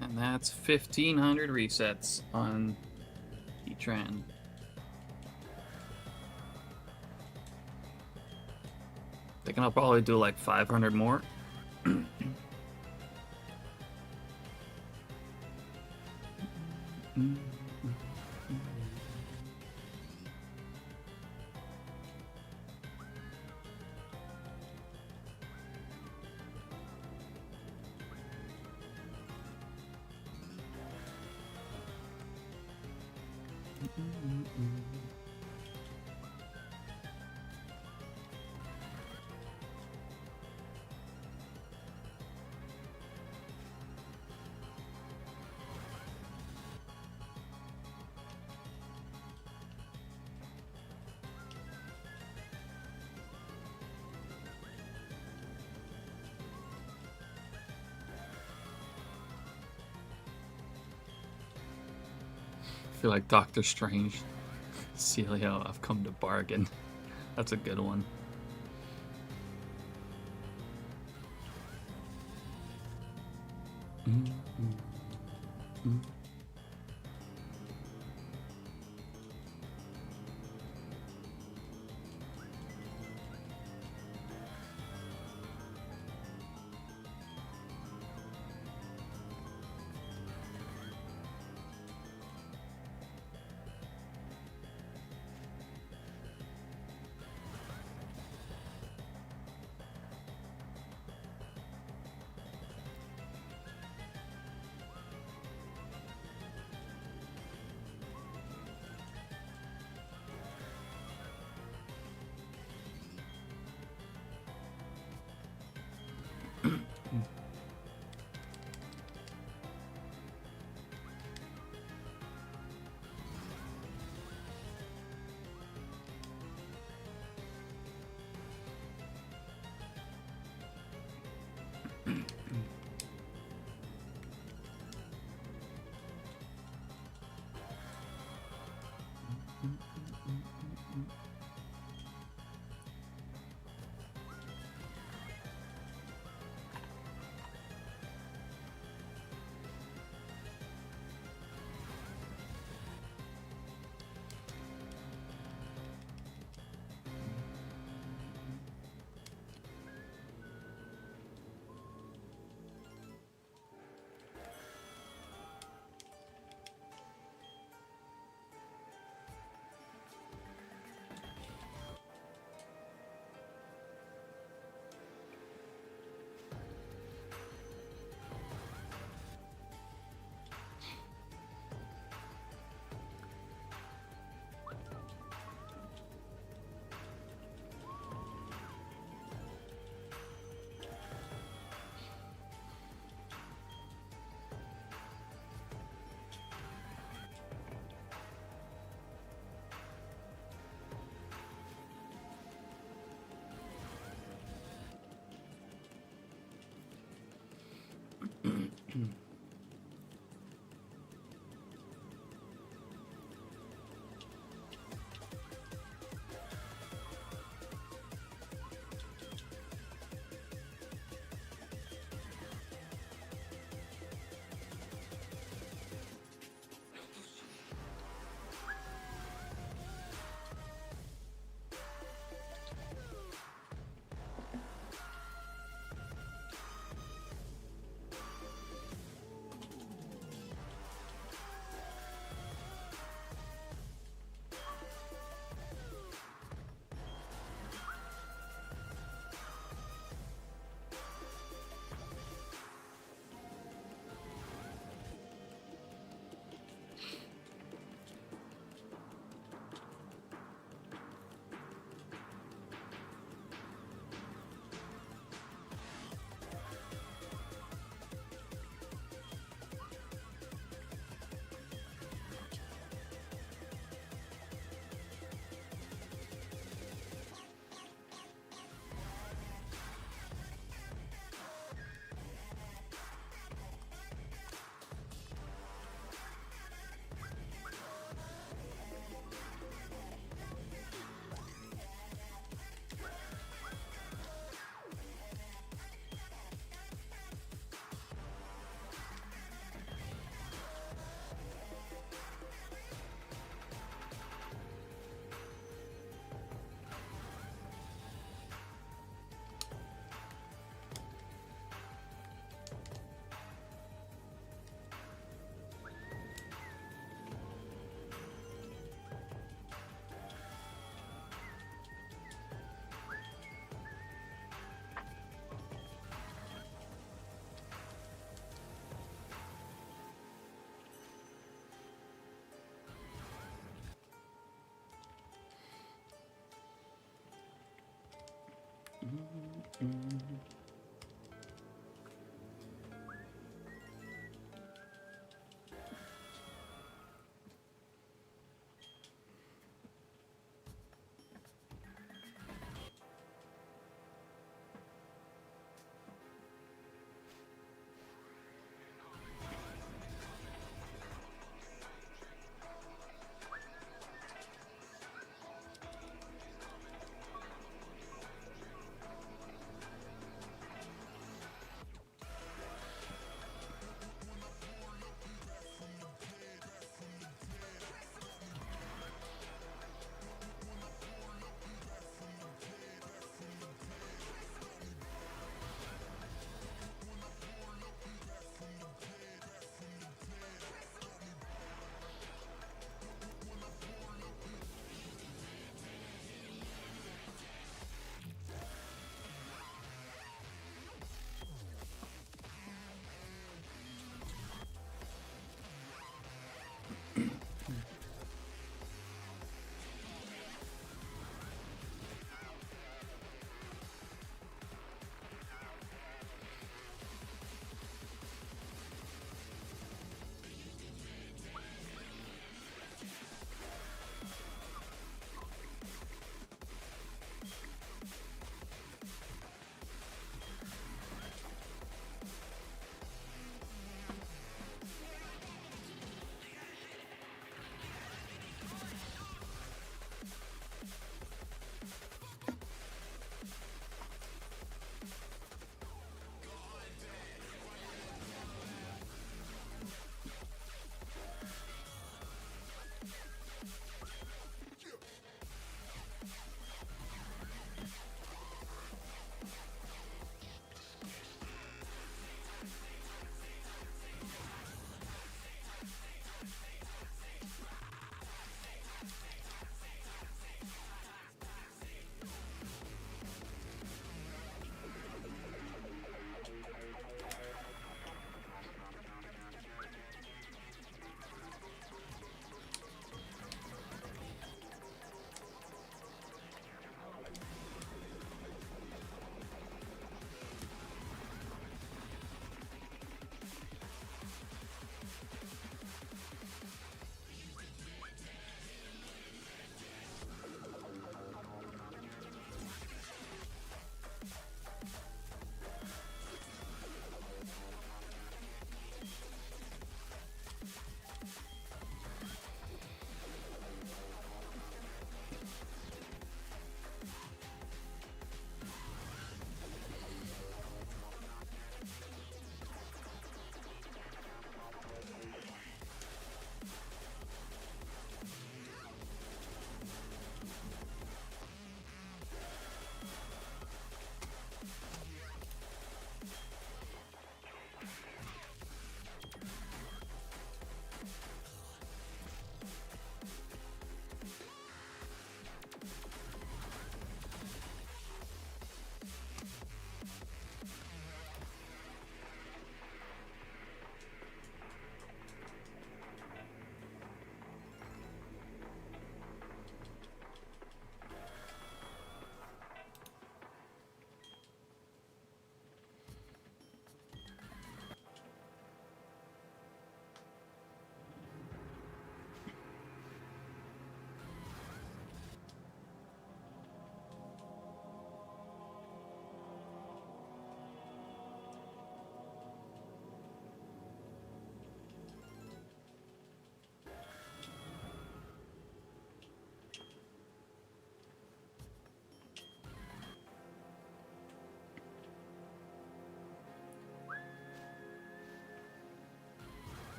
And that's 1,500 resets on Heatran. Thinking I'll probably do like 500 more. I feel like Doctor Strange. Celio, I've come to bargain. That's a good one.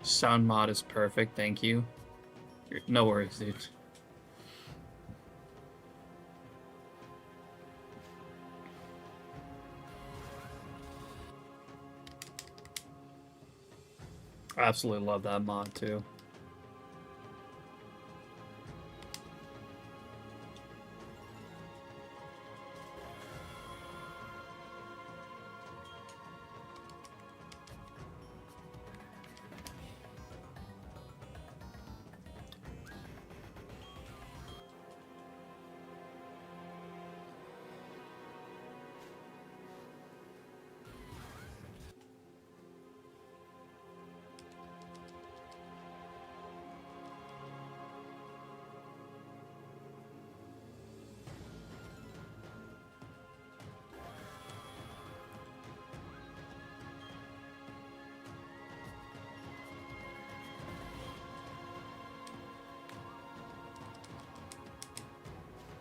Sound mod is perfect, thank you. No worries, dude. I absolutely love that mod too.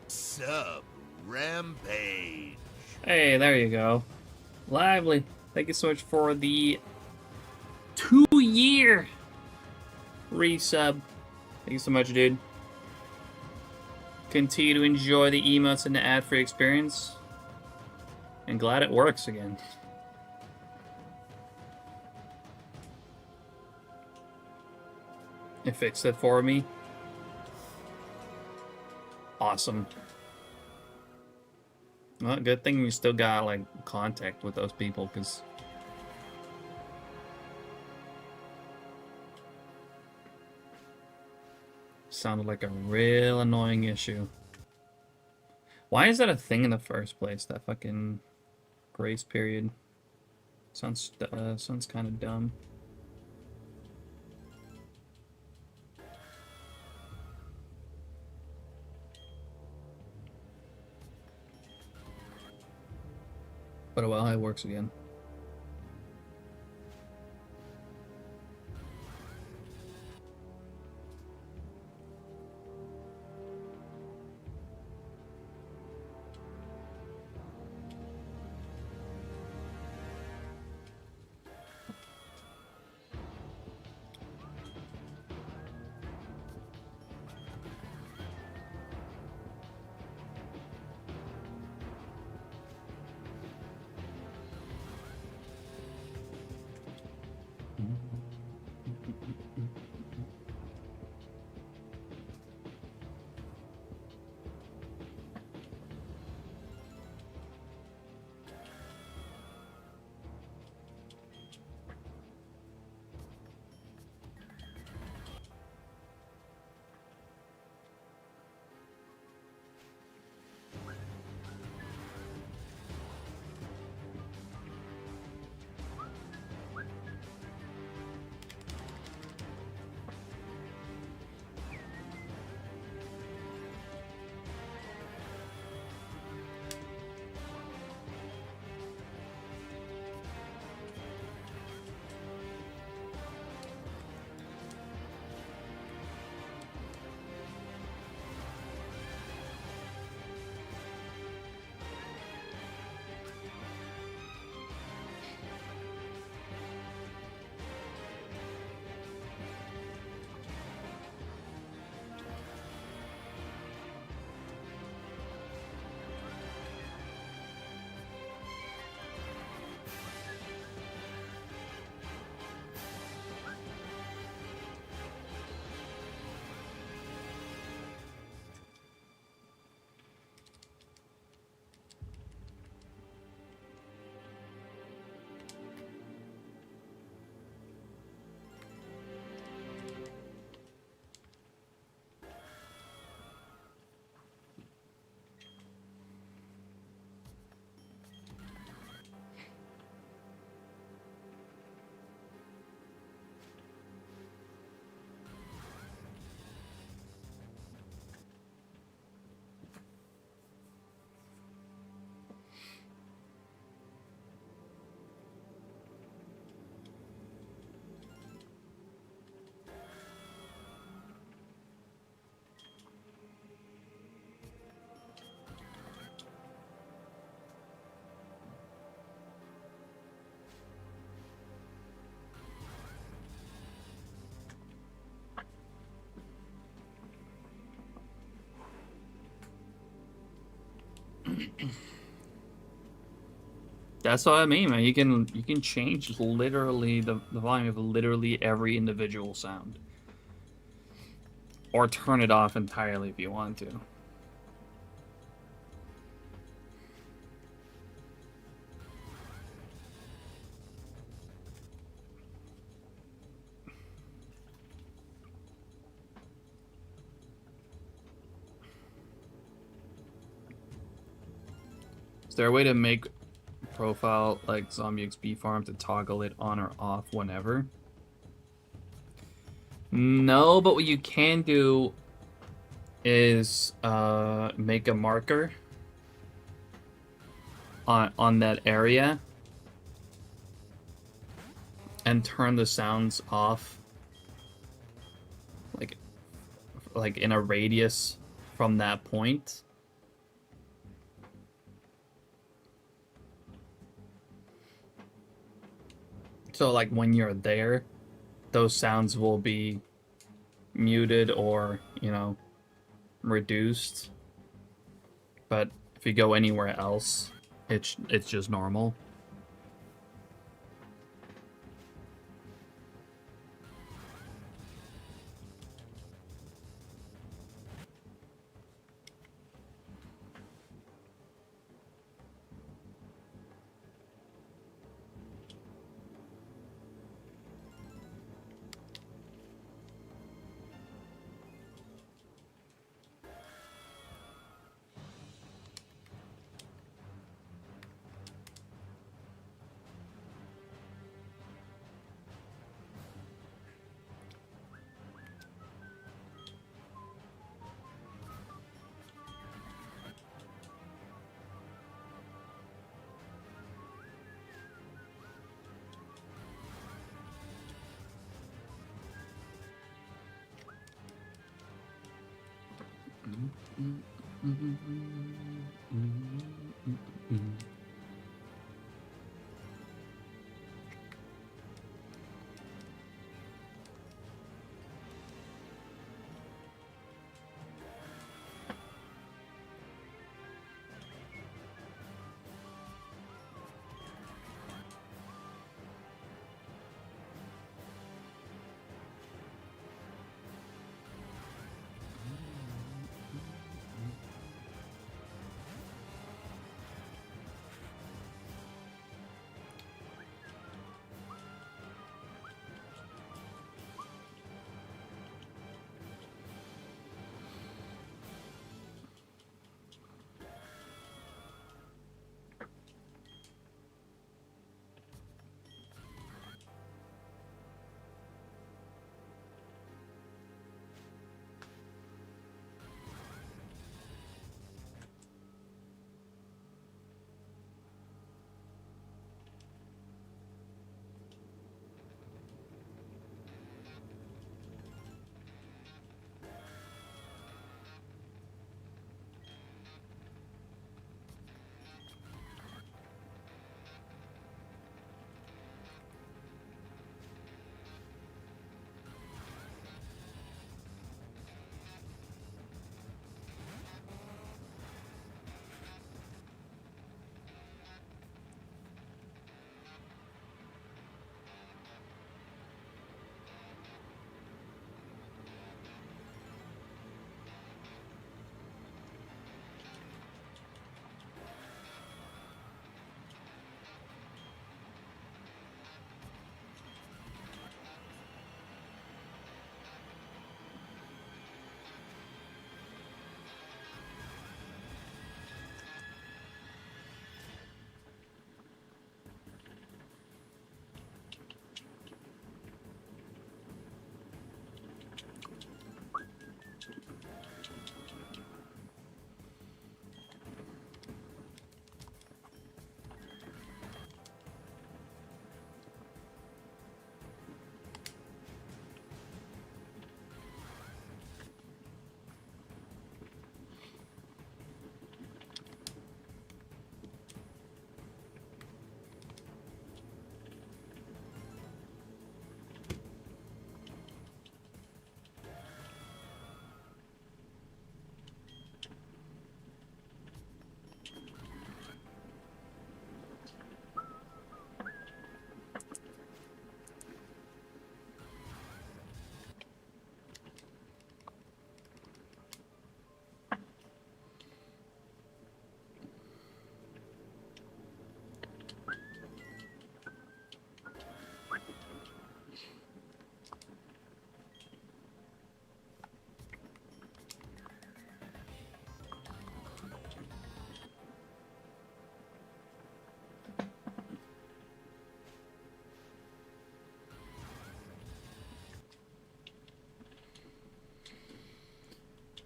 Sub Rampage. Hey, there you go. Lively. Thank you so much for the 2-year resub. Thank you so much, dude. Continue to enjoy the emotes and the ad-free experience. And glad it works again. It fixed it for me. Awesome. Well, good thing we still got, like, contact with those people, because... sounded like a real annoying issue. Why is that a thing in the first place, that fucking grace period? Sounds kind of dumb. But well, it works again. That's what I mean, man. You can change literally the volume of literally every individual sound. Or turn it off entirely if you want to. Is there a way to make profile like Zombie XP Farm to toggle it on or off whenever? No, but what you can do is make a marker on that area and turn the sounds off like in a radius from that point. So like when you're there, those sounds will be muted or, you know, reduced. But if you go anywhere else, it's just normal.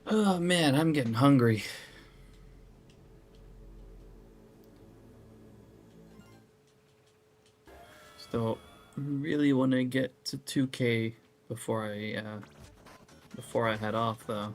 Oh man, I'm getting hungry. Still really want to get to 2K before I head off though.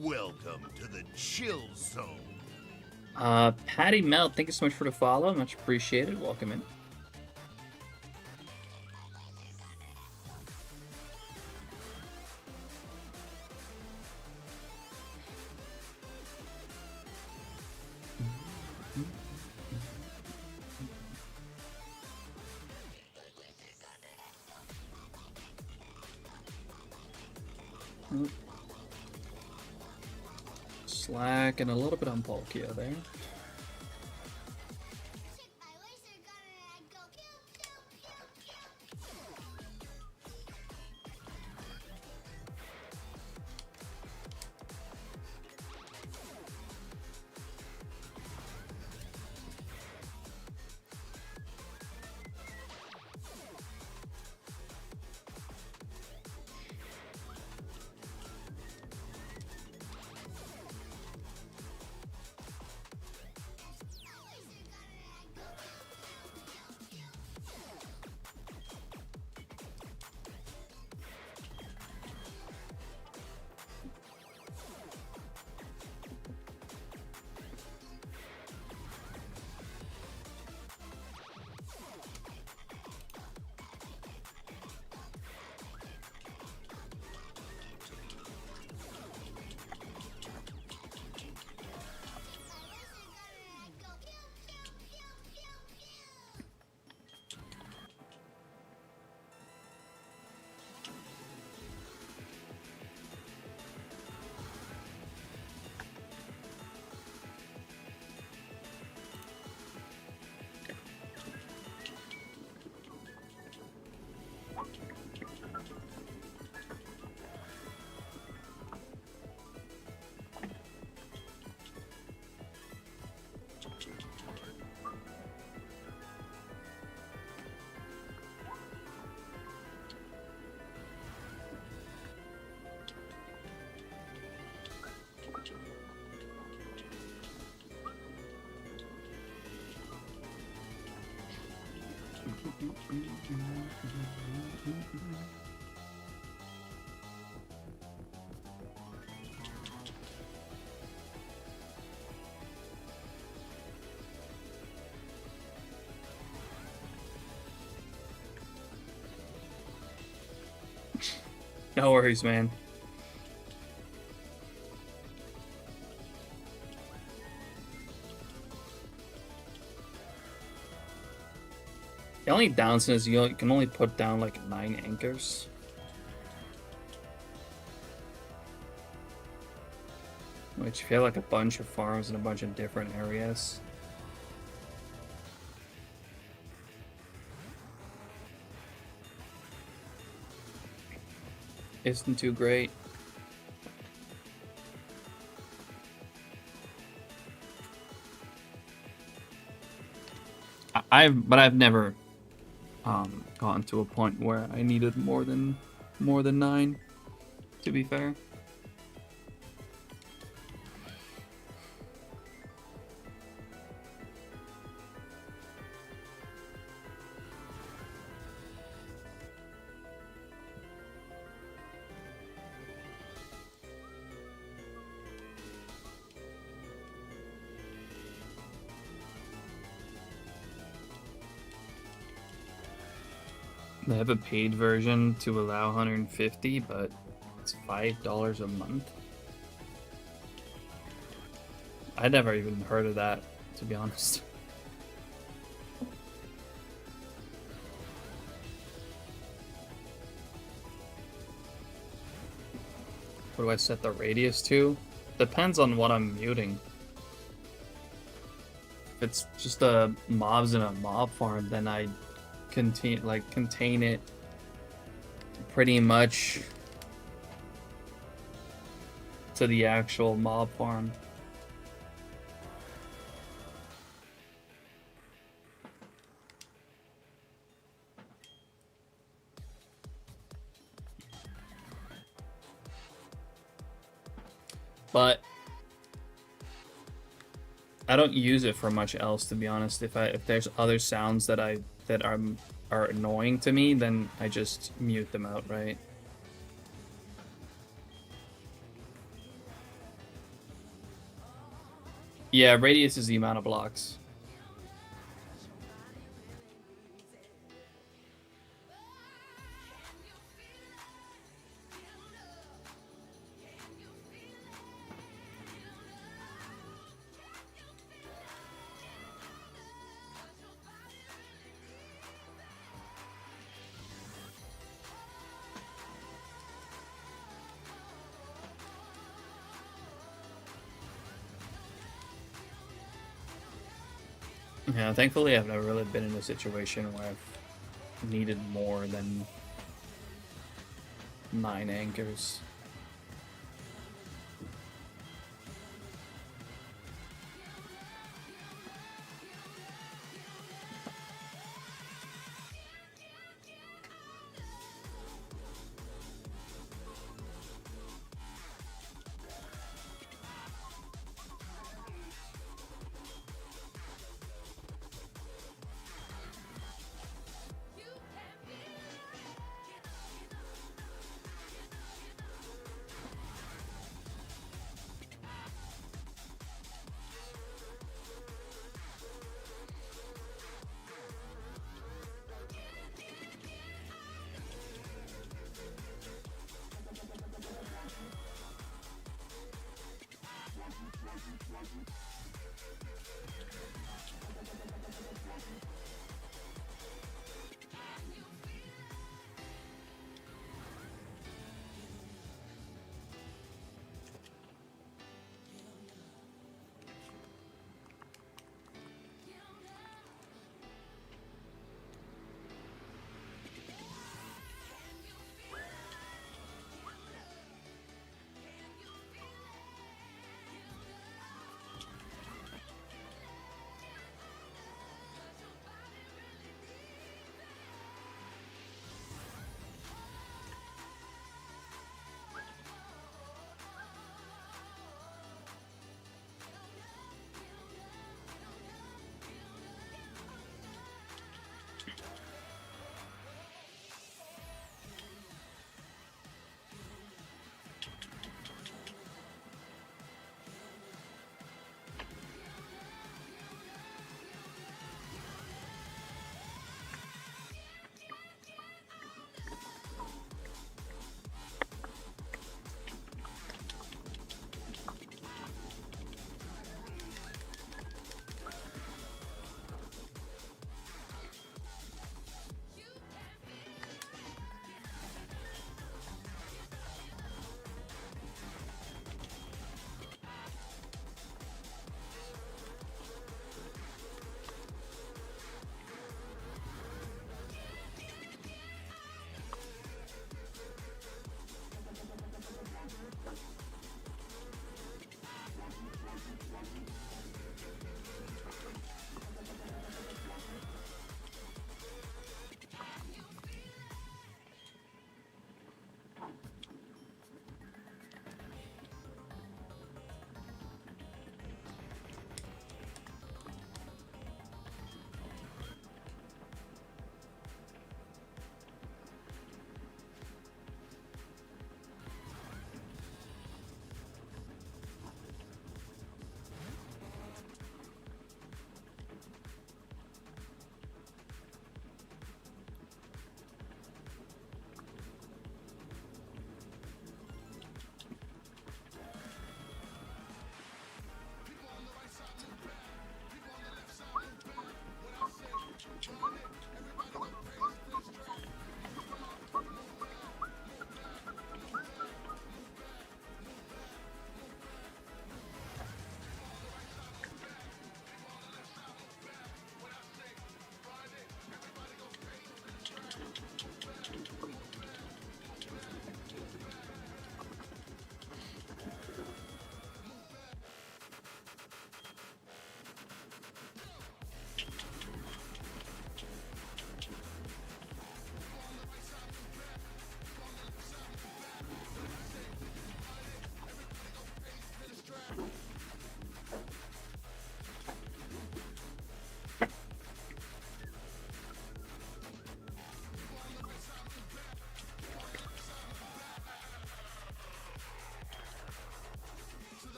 Welcome to the chill zone. Patty Mel, thank you so much for the follow. Much appreciated. Welcome in. Slack and a little bit on Palkia there. No worries, man. The only downside is you can only put down like 9 anchors. Which, if you have like a bunch of farms in a bunch of different areas. isn't too great. I've never gotten to a point where I needed more than 9, to be fair. They have a paid version to allow 150, but it's $5 a month. I never even heard of that, to be honest. What do I set the radius to? Depends on what I'm muting. If it's just a mobs in a mob farm, then I contain it pretty much to the actual mob farm. But I don't use it for much else, to be honest. If there's other sounds that are annoying to me, then I just mute them out, right? Yeah, radius is the amount of blocks. Yeah, thankfully I've never really been in a situation where I've needed more than 9 anchors.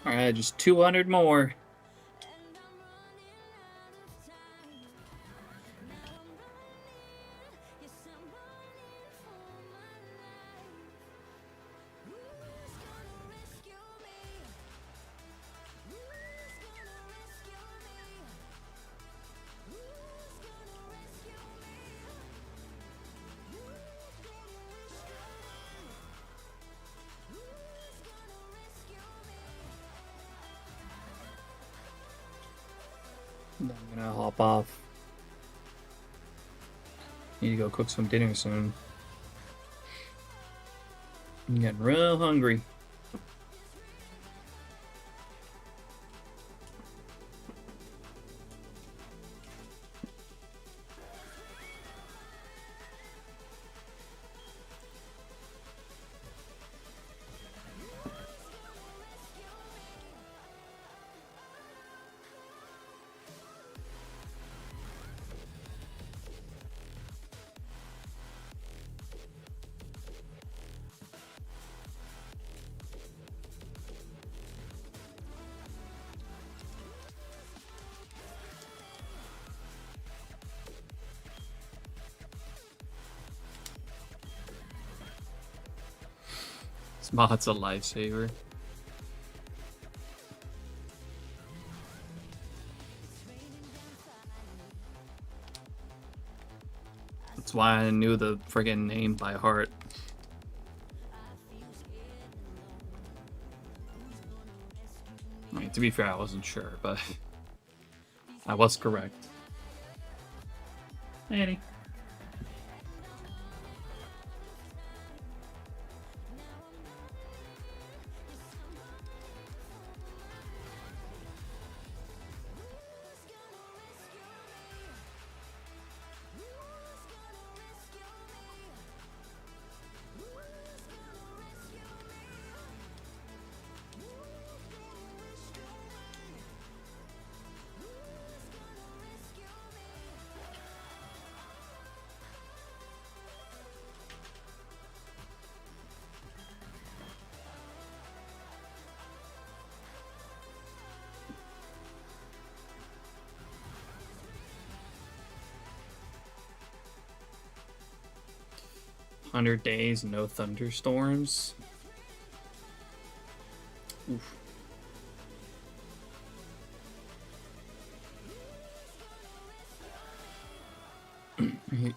Alright, just 200 more. I'm gonna hop off. Need to go cook some dinner soon. I'm getting real hungry. This mod's a lifesaver. That's why I knew the friggin' name by heart. I mean, to be fair, I wasn't sure, but I was correct. Hey, Annie. "100 days, no thunderstorms." Oof.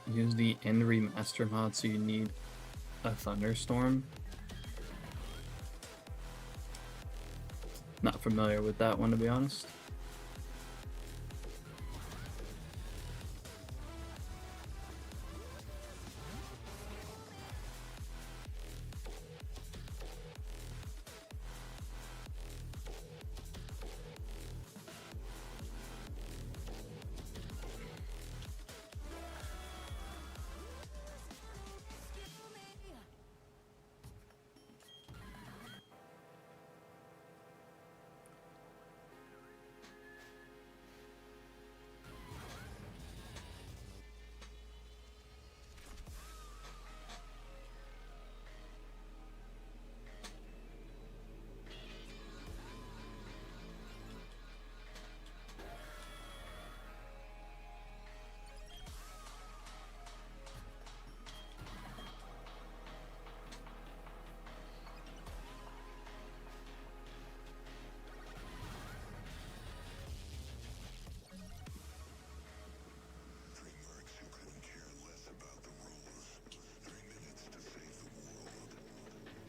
Use the end remaster mod, so you need a thunderstorm. Not familiar with that one, to be honest.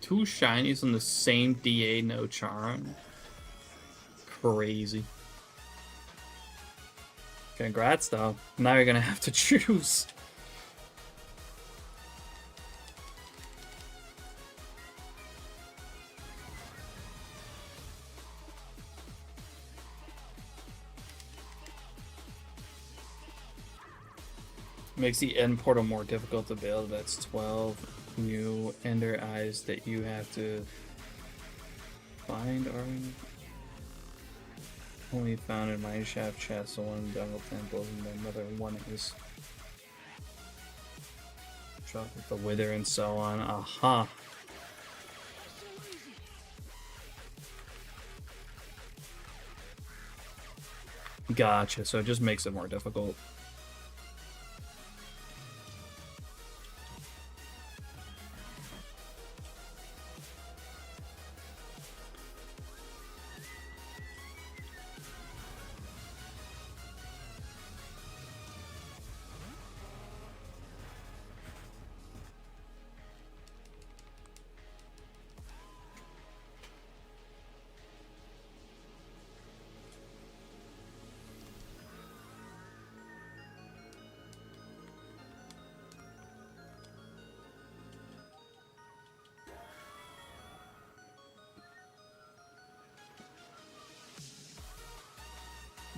Two shinies on the same DA, no charm. Crazy. Congrats, though. Now you're gonna have to choose. Makes the end portal more difficult to build. That's 12 new ender eyes that you have to find, or only found in mineshaft chests, one jungle temples, and another one is shot with the wither and so on. Aha. Gotcha, so it just makes it more difficult.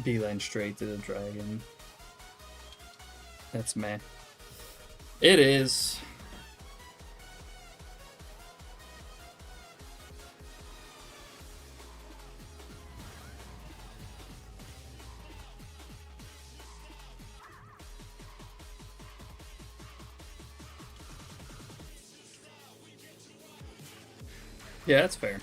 Beeline straight to the dragon. That's meh. It is. Yeah, that's fair.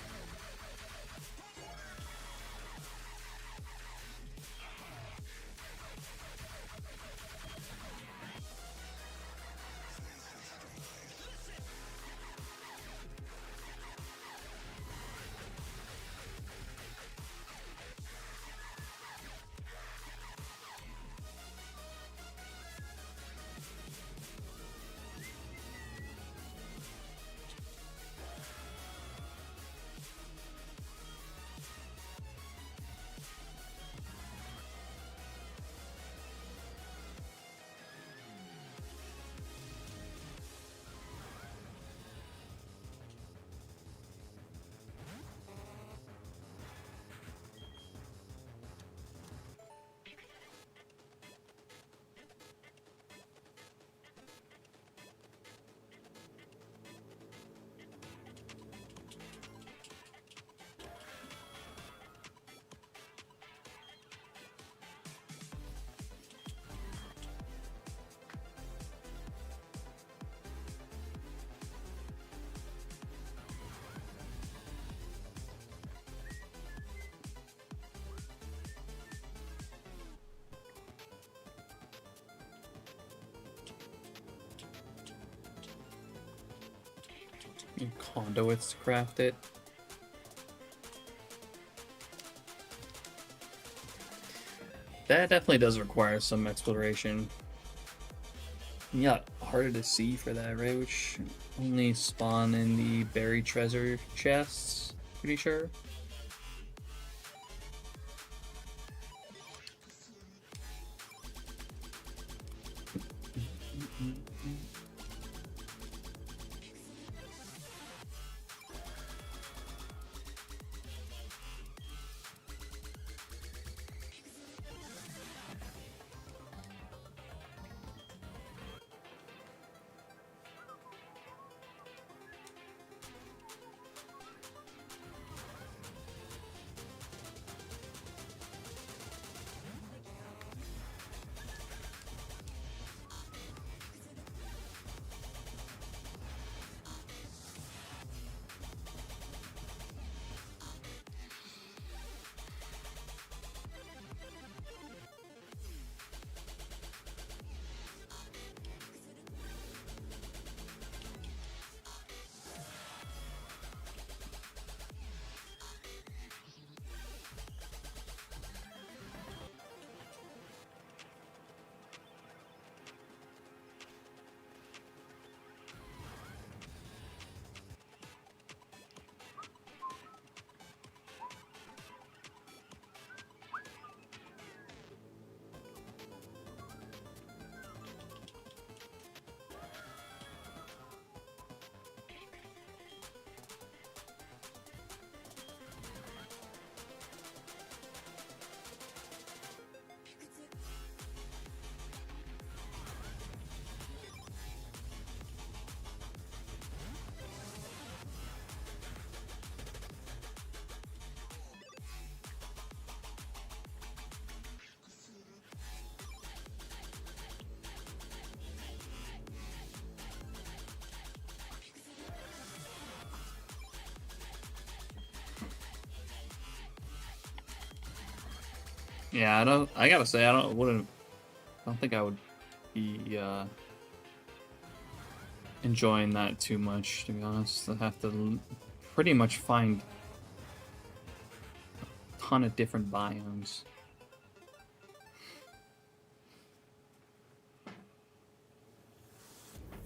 Conduits to craft it. That definitely does require some exploration. Yeah, harder to see for that, right? Which only spawn in the buried treasure chests, pretty sure. Yeah, I gotta say, I don't think I would be enjoying that too much, to be honest. I have to pretty much find a ton of different biomes.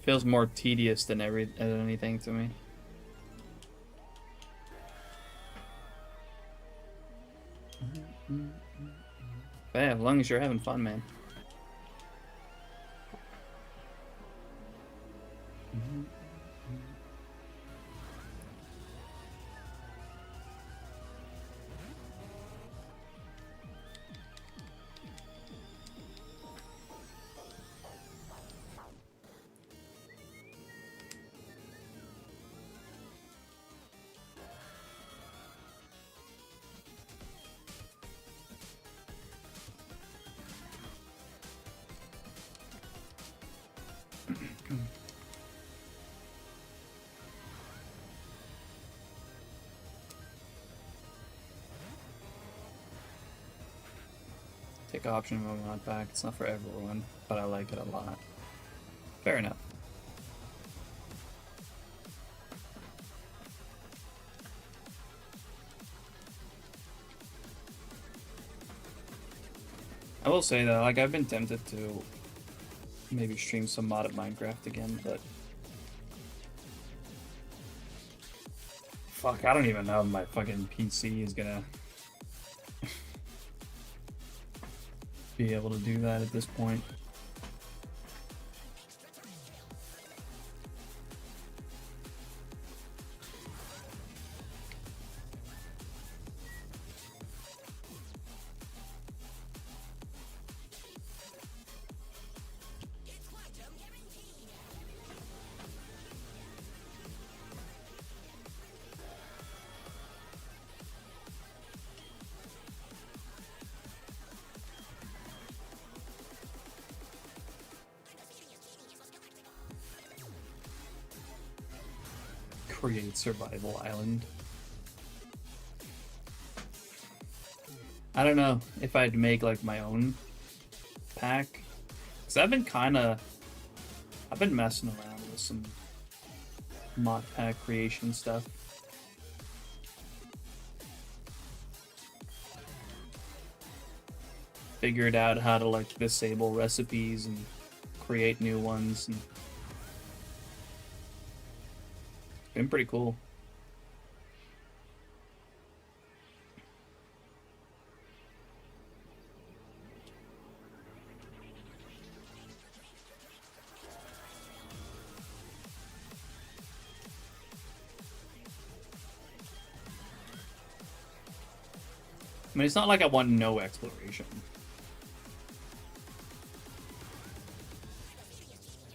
Feels more tedious than anything to me. But yeah, as long as you're having fun, man. Take option moving on back. It's not for everyone, but I like it a lot. Fair enough. I will say though, like I've been tempted to maybe stream some modded Minecraft again, but fuck, I don't even know if my fucking PC is gonna be able to do that at this point. Create survival island. I don't know if I'd make like my own pack, because I've been messing around with some mod pack creation stuff. Figured out how to like disable recipes and create new ones, and it's been pretty cool. I mean, it's not like I want no exploration.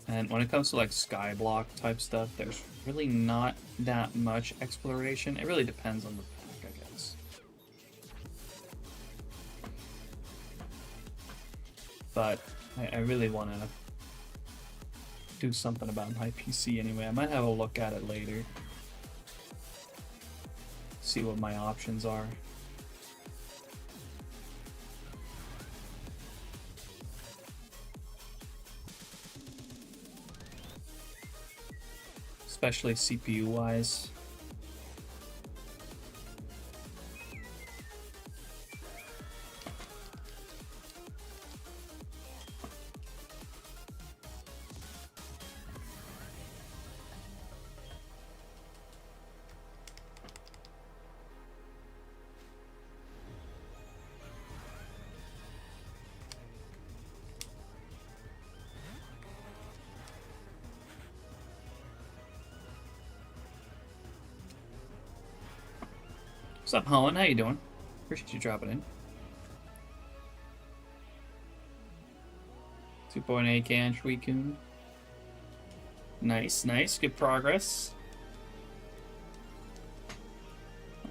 And when it comes to like skyblock type stuff, there's really not that much exploration. It really depends on the pack, I guess. But I really want to do something about my PC anyway. I might have a look at it later. See what my options are. Especially CPU-wise. What's up, Holland? How you doing? Appreciate you dropping in. 2.8 can Shweekun. Nice, nice. Good progress.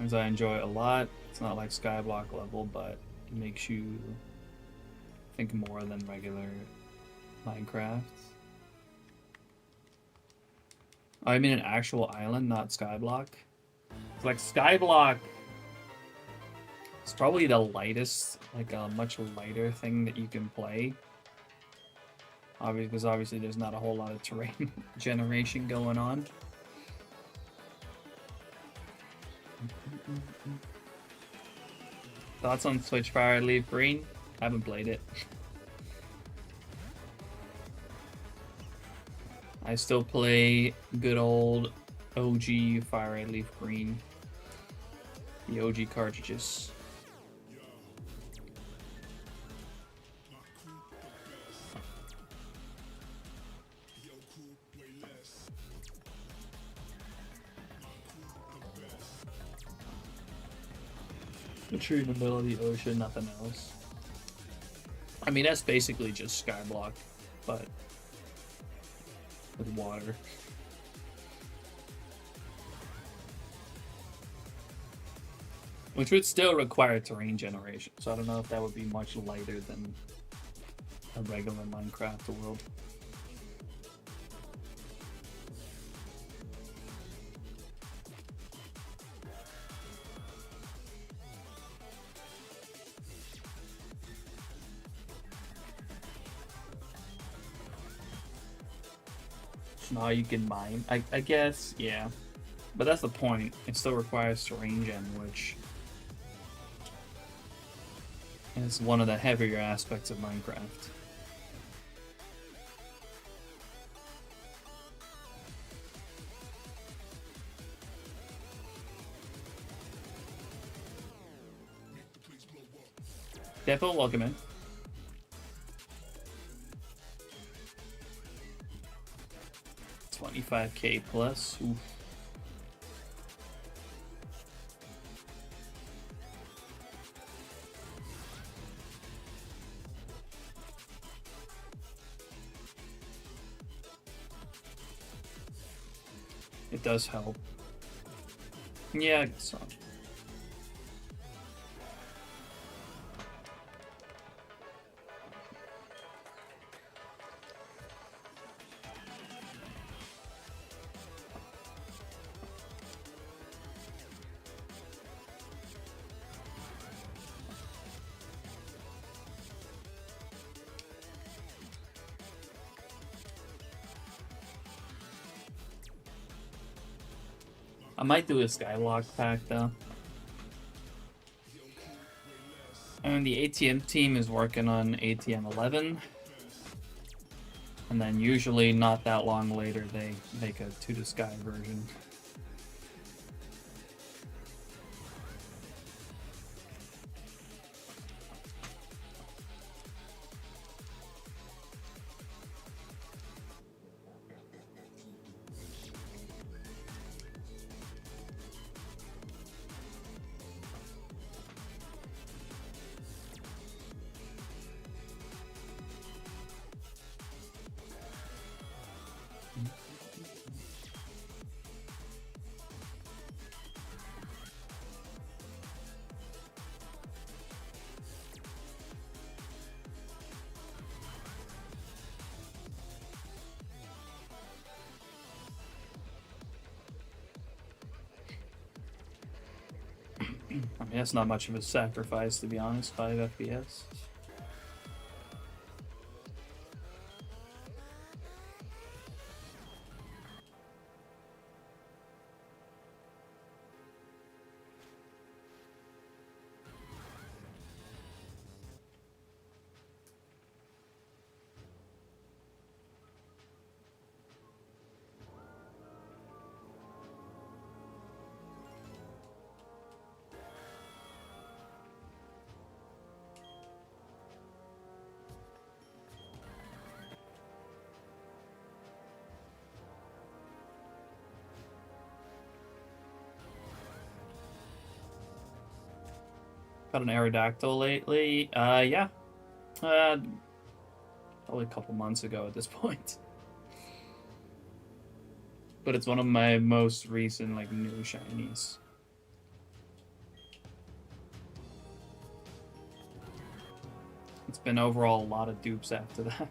As I enjoy it a lot. It's not like Skyblock level, but it makes you think more than regular Minecraft. Oh, I mean an actual island, not Skyblock. It's like Skyblock. It's probably the lightest, like a much lighter thing that you can play. Obviously, because obviously there's not a whole lot of terrain generation going on. Thoughts on Switch Fire Leaf Green? Haven't played it. I still play good old OG Fire Red Leaf Green. The OG cartridges. The tree in the middle of the ocean, nothing else. I mean, that's basically just Skyblock, but with water. Which would still require terrain generation, so I don't know if that would be much lighter than a regular Minecraft world. Now you can mine. I guess, yeah. But that's the point. It still requires terrain gen, which is one of the heavier aspects of Minecraft. Defo, welcome in. $25K plus. Oof. It does help. Yeah, I guess so. I might do a Skylock pack though. And the ATM team is working on ATM 11. And then usually not that long later they make a To the Sky version. I mean, that's not much of a sacrifice, to be honest, 5 FPS. Got an Aerodactyl lately. Yeah. Probably a couple months ago at this point. But it's one of my most recent, like, new shinies. It's been overall a lot of dupes after that.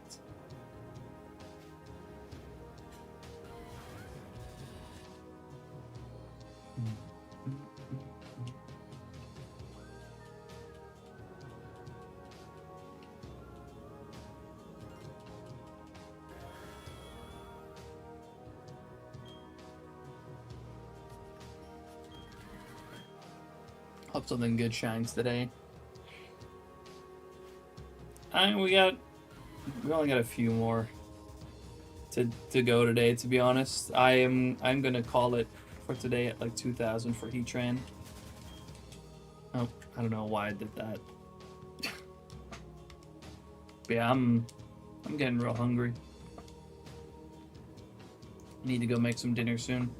Hope something good shines today. We only got a few more to go today, to be honest. I'm gonna call it for today at like 2,000 for Heatran. Oh, I don't know why I did that. But yeah, I'm getting real hungry. I need to go make some dinner soon.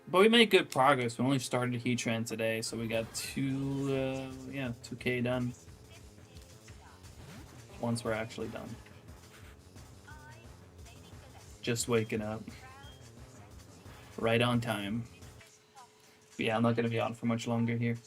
But we made good progress. We only started Heatran today, so we got 2K done. Once we're actually done. Just waking up. Right on time. But yeah, I'm not going to be on for much longer here.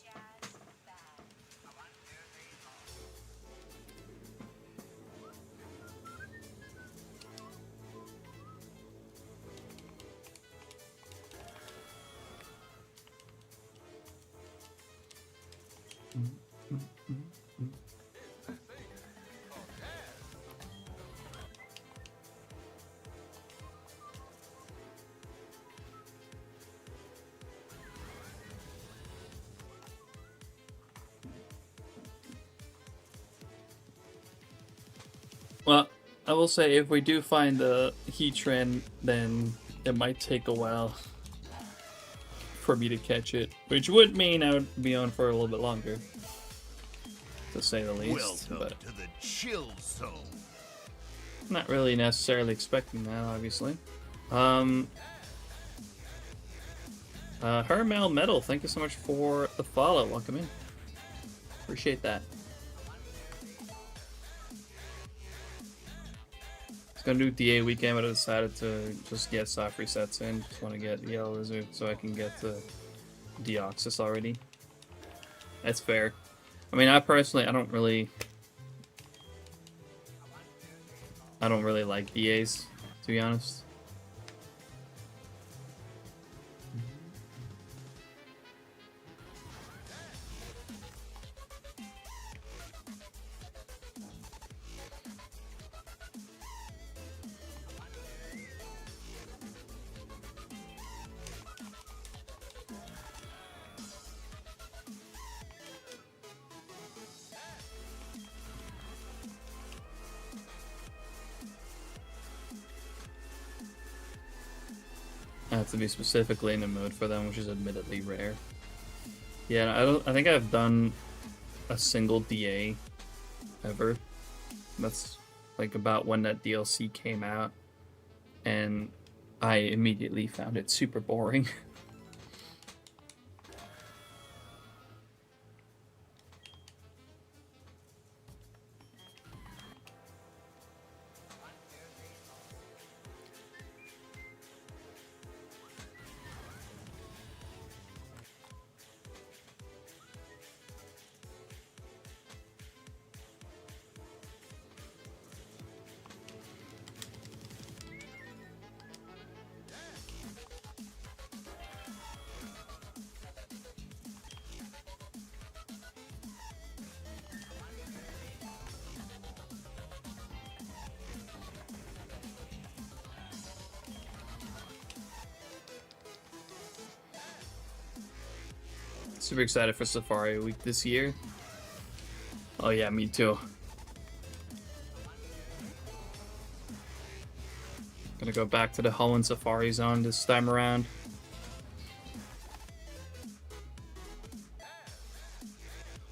Well, I will say if we do find the Heatran, then it might take a while for me to catch it, which would mean I would be on for a little bit longer, to say the least. Welcome But to the chill zone. not really necessarily expecting that, obviously. Hermel Metal, thank you so much for the follow. Welcome in. Appreciate that. I was gonna do DA weekend, but I decided to just get soft resets in. Just want to get Yellow Lizard so I can get the Deoxys already. That's fair. I mean, I personally, I don't really like DAs, to be honest. I have to be specifically in the mood for them, which is admittedly rare. Yeah, I think I've done a single DA ever. That's like about when that DLC came out, and I immediately found it super boring. Super excited for Safari Week this year. Oh yeah, me too. Gonna go back to the Holland Safari Zone this time around.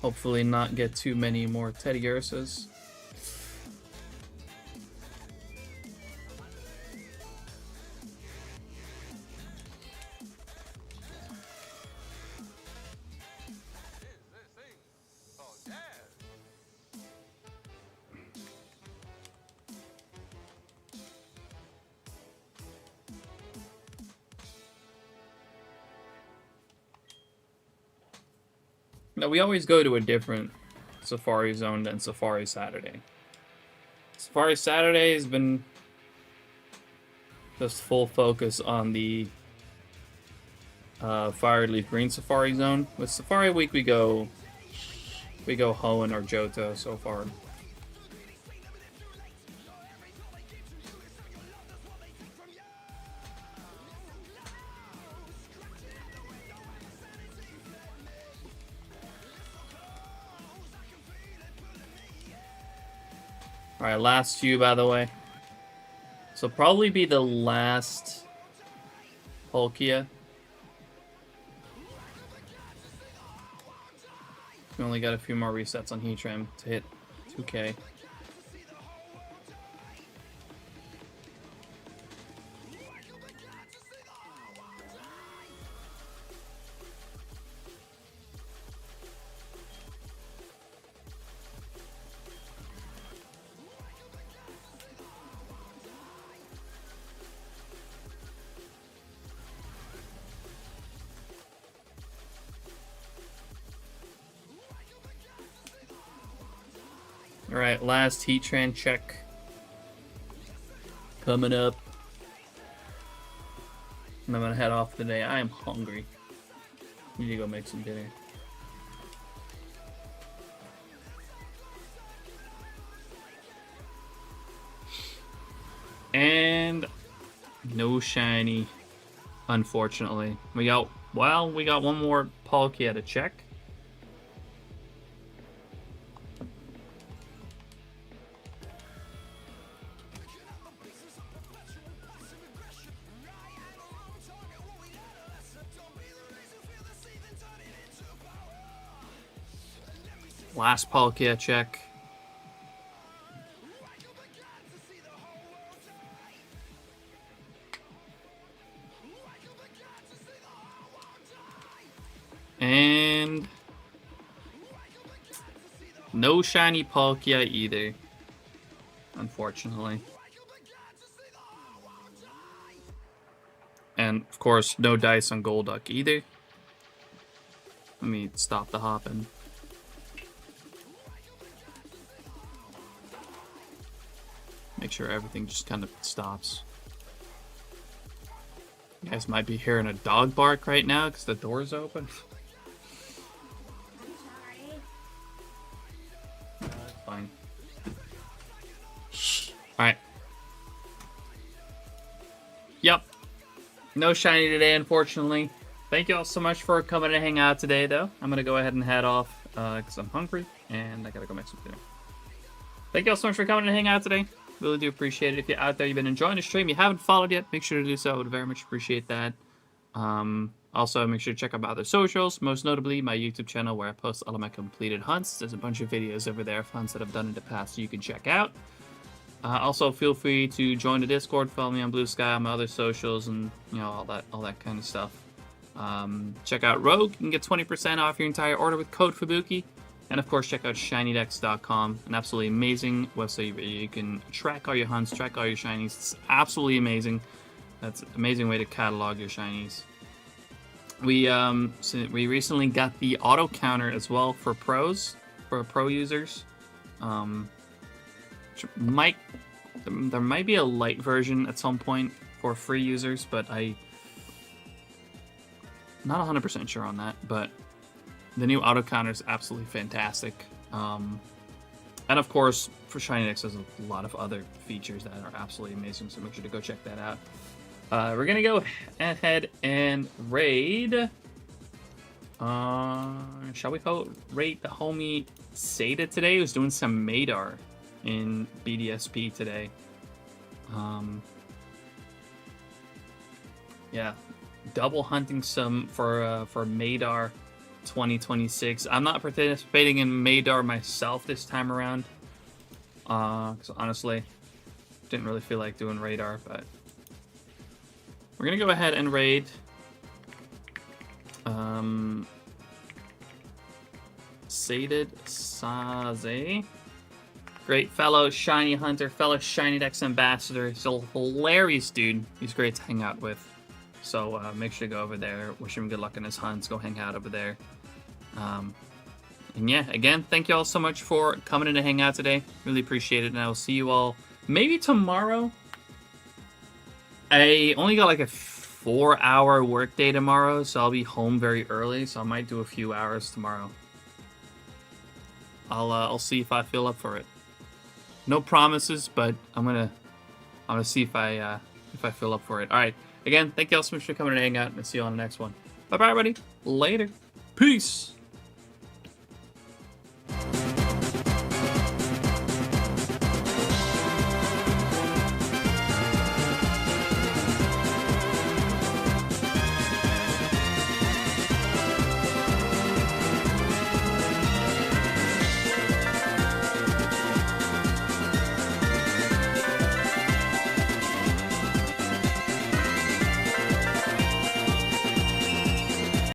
Hopefully not get too many more Teddy Ursas. No, we always go to a different Safari Zone than Safari Saturday. Safari Saturday has been just full focus on the Fireleaf Green Safari Zone. With Safari Week, we go We go Hoenn or Johto so far. Alright, last few, by the way. So probably be the last Palkia. We only got a few more resets on Heatran to hit 2K. Alright, last Heatran check. Coming up. And I'm gonna head off today. I am hungry. Need to go make some dinner. And no shiny, unfortunately. We got one more Palkia to check. Last Palkia check. And no shiny Palkia either, unfortunately. And of course, no dice on Golduck either. Let me stop the hopping. Make sure everything just kind of stops. You guys might be hearing a dog bark right now because the door's open. Fine. Alright. Yep. No shiny today, unfortunately. Thank you all so much for coming to hang out today, though. I'm going to go ahead and head off because I'm hungry and I got to go make some dinner. Thank you all so much for coming to hang out today. Really do appreciate it. If you're out there, you've been enjoying the stream, you haven't followed yet, make sure to do so. I would very much appreciate that. Also, make sure to check out my other socials, most notably my YouTube channel where I post all of my completed hunts. There's a bunch of videos over there of hunts that I've done in the past so you can check out. Also, feel free to join the Discord, follow me on Blue Sky, on my other socials, and you know all that kind of stuff. Check out Rogue. You can get 20% off your entire order with code FUBUKI. And of course, check out SHINYDEX.com, an absolutely amazing website where you can track all your hunts, track all your shinies. It's absolutely amazing. That's an amazing way to catalog your shinies. We recently got the auto counter as well for pros, for pro users. There might be a light version at some point for free users, but I'm not 100% sure on that. But the new auto counter is absolutely fantastic. And of course, for SHINYDEX, there's a lot of other features that are absolutely amazing, so make sure to go check that out. We're going to go ahead and raid. Shall we go raid the homie Seda today? He was doing some Madar in BDSP today. Yeah, double hunting some for Madar 2026. I'm not participating in Madar myself this time around. Because honestly, didn't really feel like doing radar, but we're gonna go ahead and raid. Sated Saze. Great fellow shiny hunter, fellow SHINYDEX ambassador. He's a hilarious dude. He's great to hang out with. So make sure to go over there. Wish him good luck in his hunts. Go hang out over there. And yeah, again, thank you all so much for coming in to hang out today. Really appreciate it. And I will see you all maybe tomorrow. I only got like a 4-hour workday tomorrow, so I'll be home very early. So I might do a few hours tomorrow. I'll see if I feel up for it. No promises, but I'm gonna see if I feel up for it. All right. Again, thank you all so much for coming and hanging out, and I'll see you on the next one. Bye bye, everybody. Later. Peace.